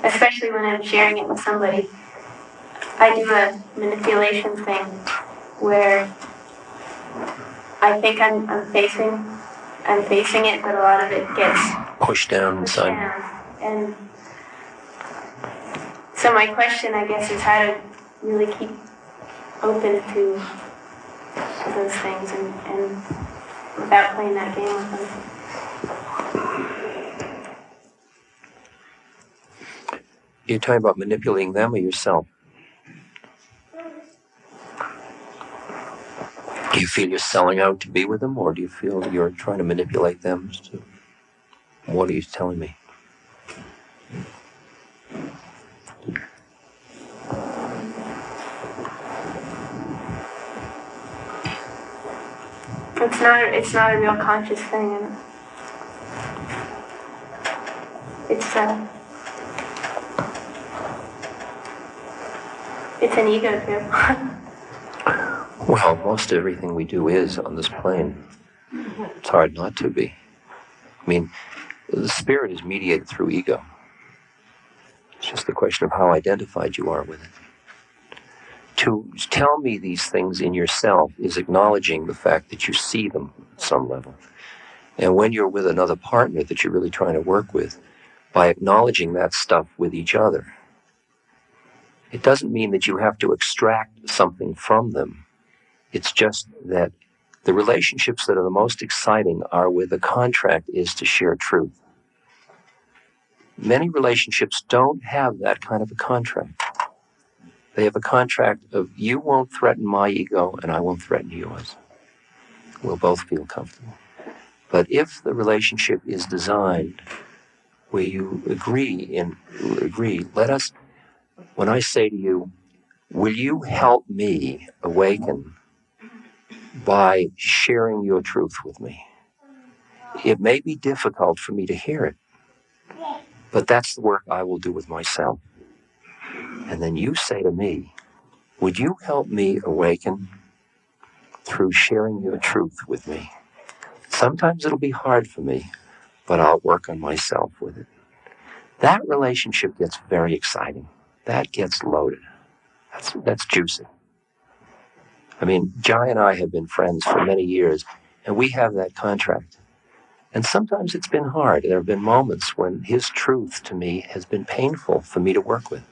especially when I'm sharing it with somebody, I do a manipulation thing where I think I'm facing it, but a lot of it gets pushed down inside. And so my question, I guess, is how to really keep open to those things and without playing that game with them. You're talking about manipulating them or yourself? Do you feel you're selling out to be with them, or do you feel you're trying to manipulate them? What are you telling me? It's not a real conscious thing, and it's an ego trip. Well, most everything we do is on this plane. It's hard not to be. I mean, the spirit is mediated through ego. just the question of how identified you are with it. To tell me these things in yourself is acknowledging the fact that you see them at some level. And when you're with another partner that you're really trying to work with, by acknowledging that stuff with each other, it doesn't mean that you have to extract something from them. It's just that the relationships that are the most exciting are where the contract is to share truth. Many relationships don't have that kind of a contract. They have a contract of you won't threaten my ego and I won't threaten yours. We'll both feel comfortable. But if the relationship is designed where you agree, let us, when I say to you, will you help me awaken by sharing your truth with me? It may be difficult for me to hear it, but that's the work I will do with myself. And then you say to me, would you help me awaken through sharing your truth with me? Sometimes it'll be hard for me, but I'll work on myself with it. That relationship gets very exciting. That gets loaded. That's juicy. I mean, Jai and I have been friends for many years, and we have that contract. And sometimes it's been hard. There have been moments when his truth to me has been painful for me to work with,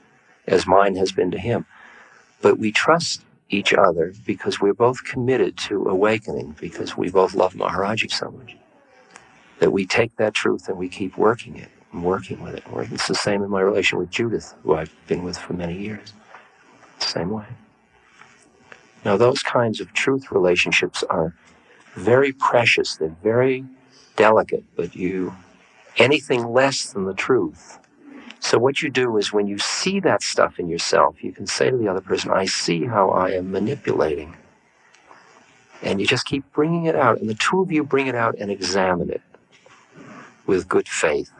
as mine has been to him. But we trust each other because we're both committed to awakening, because we both love Maharaji so much, that we take that truth and we keep working it and working with it. It's the same in my relation with Judith, who I've been with for many years. Same way. Now, those kinds of truth relationships are very precious. They're very delicate, but anything less than the truth. So what you do is when you see that stuff in yourself, you can say to the other person, I see how I am manipulating. And you just keep bringing it out. And the two of you bring it out and examine it with good faith.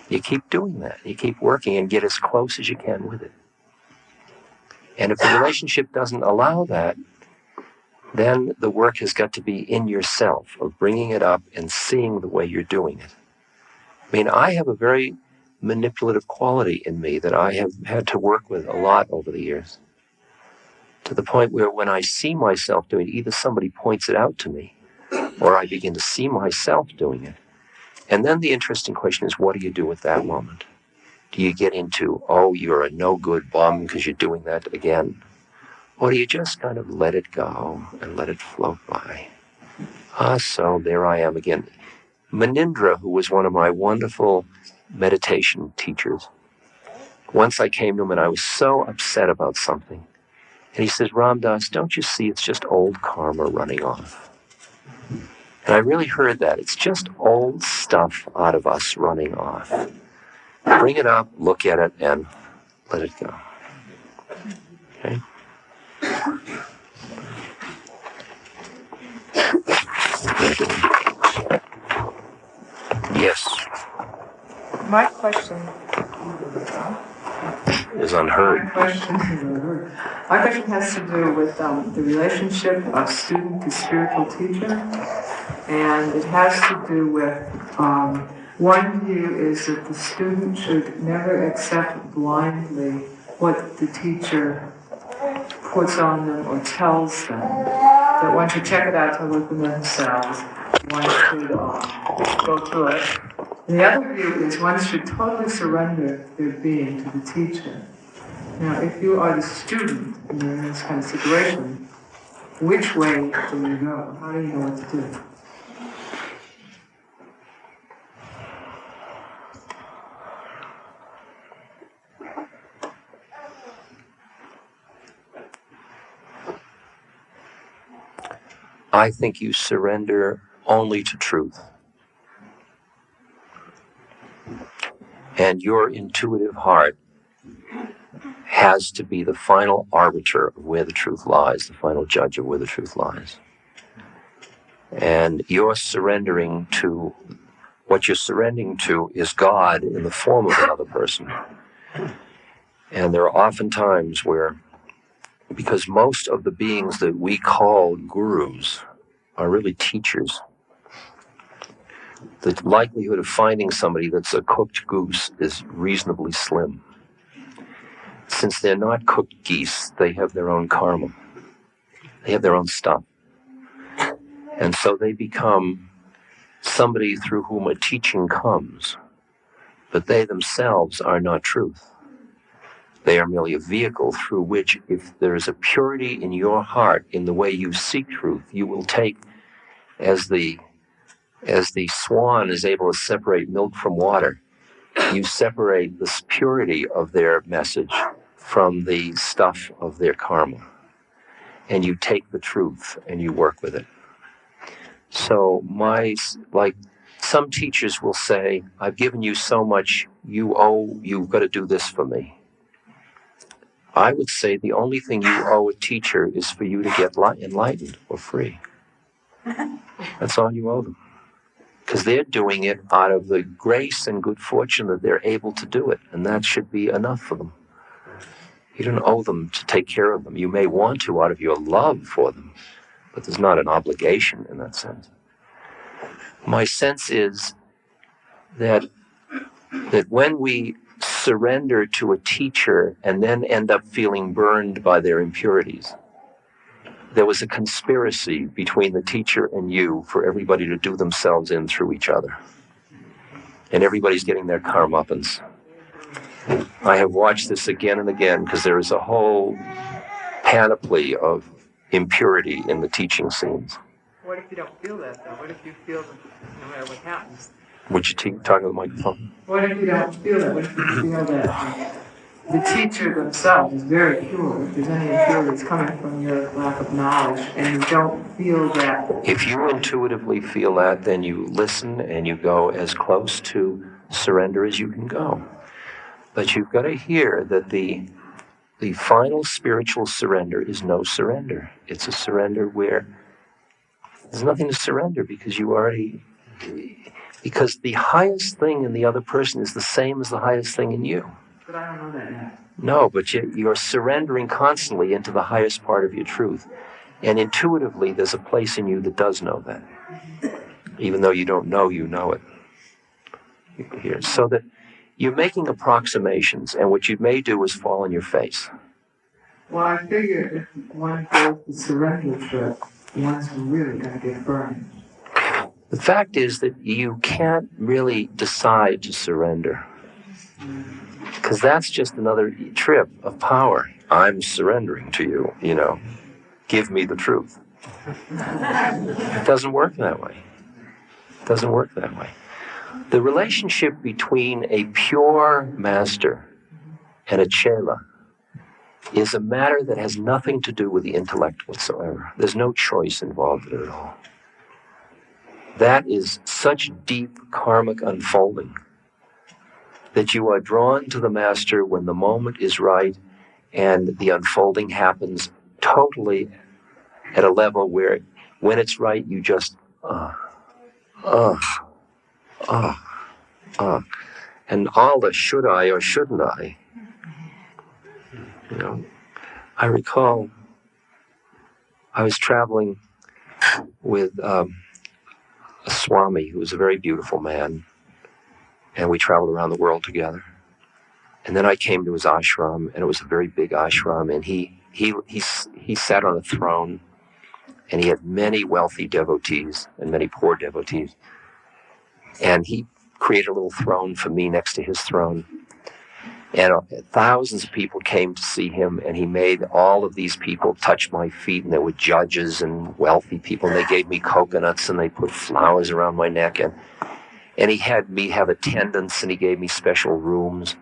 You keep doing that. You keep working and get as close as you can with it. And if the relationship doesn't allow that, then the work has got to be in yourself, of bringing it up and seeing the way you're doing it. I mean, I have a very manipulative quality in me that I have had to work with a lot over the years, to the point where when I see myself doing it, either somebody points it out to me or I begin to see myself doing it. And then the interesting question is, what do you do at that moment? Do you get into, oh, you're a no-good bum because you're doing that again? Or do you just kind of let it go and let it float by? So there I am again. Manindra, who was one of my wonderful meditation teachers, once I came to him and I was so upset about something. And he says, Ram Dass, don't you see it's just old karma running off? And I really heard that. It's just old stuff out of us running off. Bring it up, look at it, and let it go. Okay? Yes. My question is unheard. My question has to do with the relationship of student to spiritual teacher, and it has to do with one view is that the student should never accept blindly what the teacher puts on them or tells them. That one should check it out to look for themselves. One should go through it. And the other view is one should totally surrender their being to the teacher. Now, if you are the student and you're in this kind of situation, which way do you go? How do you know what to do? I think you surrender only to truth. And your intuitive heart has to be the final arbiter of where the truth lies, the final judge of where the truth lies. And you're surrendering to, what you're surrendering to is God in the form of another person. And there are often times where, because most of the beings that we call gurus are really teachers, the likelihood of finding somebody that's a cooked goose is reasonably slim. since they're not cooked geese, they have their own karma. They have their own stuff. And so they become somebody through whom a teaching comes. But they themselves are not truth. They are merely a vehicle through which, if there is a purity in your heart in the way you seek truth, you will take, as the swan is able to separate milk from water, you separate the purity of their message from the stuff of their karma. And you take the truth and you work with it. So some teachers will say, I've given you so much, you've got to do this for me. I would say the only thing you owe a teacher is for you to get enlightened or free. That's all you owe them. Because they're doing it out of the grace and good fortune that they're able to do it. And that should be enough for them. You don't owe them to take care of them. You may want to out of your love for them, but there's not an obligation in that sense. My sense is that when we surrender to a teacher and then end up feeling burned by their impurities, there was a conspiracy between the teacher and you for everybody to do themselves in through each other. And everybody's getting their karmapans. I have watched this again and again because there is a whole panoply of impurity in the teaching scenes. What if you don't feel that, though? What if you feel that no matter what happens? Would you talk to the microphone? What if you don't feel that? What if you feel that the teacher themselves is very pure? If there's any impurities coming from your lack of knowledge and you don't feel that. If you intuitively feel that, then you listen and you go as close to surrender as you can go. But you've got to hear that the final spiritual surrender is no surrender. It's a surrender where there's nothing to surrender because because the highest thing in the other person is the same as the highest thing in you. But I don't know that yet. No, but you're surrendering constantly into the highest part of your truth. And intuitively, there's a place in you that does know that. Even though you don't know, you know it. Here, so that you're making approximations, and what you may do is fall on your face. Well, I figure if one goes to surrender trip, one's really going to get burned. The fact is that you can't really decide to surrender. Because that's just another trip of power. I'm surrendering to you, Give me the truth. It doesn't work that way. It doesn't work that way. The relationship between a pure master and a chela is a matter that has nothing to do with the intellect whatsoever. There's no choice involved in it at all. That is such deep karmic unfolding that you are drawn to the master when the moment is right and the unfolding happens totally at a level where when it's right, you just, and all the should I or shouldn't I, I recall I was traveling with a Swami who was a very beautiful man, and we traveled around the world together. And then I came to his ashram, and it was a very big ashram, and he sat on a throne, and he had many wealthy devotees and many poor devotees. And he created a little throne for me next to his throne. And thousands of people came to see him, and he made all of these people touch my feet, and there were judges and wealthy people, and they gave me coconuts, and they put flowers around my neck, and he had me have attendants, and he gave me special rooms.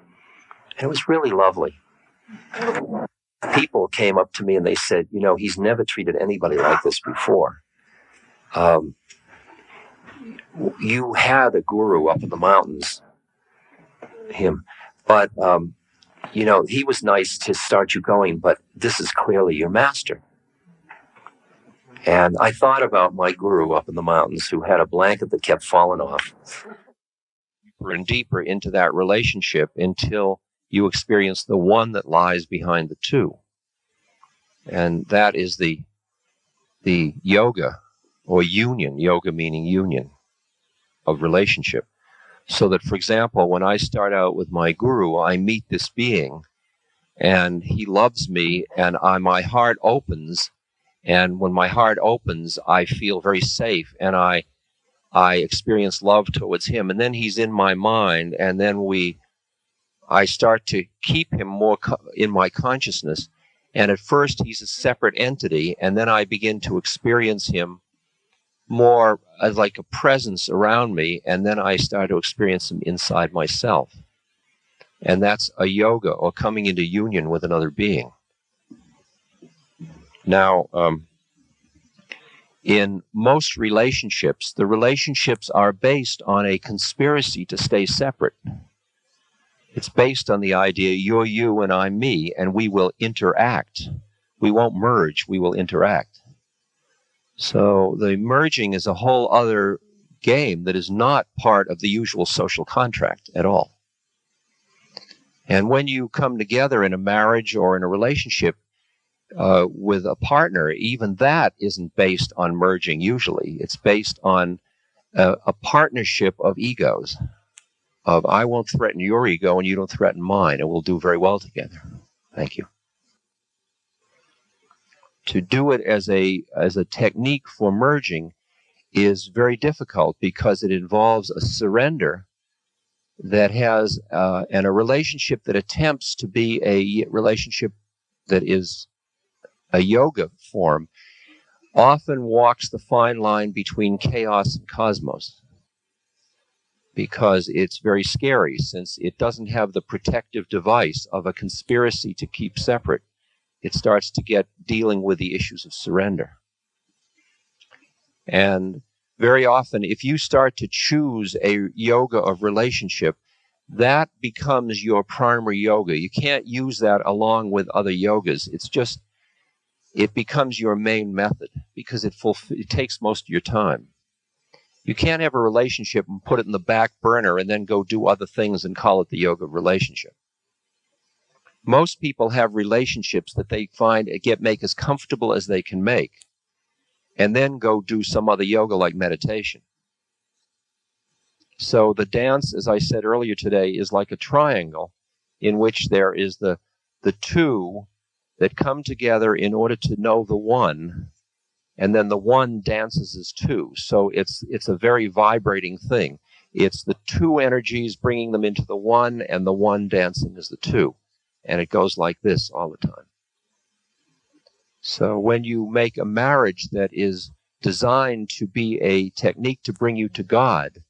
And it was really lovely. People came up to me, and they said, he's never treated anybody like this before. You had a guru up in the mountains, him. But, he was nice to start you going, but this is clearly your master. And I thought about my guru up in the mountains who had a blanket that kept falling off. Deeper and deeper into that relationship until you experience the one that lies behind the two. And that is the yoga or union, yoga meaning union of relationship. So that, for example, when I start out with my guru, I meet this being, and he loves me, and my heart opens, and when my heart opens, I feel very safe, and I experience love towards him, and then he's in my mind, and then I start to keep him more in my consciousness, and at first he's a separate entity, and then I begin to experience him more as like a presence around me, and then I start to experience him inside myself. And that's a yoga, or coming into union with another being. Now, in most relationships, the relationships are based on a conspiracy to stay separate. It's based on the idea, you're you and I'm me, and we will interact. We won't merge, we will interact. So the merging is a whole other game that is not part of the usual social contract at all. And when you come together in a marriage or in a relationship with a partner, even that isn't based on merging usually. It's based on a partnership of egos, of I won't threaten your ego and you don't threaten mine, and we'll do very well together. Thank you. To do it as a technique for merging is very difficult because it involves a surrender that has and a relationship that attempts to be a relationship that is a yoga form often walks the fine line between chaos and cosmos, because it's very scary since it doesn't have the protective device of a conspiracy to keep separate. It starts to get dealing with the issues of surrender. And very often, if you start to choose a yoga of relationship, that becomes your primary yoga. You can't use that along with other yogas. It's just, it becomes your main method because it takes most of your time. You can't have a relationship and put it in the back burner and then go do other things and call it the yoga of relationship. Most people have relationships that they find make as comfortable as they can make, and then go do some other yoga like meditation. So the dance, as I said earlier today, is like a triangle in which there is the two that come together in order to know the one, and then the one dances as two. So it's a very vibrating thing. It's the two energies bringing them into the one, and the one dancing as the two. And it goes like this all the time. So when you make a marriage that is designed to be a technique to bring you to God,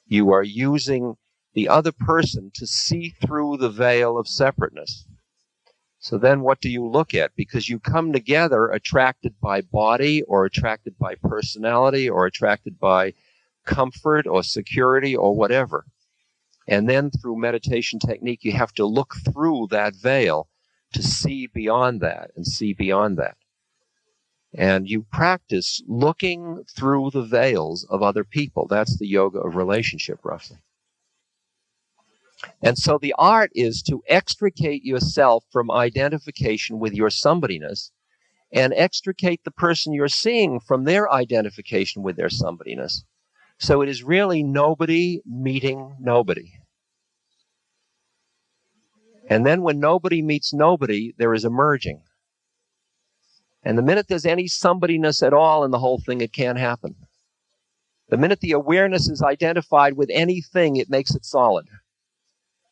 you are using the other person to see through the veil of separateness. So then what do you look at? Because you come together attracted by body, or attracted by personality, or attracted by comfort or security or whatever. And then through meditation technique, you have to look through that veil to see beyond that and see beyond that. And you practice looking through the veils of other people. That's the yoga of relationship, roughly. And so the art is to extricate yourself from identification with your somebodyness and extricate the person you're seeing from their identification with their somebodyness. So it is really nobody meeting nobody. And then when nobody meets nobody, there is a merging. And the minute there's any somebodyness at all in the whole thing, it can't happen. The minute the awareness is identified with anything, it makes it solid.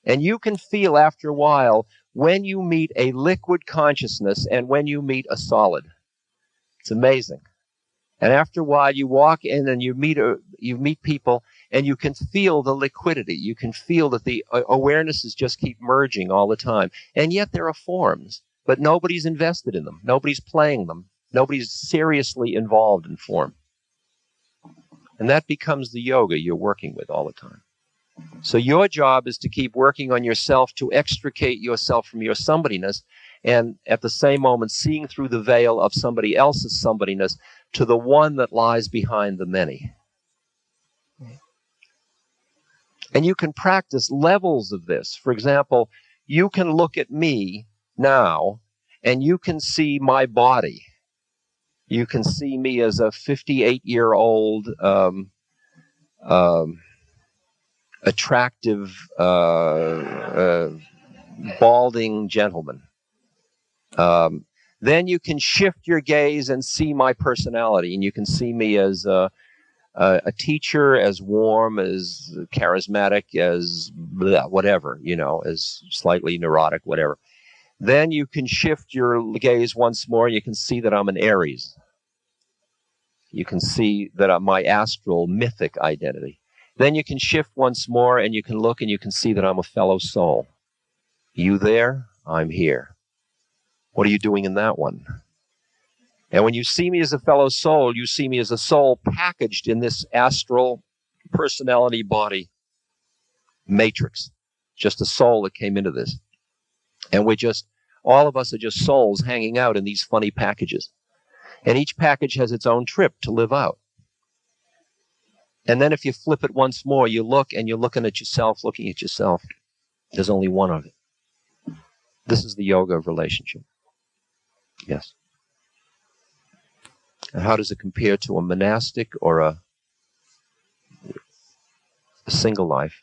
And you can feel after a while when you meet a liquid consciousness and when you meet a solid. It's amazing. And after a while, you walk in and you meet people, and you can feel the liquidity. You can feel that the awarenesses just keep merging all the time. And yet there are forms, but nobody's invested in them. Nobody's playing them. Nobody's seriously involved in form. And that becomes the yoga you're working with all the time. So your job is to keep working on yourself to extricate yourself from your somebodyness, and at the same moment seeing through the veil of somebody else's somebodyness to the one that lies behind the many. And you can practice levels of this. For example, you can look at me now and you can see my body. You can see me as a 58-year-old attractive balding gentleman. Then you can shift your gaze and see my personality, and you can see me as a teacher, as warm, as charismatic, as whatever, as slightly neurotic, whatever. Then you can shift your gaze once more, and you can see that I'm an Aries. You can see that I'm my astral, mythic identity. Then you can shift once more, and you can look, and you can see that I'm a fellow soul. You there? I'm here. What are you doing in that one? And when you see me as a fellow soul, you see me as a soul packaged in this astral personality body matrix. Just a soul that came into this. And all of us are just souls hanging out in these funny packages. And each package has its own trip to live out. And then if you flip it once more, you look and you're looking at yourself, looking at yourself. There's only one of it. This is the yoga of relationship. Yes. And how does it compare to a monastic or a single life?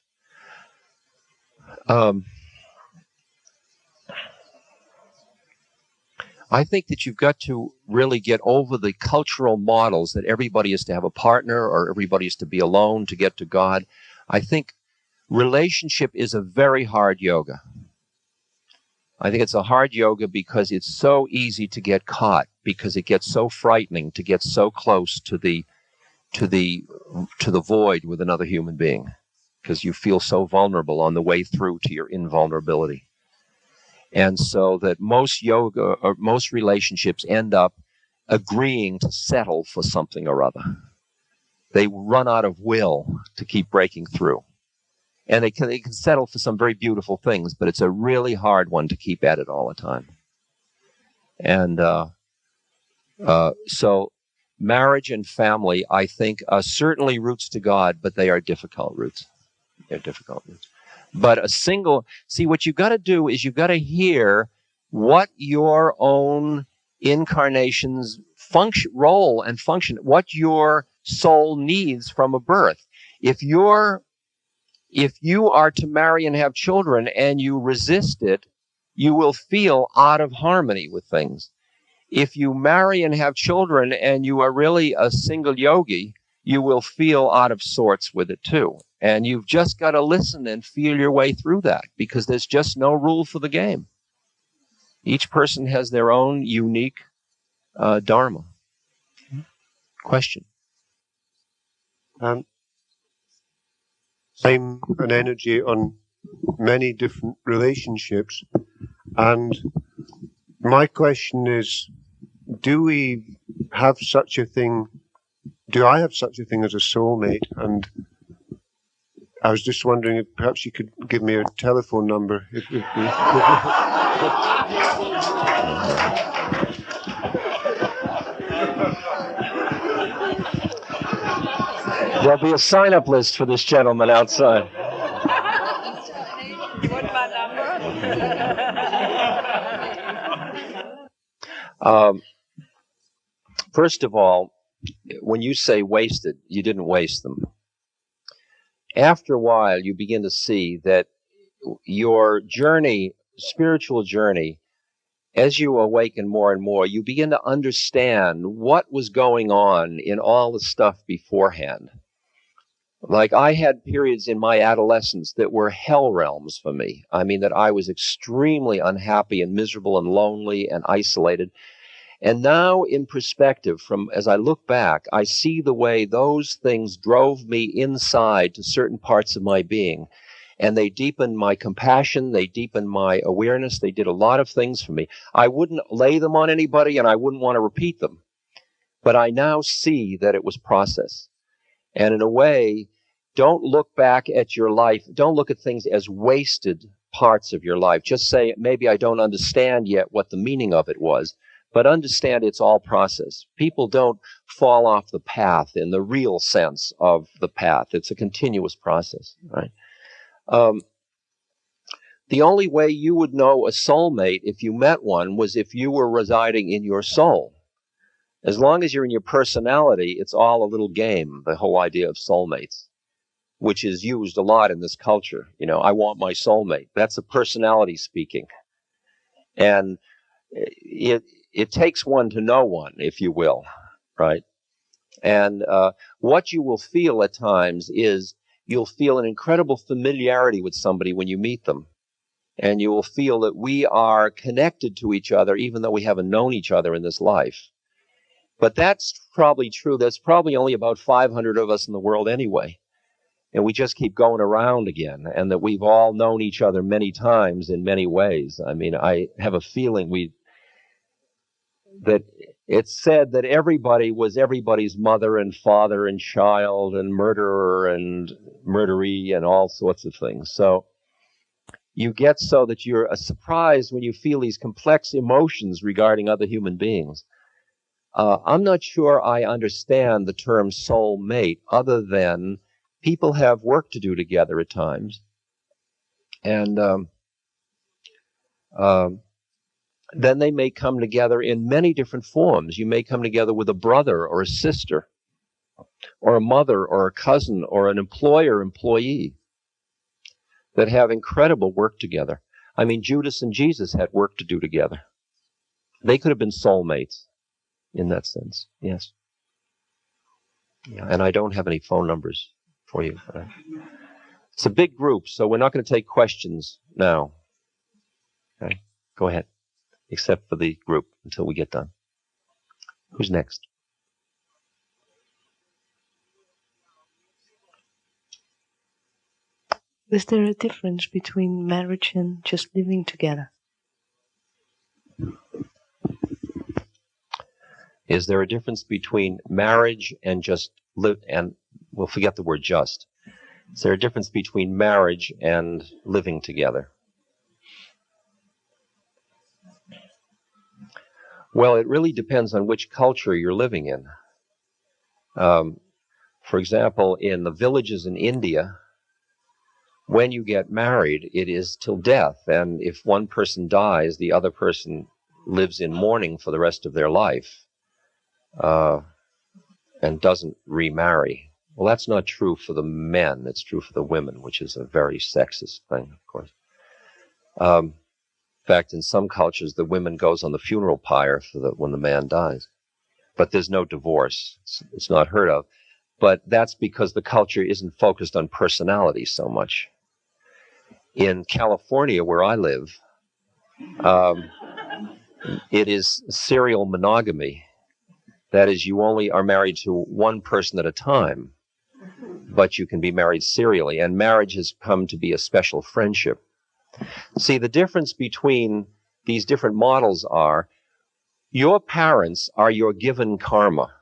I think that you've got to really get over the cultural models that everybody is to have a partner or everybody is to be alone to get to God. I think relationship is a very hard yoga. I think it's a hard yoga because it's so easy to get caught, because it gets so frightening to get so close to the void with another human being, because you feel so vulnerable on the way through to your invulnerability. And so that most yoga or most relationships end up agreeing to settle for something or other. They run out of will to keep breaking through. And they can settle for some very beautiful things, but it's a really hard one to keep at it all the time. And so marriage and family, I think, are certainly routes to God, but they are difficult routes. They're difficult routes. But what you've got to do is you've got to hear what your own incarnation's role and function, what your soul needs from a birth. If you are to marry and have children and you resist it, you will feel out of harmony with things. If you marry and have children and you are really a single yogi, you will feel out of sorts with it too. And you've just got to listen and feel your way through that, because there's just no rule for the game. Each person has their own unique dharma. Question? I'm an energy on many different relationships, and my question is, do I have such a thing as a soulmate? And I was just wondering if perhaps you could give me a telephone number. There'll be a sign-up list for this gentleman outside. You want my number? First of all, when you say wasted, you didn't waste them. After a while, you begin to see that your journey, spiritual journey, as you awaken more and more, you begin to understand what was going on in all the stuff beforehand. Like, I had periods in my adolescence that were hell realms for me. I mean, that I was extremely unhappy and miserable and lonely and isolated. And now, in perspective, as I look back, I see the way those things drove me inside to certain parts of my being. And they deepened my compassion, they deepened my awareness, they did a lot of things for me. I wouldn't lay them on anybody, and I wouldn't want to repeat them. But I now see that it was process. And in a way, don't look back at your life, don't look at things as wasted parts of your life. Just say, maybe I don't understand yet what the meaning of it was, but understand it's all process. People don't fall off the path in the real sense of the path. It's a continuous process, right? The only way you would know a soulmate if you met one was if you were residing in your soul. As long as you're in your personality, it's all a little game, the whole idea of soulmates. which is used a lot in this culture. You know, I want my soulmate. That's a personality speaking. And it takes one to know one, if you will, right? And what you will feel at times is you'll feel an incredible familiarity with somebody when you meet them. And you will feel that we are connected to each other, even though we haven't known each other in this life. But that's probably true. There's probably only about 500 of us in the world anyway. And we just keep going around again. And that we've all known each other many times in many ways. I mean, I have a feeling that it's said that everybody was everybody's mother and father and child and murderer and murderee and all sorts of things. So you get so that you're surprised when you feel these complex emotions regarding other human beings. I'm not sure I understand the term soul mate other than people have work to do together at times. And then they may come together in many different forms. You may come together with a brother or a sister or a mother or a cousin or an employer-employee that have incredible work together. I mean, Judas and Jesus had work to do together. They could have been soulmates in that sense, yes. Yeah, and I don't have any phone numbers for you. It's a big group, so we're not going to take questions now. Okay, go ahead. Except for the group until we get done. Who's next? Is there a difference between marriage and just living together? Is there a difference between marriage and just live, and we'll forget the word just. Is there a difference between marriage and living together? Well, it really depends on which culture you're living in. For example, in the villages in India, when you get married, it is till death. And if one person dies, the other person lives in mourning for the rest of their life and doesn't remarry. Well, that's not true for the men. It's true for the women, which is a very sexist thing, of course. In fact, in some cultures, the woman goes on the funeral pyre when the man dies. But there's no divorce. It's not heard of. But that's because the culture isn't focused on personality so much. In California, where I live, it is serial monogamy. That is, you only are married to one person at a time, but you can be married serially. And marriage has come to be a special friendship. See, the difference between these different models are, your parents are your given karma.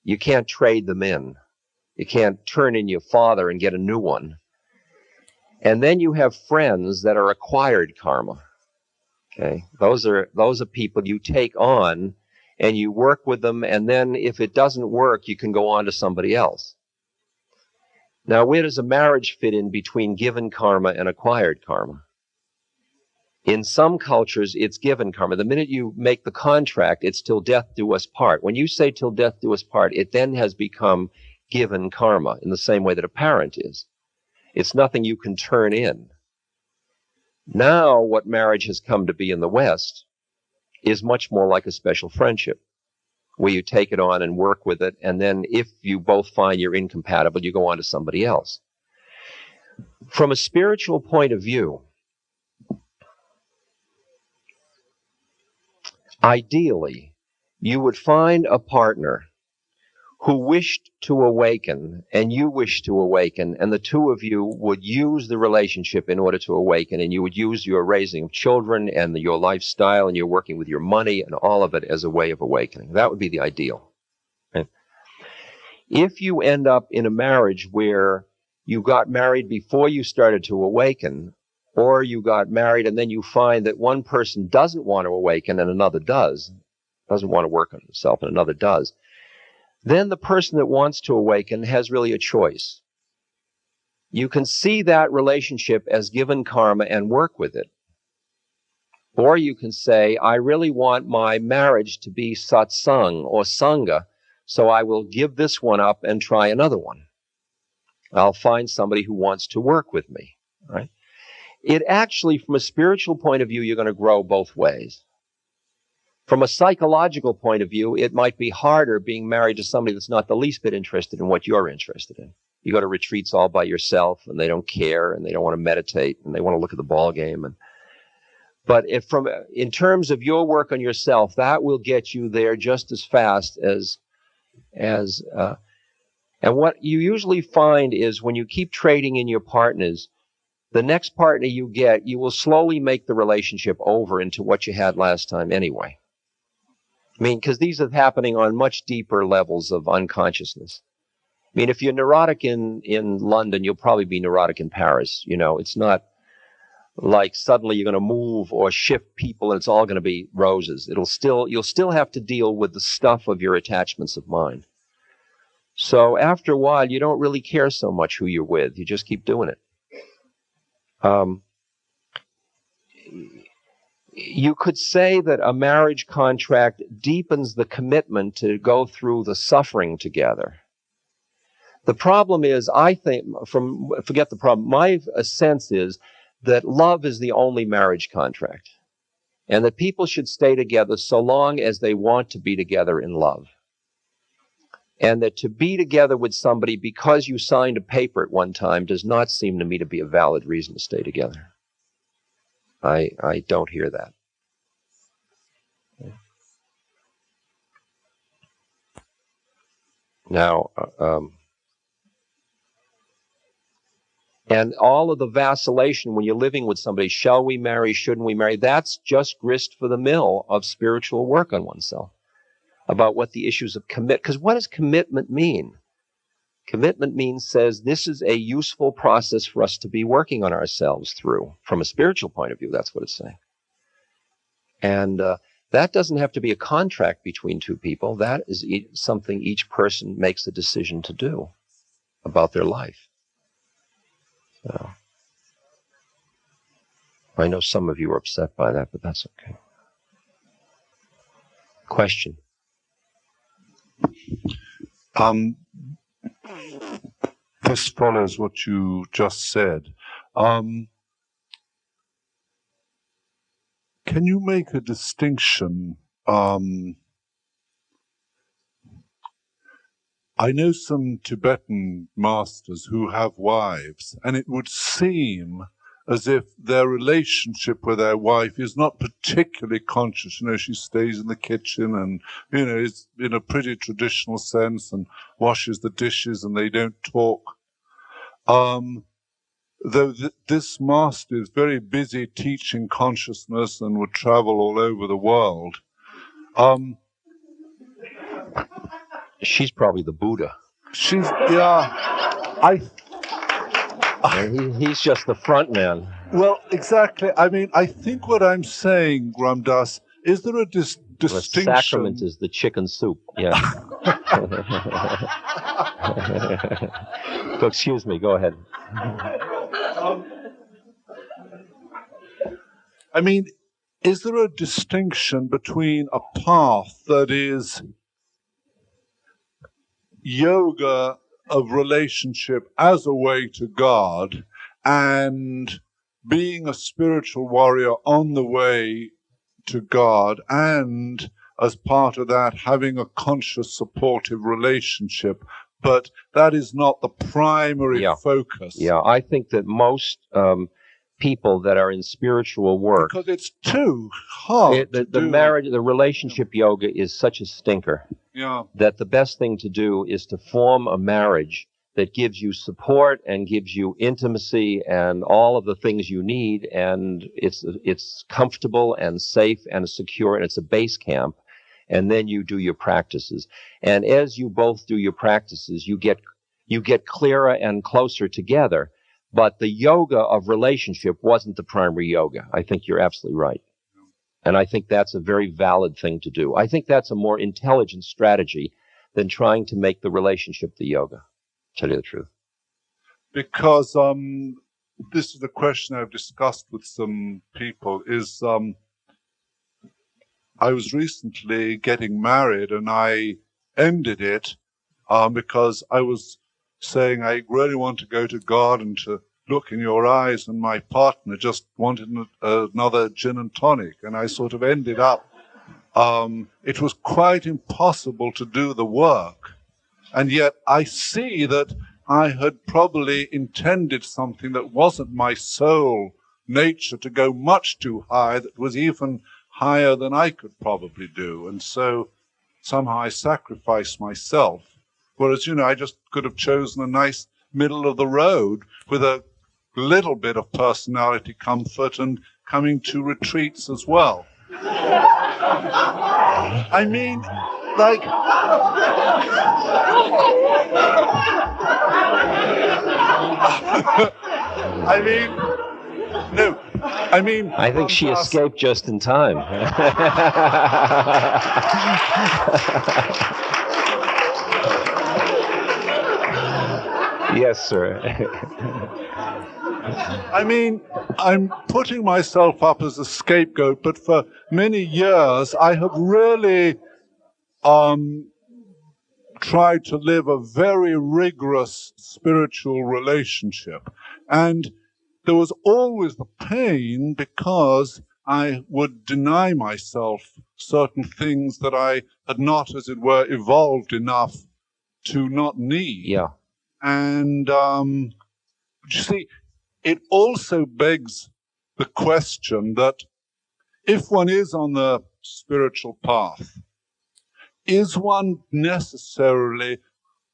You can't trade them in. You can't turn in your father and get a new one. And then you have friends that are acquired karma. Okay, those are people you take on and you work with them, and then if it doesn't work, you can go on to somebody else. Now, where does a marriage fit in between given karma and acquired karma? In some cultures, it's given karma. The minute you make the contract, it's till death do us part. When you say till death do us part, it then has become given karma in the same way that a parent is. It's nothing you can turn in. Now, what marriage has come to be in the West is much more like a special friendship, where you take it on and work with it, and then if you both find you're incompatible, you go on to somebody else. From a spiritual point of view, ideally, you would find a partner who wished to awaken, and you wished to awaken, and the two of you would use the relationship in order to awaken, and you would use your raising of children and your lifestyle and your working with your money and all of it as a way of awakening. That would be the ideal. Okay? If you end up in a marriage where you got married before you started to awaken, or you got married and then you find that one person doesn't want to awaken and another doesn't want to work on himself and another does, then the person that wants to awaken has really a choice. You can see that relationship as given karma and work with it. Or you can say, I really want my marriage to be satsang or sangha, so I will give this one up and try another one. I'll find somebody who wants to work with me, right? It actually, from a spiritual point of view, you're going to grow both ways. From a psychological point of view, it might be harder being married to somebody that's not the least bit interested in what you're interested in. You go to retreats all by yourself, and they don't care, and they don't want to meditate, and they want to look at the ball game. But in terms of your work on yourself, that will get you there just as fast as and what you usually find is when you keep trading in your partners, the next partner you get, you will slowly make the relationship over into what you had last time anyway. I mean, because these are happening on much deeper levels of unconsciousness. I mean, if you're neurotic in London, you'll probably be neurotic in Paris. You know, it's not like suddenly you're going to move or shift people and it's all going to be roses. You'll still have to deal with the stuff of your attachments of mind. So after a while, you don't really care so much who you're with. You just keep doing it. You could say that a marriage contract deepens the commitment to go through the suffering together. The problem is, I think, forget the problem, my sense is that love is the only marriage contract, and that people should stay together so long as they want to be together in love. And that to be together with somebody because you signed a paper at one time does not seem to me to be a valid reason to stay together. I don't hear that. Now, and all of the vacillation when you're living with somebody, shall we marry, shouldn't we marry, that's just grist for the mill of spiritual work on oneself about what the issues of because what does commitment mean? Commitment says this is a useful process for us to be working on ourselves through. From a spiritual point of view, that's what it's saying. And that doesn't have to be a contract between two people. That is something each person makes a decision to do about their life. So, I know some of you are upset by that, but that's okay. Question? This follows what you just said. Can you make a distinction? I know some Tibetan masters who have wives, and it would seem as if their relationship with their wife is not particularly conscious. You know, she stays in the kitchen and, you know, is in a pretty traditional sense and washes the dishes and they don't talk. Though this master is very busy teaching consciousness and would travel all over the world. She's probably the Buddha. He's just the front man. Well, exactly. I mean, I think what I'm saying, Ram Dass, is there a distinction? The sacrament is the chicken soup. Yeah. Excuse me. Go ahead. I mean, is there a distinction between a path that is yoga of relationship as a way to God and being a spiritual warrior on the way to God, and as part of that having a conscious supportive relationship, but that is not the primary focus? Yeah, I think that most people that are in spiritual work, because it's too hard the marriage, the relationship yoga is such a stinker. Yeah. That the best thing to do is to form a marriage that gives you support and gives you intimacy and all of the things you need, and it's comfortable and safe and secure, and it's a base camp, and then you do your practices. And as you both do your practices, you get clearer and closer together. But the yoga of relationship wasn't the primary yoga. I think you're absolutely right. And I think that's a very valid thing to do. I think that's a more intelligent strategy than trying to make the relationship the yoga, to tell you the truth. Because this is a question I've discussed with some people, is I was recently getting married and I ended it because I was saying, I really want to go to God and to look in your eyes, and my partner just wanted another gin and tonic, and I sort of ended up, it was quite impossible to do the work. And yet I see that I had probably intended something that wasn't my soul nature to go much too high, that was even higher than I could probably do. And so somehow I sacrificed myself. Whereas, I just could have chosen a nice middle of the road with a little bit of personality comfort and coming to retreats as well. I mean, like, I think she escaped just in time. Yes, sir. I mean, I'm putting myself up as a scapegoat, but for many years I have really tried to live a very rigorous spiritual relationship. And there was always the pain because I would deny myself certain things that I had not, as it were, evolved enough to not need. Yeah. And you see, it also begs the question that if one is on the spiritual path, is one necessarily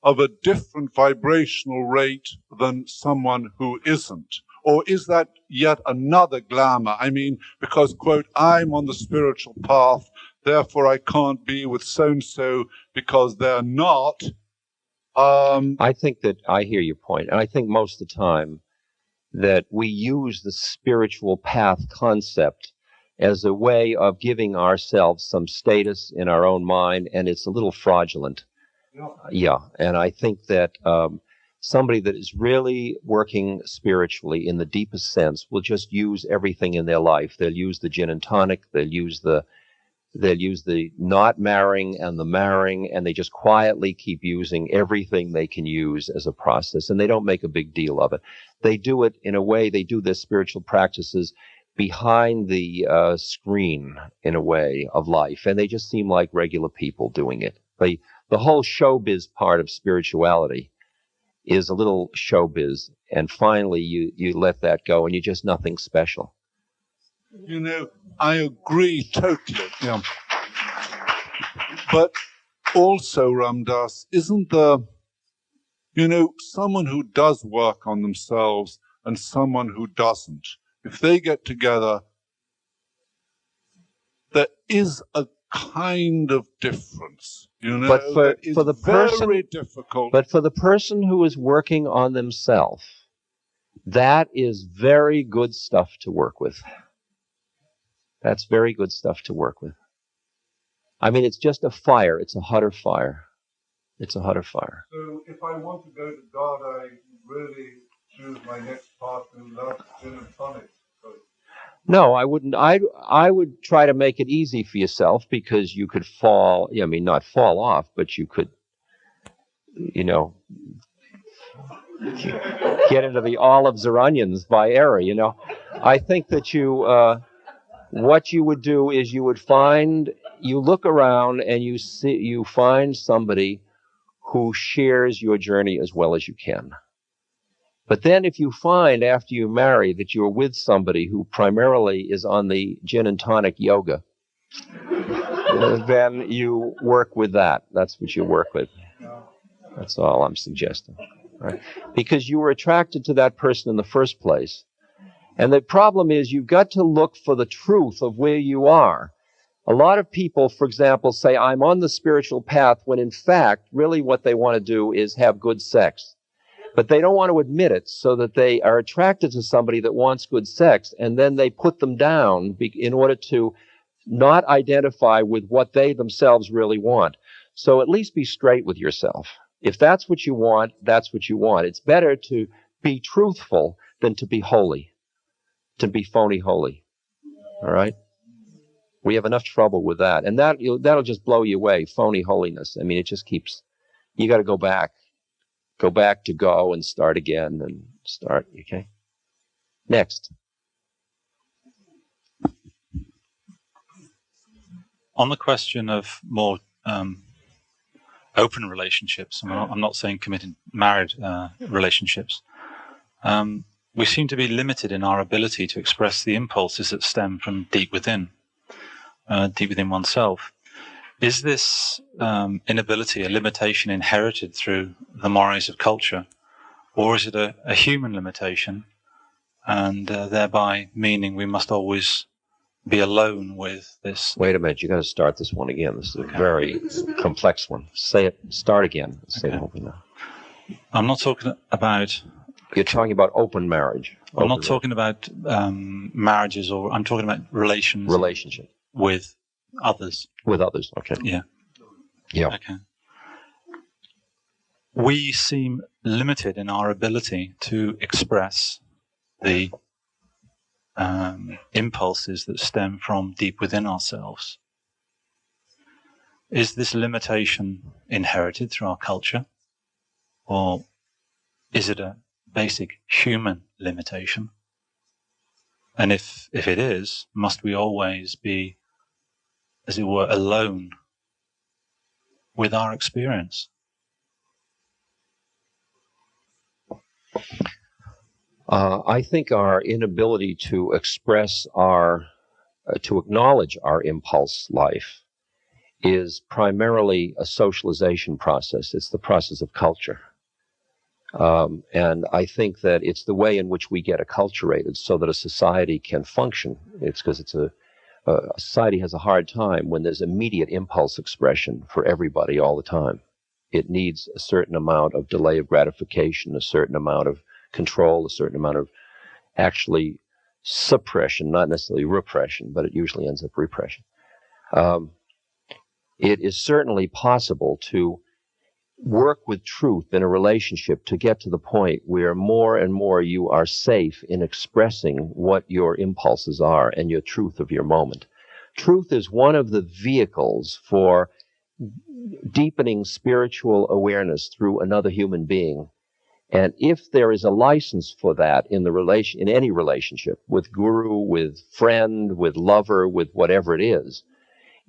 of a different vibrational rate than someone who isn't? Or is that yet another glamour? I mean, because, quote, I'm on the spiritual path, therefore I can't be with so-and-so because they're not. I think that I hear your point, and I think most of the time that we use the spiritual path concept as a way of giving ourselves some status in our own mind, and it's a little fraudulent. Yeah, and I think that somebody that is really working spiritually in the deepest sense will just use everything in their life. They'll use the gin and tonic, they'll use the not marrying and the marrying, and they just quietly keep using everything they can use as a process, and they don't make a big deal of it. They do it in a way, they do their spiritual practices behind the screen, in a way, of life, and they just seem like regular people doing it. The whole showbiz part of spirituality is a little showbiz, and finally you let that go, and you're just nothing special. I agree totally. Yeah. But also, Ram Dass, isn't there, someone who does work on themselves and someone who doesn't, if they get together, there is a kind of difference, But for the person, very difficult. But for the person who is working on themselves, that is very good stuff to work with. That's very good stuff to work with. I mean, it's just a fire. It's a hotter fire. It's a hotter fire. So if I want to go to God, I really choose my next partner who loves gin and tonic. No, I wouldn't. I would try to make it easy for yourself, because you could fall, not fall off, but you could, get into the olives or onions by error, I think that what you would do is you look around and you find somebody who shares your journey as well as you can. But then if you find after you marry that you're with somebody who primarily is on the gin and tonic yoga, then you work with that. That's what you work with. That's all I'm suggesting. Right? Because you were attracted to that person in the first place. And the problem is you've got to look for the truth of where you are. A lot of people, for example, say, I'm on the spiritual path, when in fact, really what they want to do is have good sex. But they don't want to admit it, so that they are attracted to somebody that wants good sex, and then they put them down in order to not identify with what they themselves really want. So at least be straight with yourself. If that's what you want, that's what you want. It's better to be truthful than to be holy, to be phony holy. All right? We have enough trouble with that. And that'll just blow you away, phony holiness. I mean, it just keeps, you got to go back. go back to go and start again and start, okay? Next. On the question of more open relationships, I'm not saying committed married relationships, we seem to be limited in our ability to express the impulses that stem from deep within oneself. Is this inability a limitation inherited through the mores of culture, or is it a human limitation, and thereby meaning we must always be alone with this? Wait a minute, you got to start this one again. This is a very complex one. Say it, start again. Say the whole thing now. I'm not talking about... You're talking about open marriage. I'm not talking about marriages, or I'm talking about relationship with others. With others, okay. Yeah. Yeah. Okay. We seem limited in our ability to express the impulses that stem from deep within ourselves. Is this limitation inherited through our culture, or is it a basic human limitation? And if it is, must we always be, as it were, alone with our experience? I think our inability to express to acknowledge our impulse life is primarily a socialization process. It's the process of culture. And I think that it's the way in which we get acculturated so that a society can function. It's because a society has a hard time when there's immediate impulse expression for everybody all the time. It needs a certain amount of delay of gratification, a certain amount of control, a certain amount of actually suppression, not necessarily repression, but it usually ends up repression. It is certainly possible to work with truth in a relationship to get to the point where more and more you are safe in expressing what your impulses are and your truth of your moment. Truth is one of the vehicles for deepening spiritual awareness through another human being. And if there is a license for that in any relationship, with guru, with friend, with lover, with whatever it is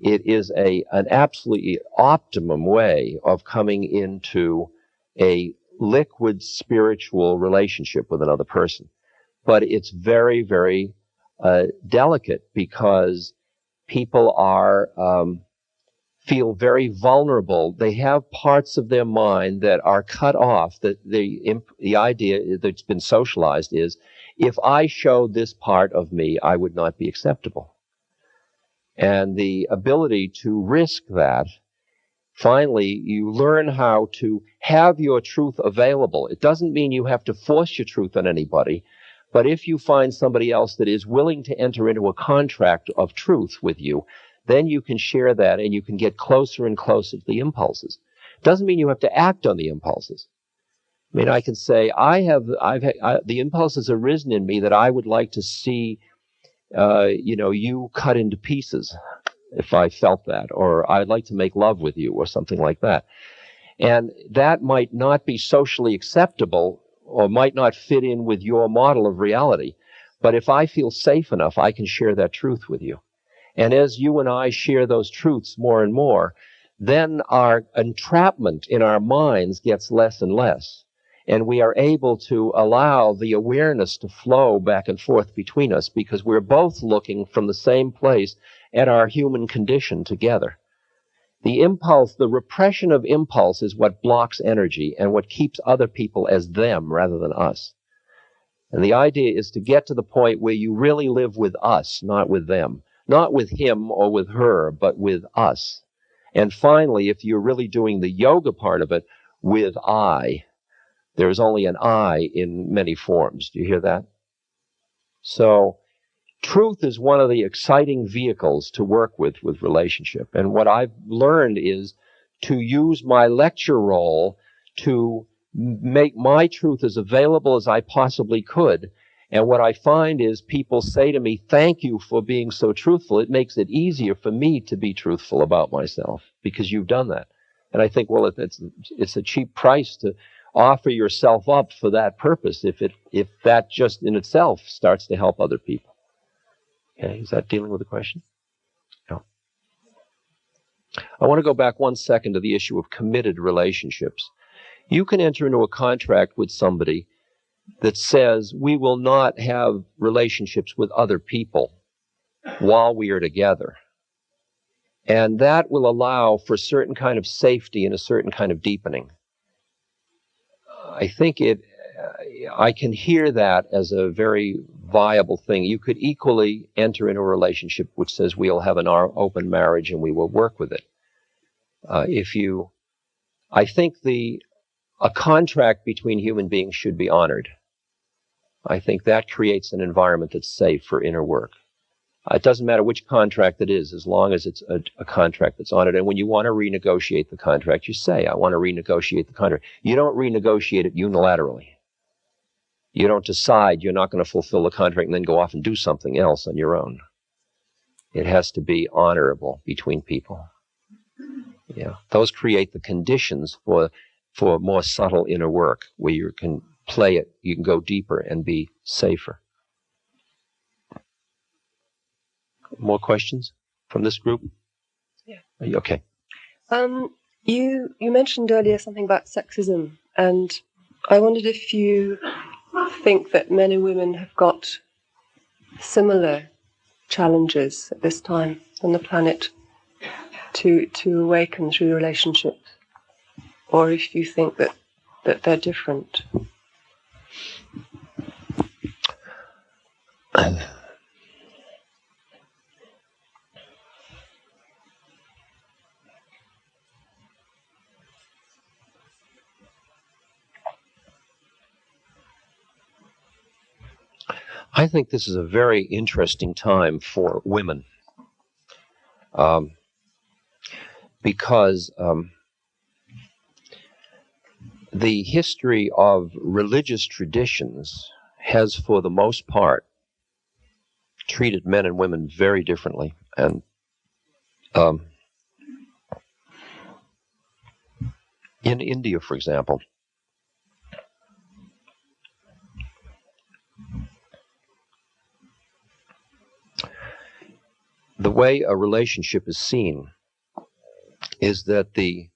an absolutely optimum way of coming into a liquid spiritual relationship with another person. But it's very, very delicate, because people feel very vulnerable. They have parts of their mind that are cut off. That the idea that's been socialized is, if I showed this part of me, I would not be acceptable. And the ability to risk that, finally, you learn how to have your truth available. It doesn't mean you have to force your truth on anybody, but if you find somebody else that is willing to enter into a contract of truth with you, then you can share that and you can get closer and closer to the impulses. Doesn't mean you have to act on the impulses. I mean, I can say, the impulses have arisen in me that I would like to see you cut into pieces, if I felt that, or I'd like to make love with you, or something like that. And that might not be socially acceptable, or might not fit in with your model of reality. But if I feel safe enough, I can share that truth with you. And as you and I share those truths more and more, then our entrapment in our minds gets less and less. And we are able to allow the awareness to flow back and forth between us, because we're both looking from the same place at our human condition together. The impulse, the repression of impulse, is what blocks energy and what keeps other people as them rather than us. And the idea is to get to the point where you really live with us, not with them. Not with him or with her, but with us. And finally, if you're really doing the yoga part of it, with I. There is only an I in many forms. Do you hear that? So, truth is one of the exciting vehicles to work with relationship. And what I've learned is to use my lecture role to make my truth as available as I possibly could. And what I find is people say to me, thank you for being so truthful. It makes it easier for me to be truthful about myself, because you've done that. And I think, well, it's a cheap price to offer yourself up for that purpose if that just in itself starts to help other people. Okay, is that dealing with the question? No. I want to go back 1 second to the issue of committed relationships. You can enter into a contract with somebody that says we will not have relationships with other people while we are together. And that will allow for a certain kind of safety and a certain kind of deepening. I think I can hear that as a very viable thing. You could equally enter into a relationship which says we'll have an open marriage and we will work with it. I think a contract between human beings should be honored. I think that creates an environment that's safe for inner work. It doesn't matter which contract it is, as long as it's a contract that's honored. And when you want to renegotiate the contract, you say, I want to renegotiate the contract. You don't renegotiate it unilaterally. You don't decide you're not going to fulfill the contract and then go off and do something else on your own. It has to be honorable between people. Yeah, those create the conditions for more subtle inner work, where you can play it, you can go deeper and be safer. More questions from this group? Yeah. Okay. You mentioned earlier something about sexism, and I wondered if you think that men and women have got similar challenges at this time on the planet to awaken through relationships, or if you think that they're different. I think this is a very interesting time for women, because the history of religious traditions has, for the most part, treated men and women very differently. And in India, for example, the way a relationship is seen is that the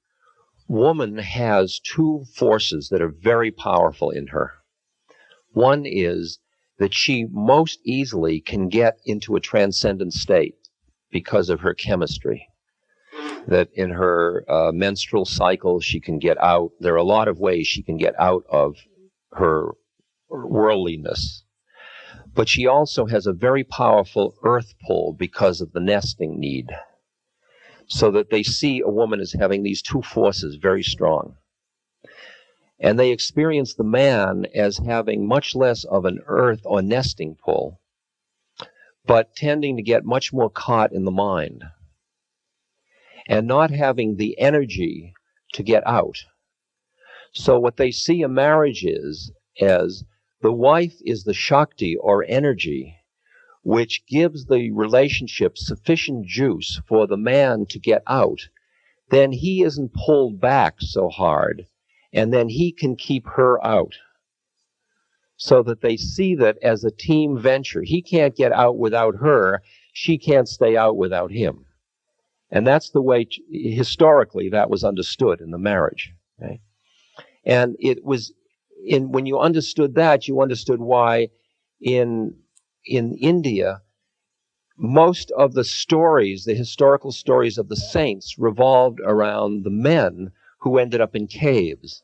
woman has two forces that are very powerful in her. One is that she most easily can get into a transcendent state because of her chemistry. That in her menstrual cycle, she can get out. There are a lot of ways she can get out of her worldliness. But she also has a very powerful earth pull because of the nesting need. So that they see a woman as having these two forces very strong. And they experience the man as having much less of an earth or nesting pull, but tending to get much more caught in the mind and not having the energy to get out. So what they see a marriage is as the wife is the Shakti or energy, which gives the relationship sufficient juice for the man to get out. Then he isn't pulled back so hard, and then he can keep her out. So that they see that as a team venture. He can't get out without her. She can't stay out without him. And that's the way, historically, that was understood in the marriage. Okay? And it was, when you understood that, you understood why in India, most of the stories, the historical stories of the saints, revolved around the men who ended up in caves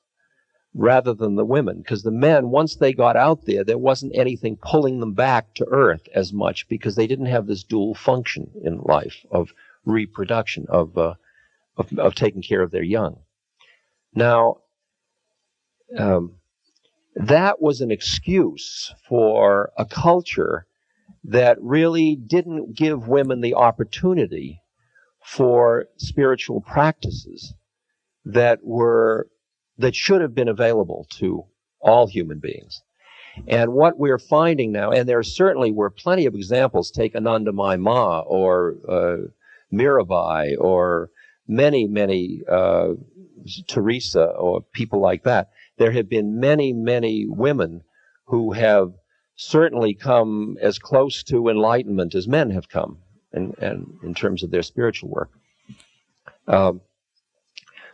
rather than the women. Because the men, once they got out there, there wasn't anything pulling them back to earth as much because they didn't have this dual function in life of reproduction, of taking care of their young. Now, that was an excuse for a culture that really didn't give women the opportunity for spiritual practices that should have been available to all human beings. And what we're finding now, and there certainly were plenty of examples, take Anandamayi Ma or Mirabai or many Teresa or people like that. there have been many, many women who have certainly come as close to enlightenment as men have come, and in terms of their spiritual work.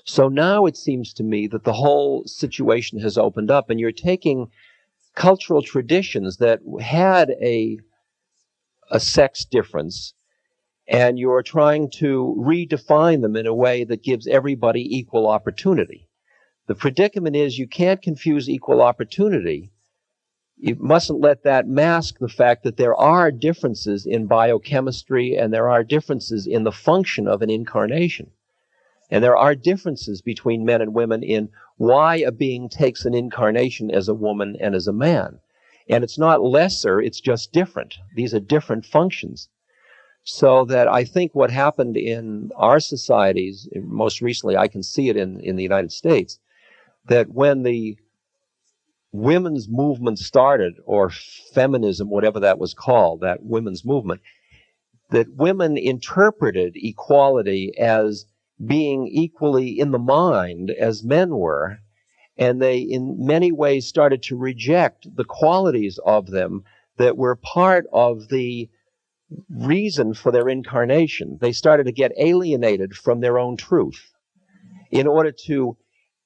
So now it seems to me that the whole situation has opened up, and you're taking cultural traditions that had a sex difference, and you're trying to redefine them in a way that gives everybody equal opportunity. The predicament is you can't confuse equal opportunity. You mustn't let that mask the fact that there are differences in biochemistry, and there are differences in the function of an incarnation. And there are differences between men and women in why a being takes an incarnation as a woman and as a man. And it's not lesser, it's just different. These are different functions. So that I think what happened in our societies, most recently I can see it in the United States, that when the women's movement started, or feminism, whatever that was called, that women's movement, that women interpreted equality as being equally in the mind as men were, and they in many ways started to reject the qualities of them that were part of the reason for their incarnation. They started to get alienated from their own truth in order to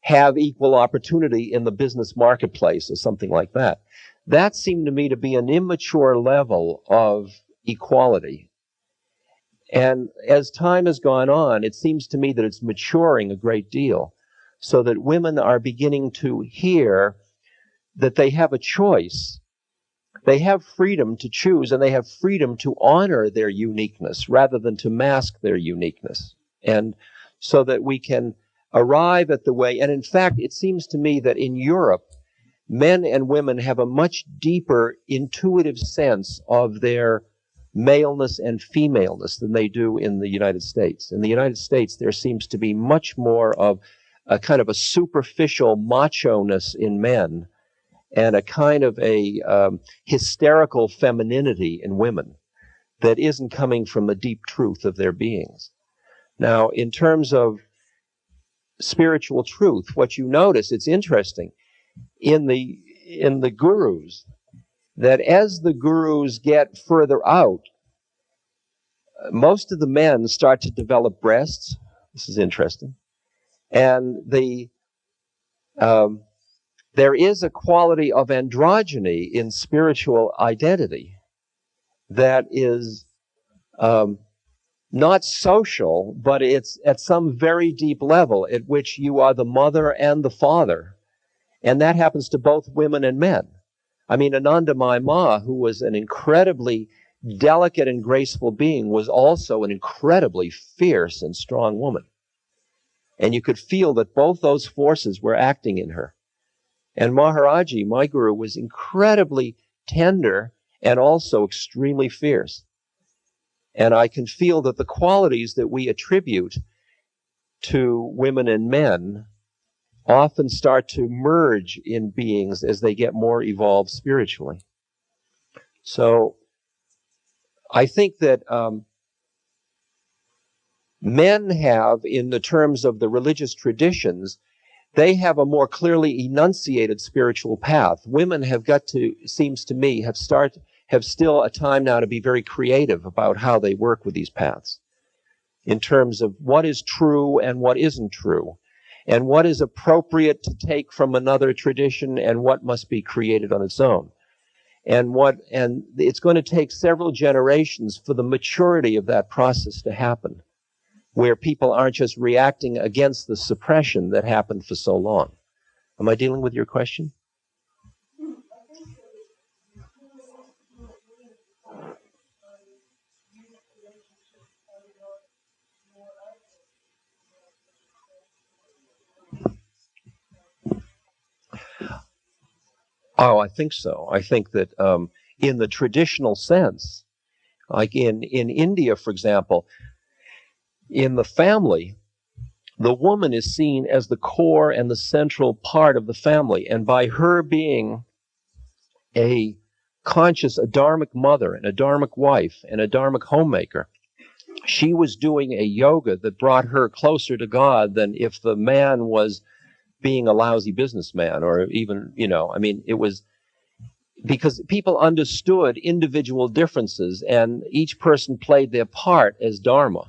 have equal opportunity in the business marketplace or something like that. That seemed to me to be an immature level of equality. And as time has gone on, it seems to me that it's maturing a great deal, so that women are beginning to hear that they have a choice. They have freedom to choose, and they have freedom to honor their uniqueness rather than to mask their uniqueness. And so that we can arrive at the way, and in fact, it seems to me that in Europe, men and women have a much deeper intuitive sense of their maleness and femaleness than they do in the United States. In the United States, there seems to be much more of a kind of a superficial macho-ness in men, and a kind of a hysterical femininity in women that isn't coming from the deep truth of their beings. Now, in terms of spiritual truth, what you notice, it's interesting, in the gurus, that as the gurus get further out, most of the men start to develop breasts. This is interesting. And there is a quality of androgyny in spiritual identity that is not social, but it's at some very deep level at which you are the mother and the father. And that happens to both women and men. I mean, Anandamayi Ma, who was an incredibly delicate and graceful being, was also an incredibly fierce and strong woman. And you could feel that both those forces were acting in her. And Maharaji, my guru, was incredibly tender and also extremely fierce. And I can feel that the qualities that we attribute to women and men often start to merge in beings as they get more evolved spiritually. So I think that men have, in the terms of the religious traditions, they have a more clearly enunciated spiritual path. Women have got to, seems to me, have still a time now to be very creative about how they work with these paths, in terms of what is true and what isn't true, and what is appropriate to take from another tradition and what must be created on its own. And it's going to take several generations for the maturity of that process to happen, where people aren't just reacting against the suppression that happened for so long. Am I dealing with your question? Oh, I think so. I think that in the traditional sense, like in India, for example, in the family, the woman is seen as the core and the central part of the family. And by her being a conscious Adharmic mother and a Dharmic wife and a Dharmic homemaker, she was doing a yoga that brought her closer to God than if the man was being a lousy businessman, or even, I mean, it was because people understood individual differences and each person played their part as Dharma.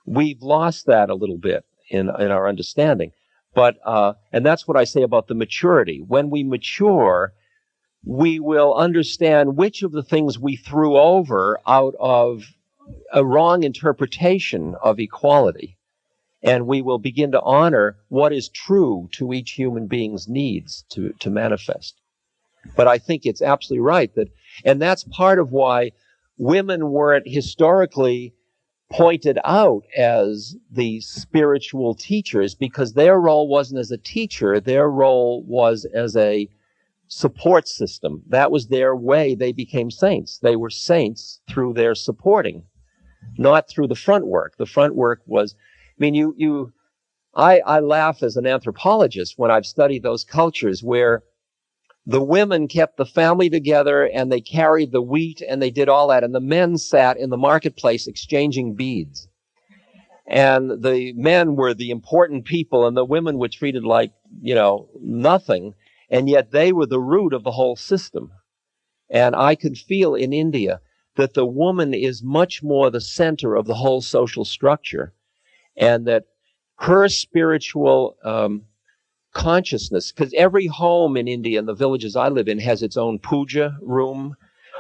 We've lost that a little bit in our understanding. But, and that's what I say about the maturity. When we mature, we will understand which of the things we threw over out of a wrong interpretation of equality. And we will begin to honor what is true to each human being's needs to manifest. But I think it's absolutely right and that's part of why women weren't historically pointed out as the spiritual teachers, because their role wasn't as a teacher, their role was as a support system. That was their way they became saints. They were saints through their supporting, not through the front work. The front work was, I mean, I laugh as an anthropologist when I've studied those cultures where the women kept the family together and they carried the wheat and they did all that. And the men sat in the marketplace exchanging beads. And the men were the important people and the women were treated like, nothing. And yet they were the root of the whole system. And I could feel in India that the woman is much more the center of the whole social structure, and that her spiritual consciousness, because every home in India and the villages I live in has its own puja room.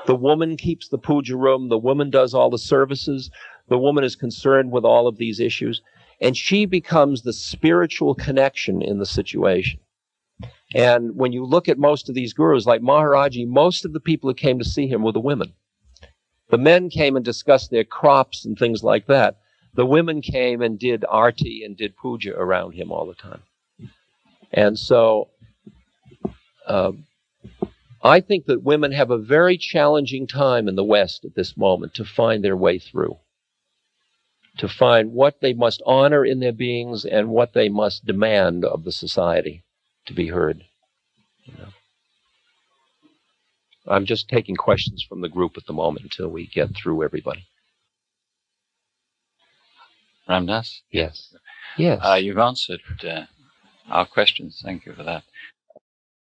The woman keeps the puja room. The woman does all the services. The woman is concerned with all of these issues. And she becomes the spiritual connection in the situation. And when you look at most of these gurus, like Maharaji, most of the people who came to see him were the women. The men came and discussed their crops and things like that. The women came and did arti and did puja around him all the time. And so I think that women have a very challenging time in the West at this moment to find their way through, to find what they must honor in their beings and what they must demand of the society to be heard. I'm just taking questions from the group at the moment until we get through everybody. Ramdas? Yes. Yes. You've answered our questions. Thank you for that.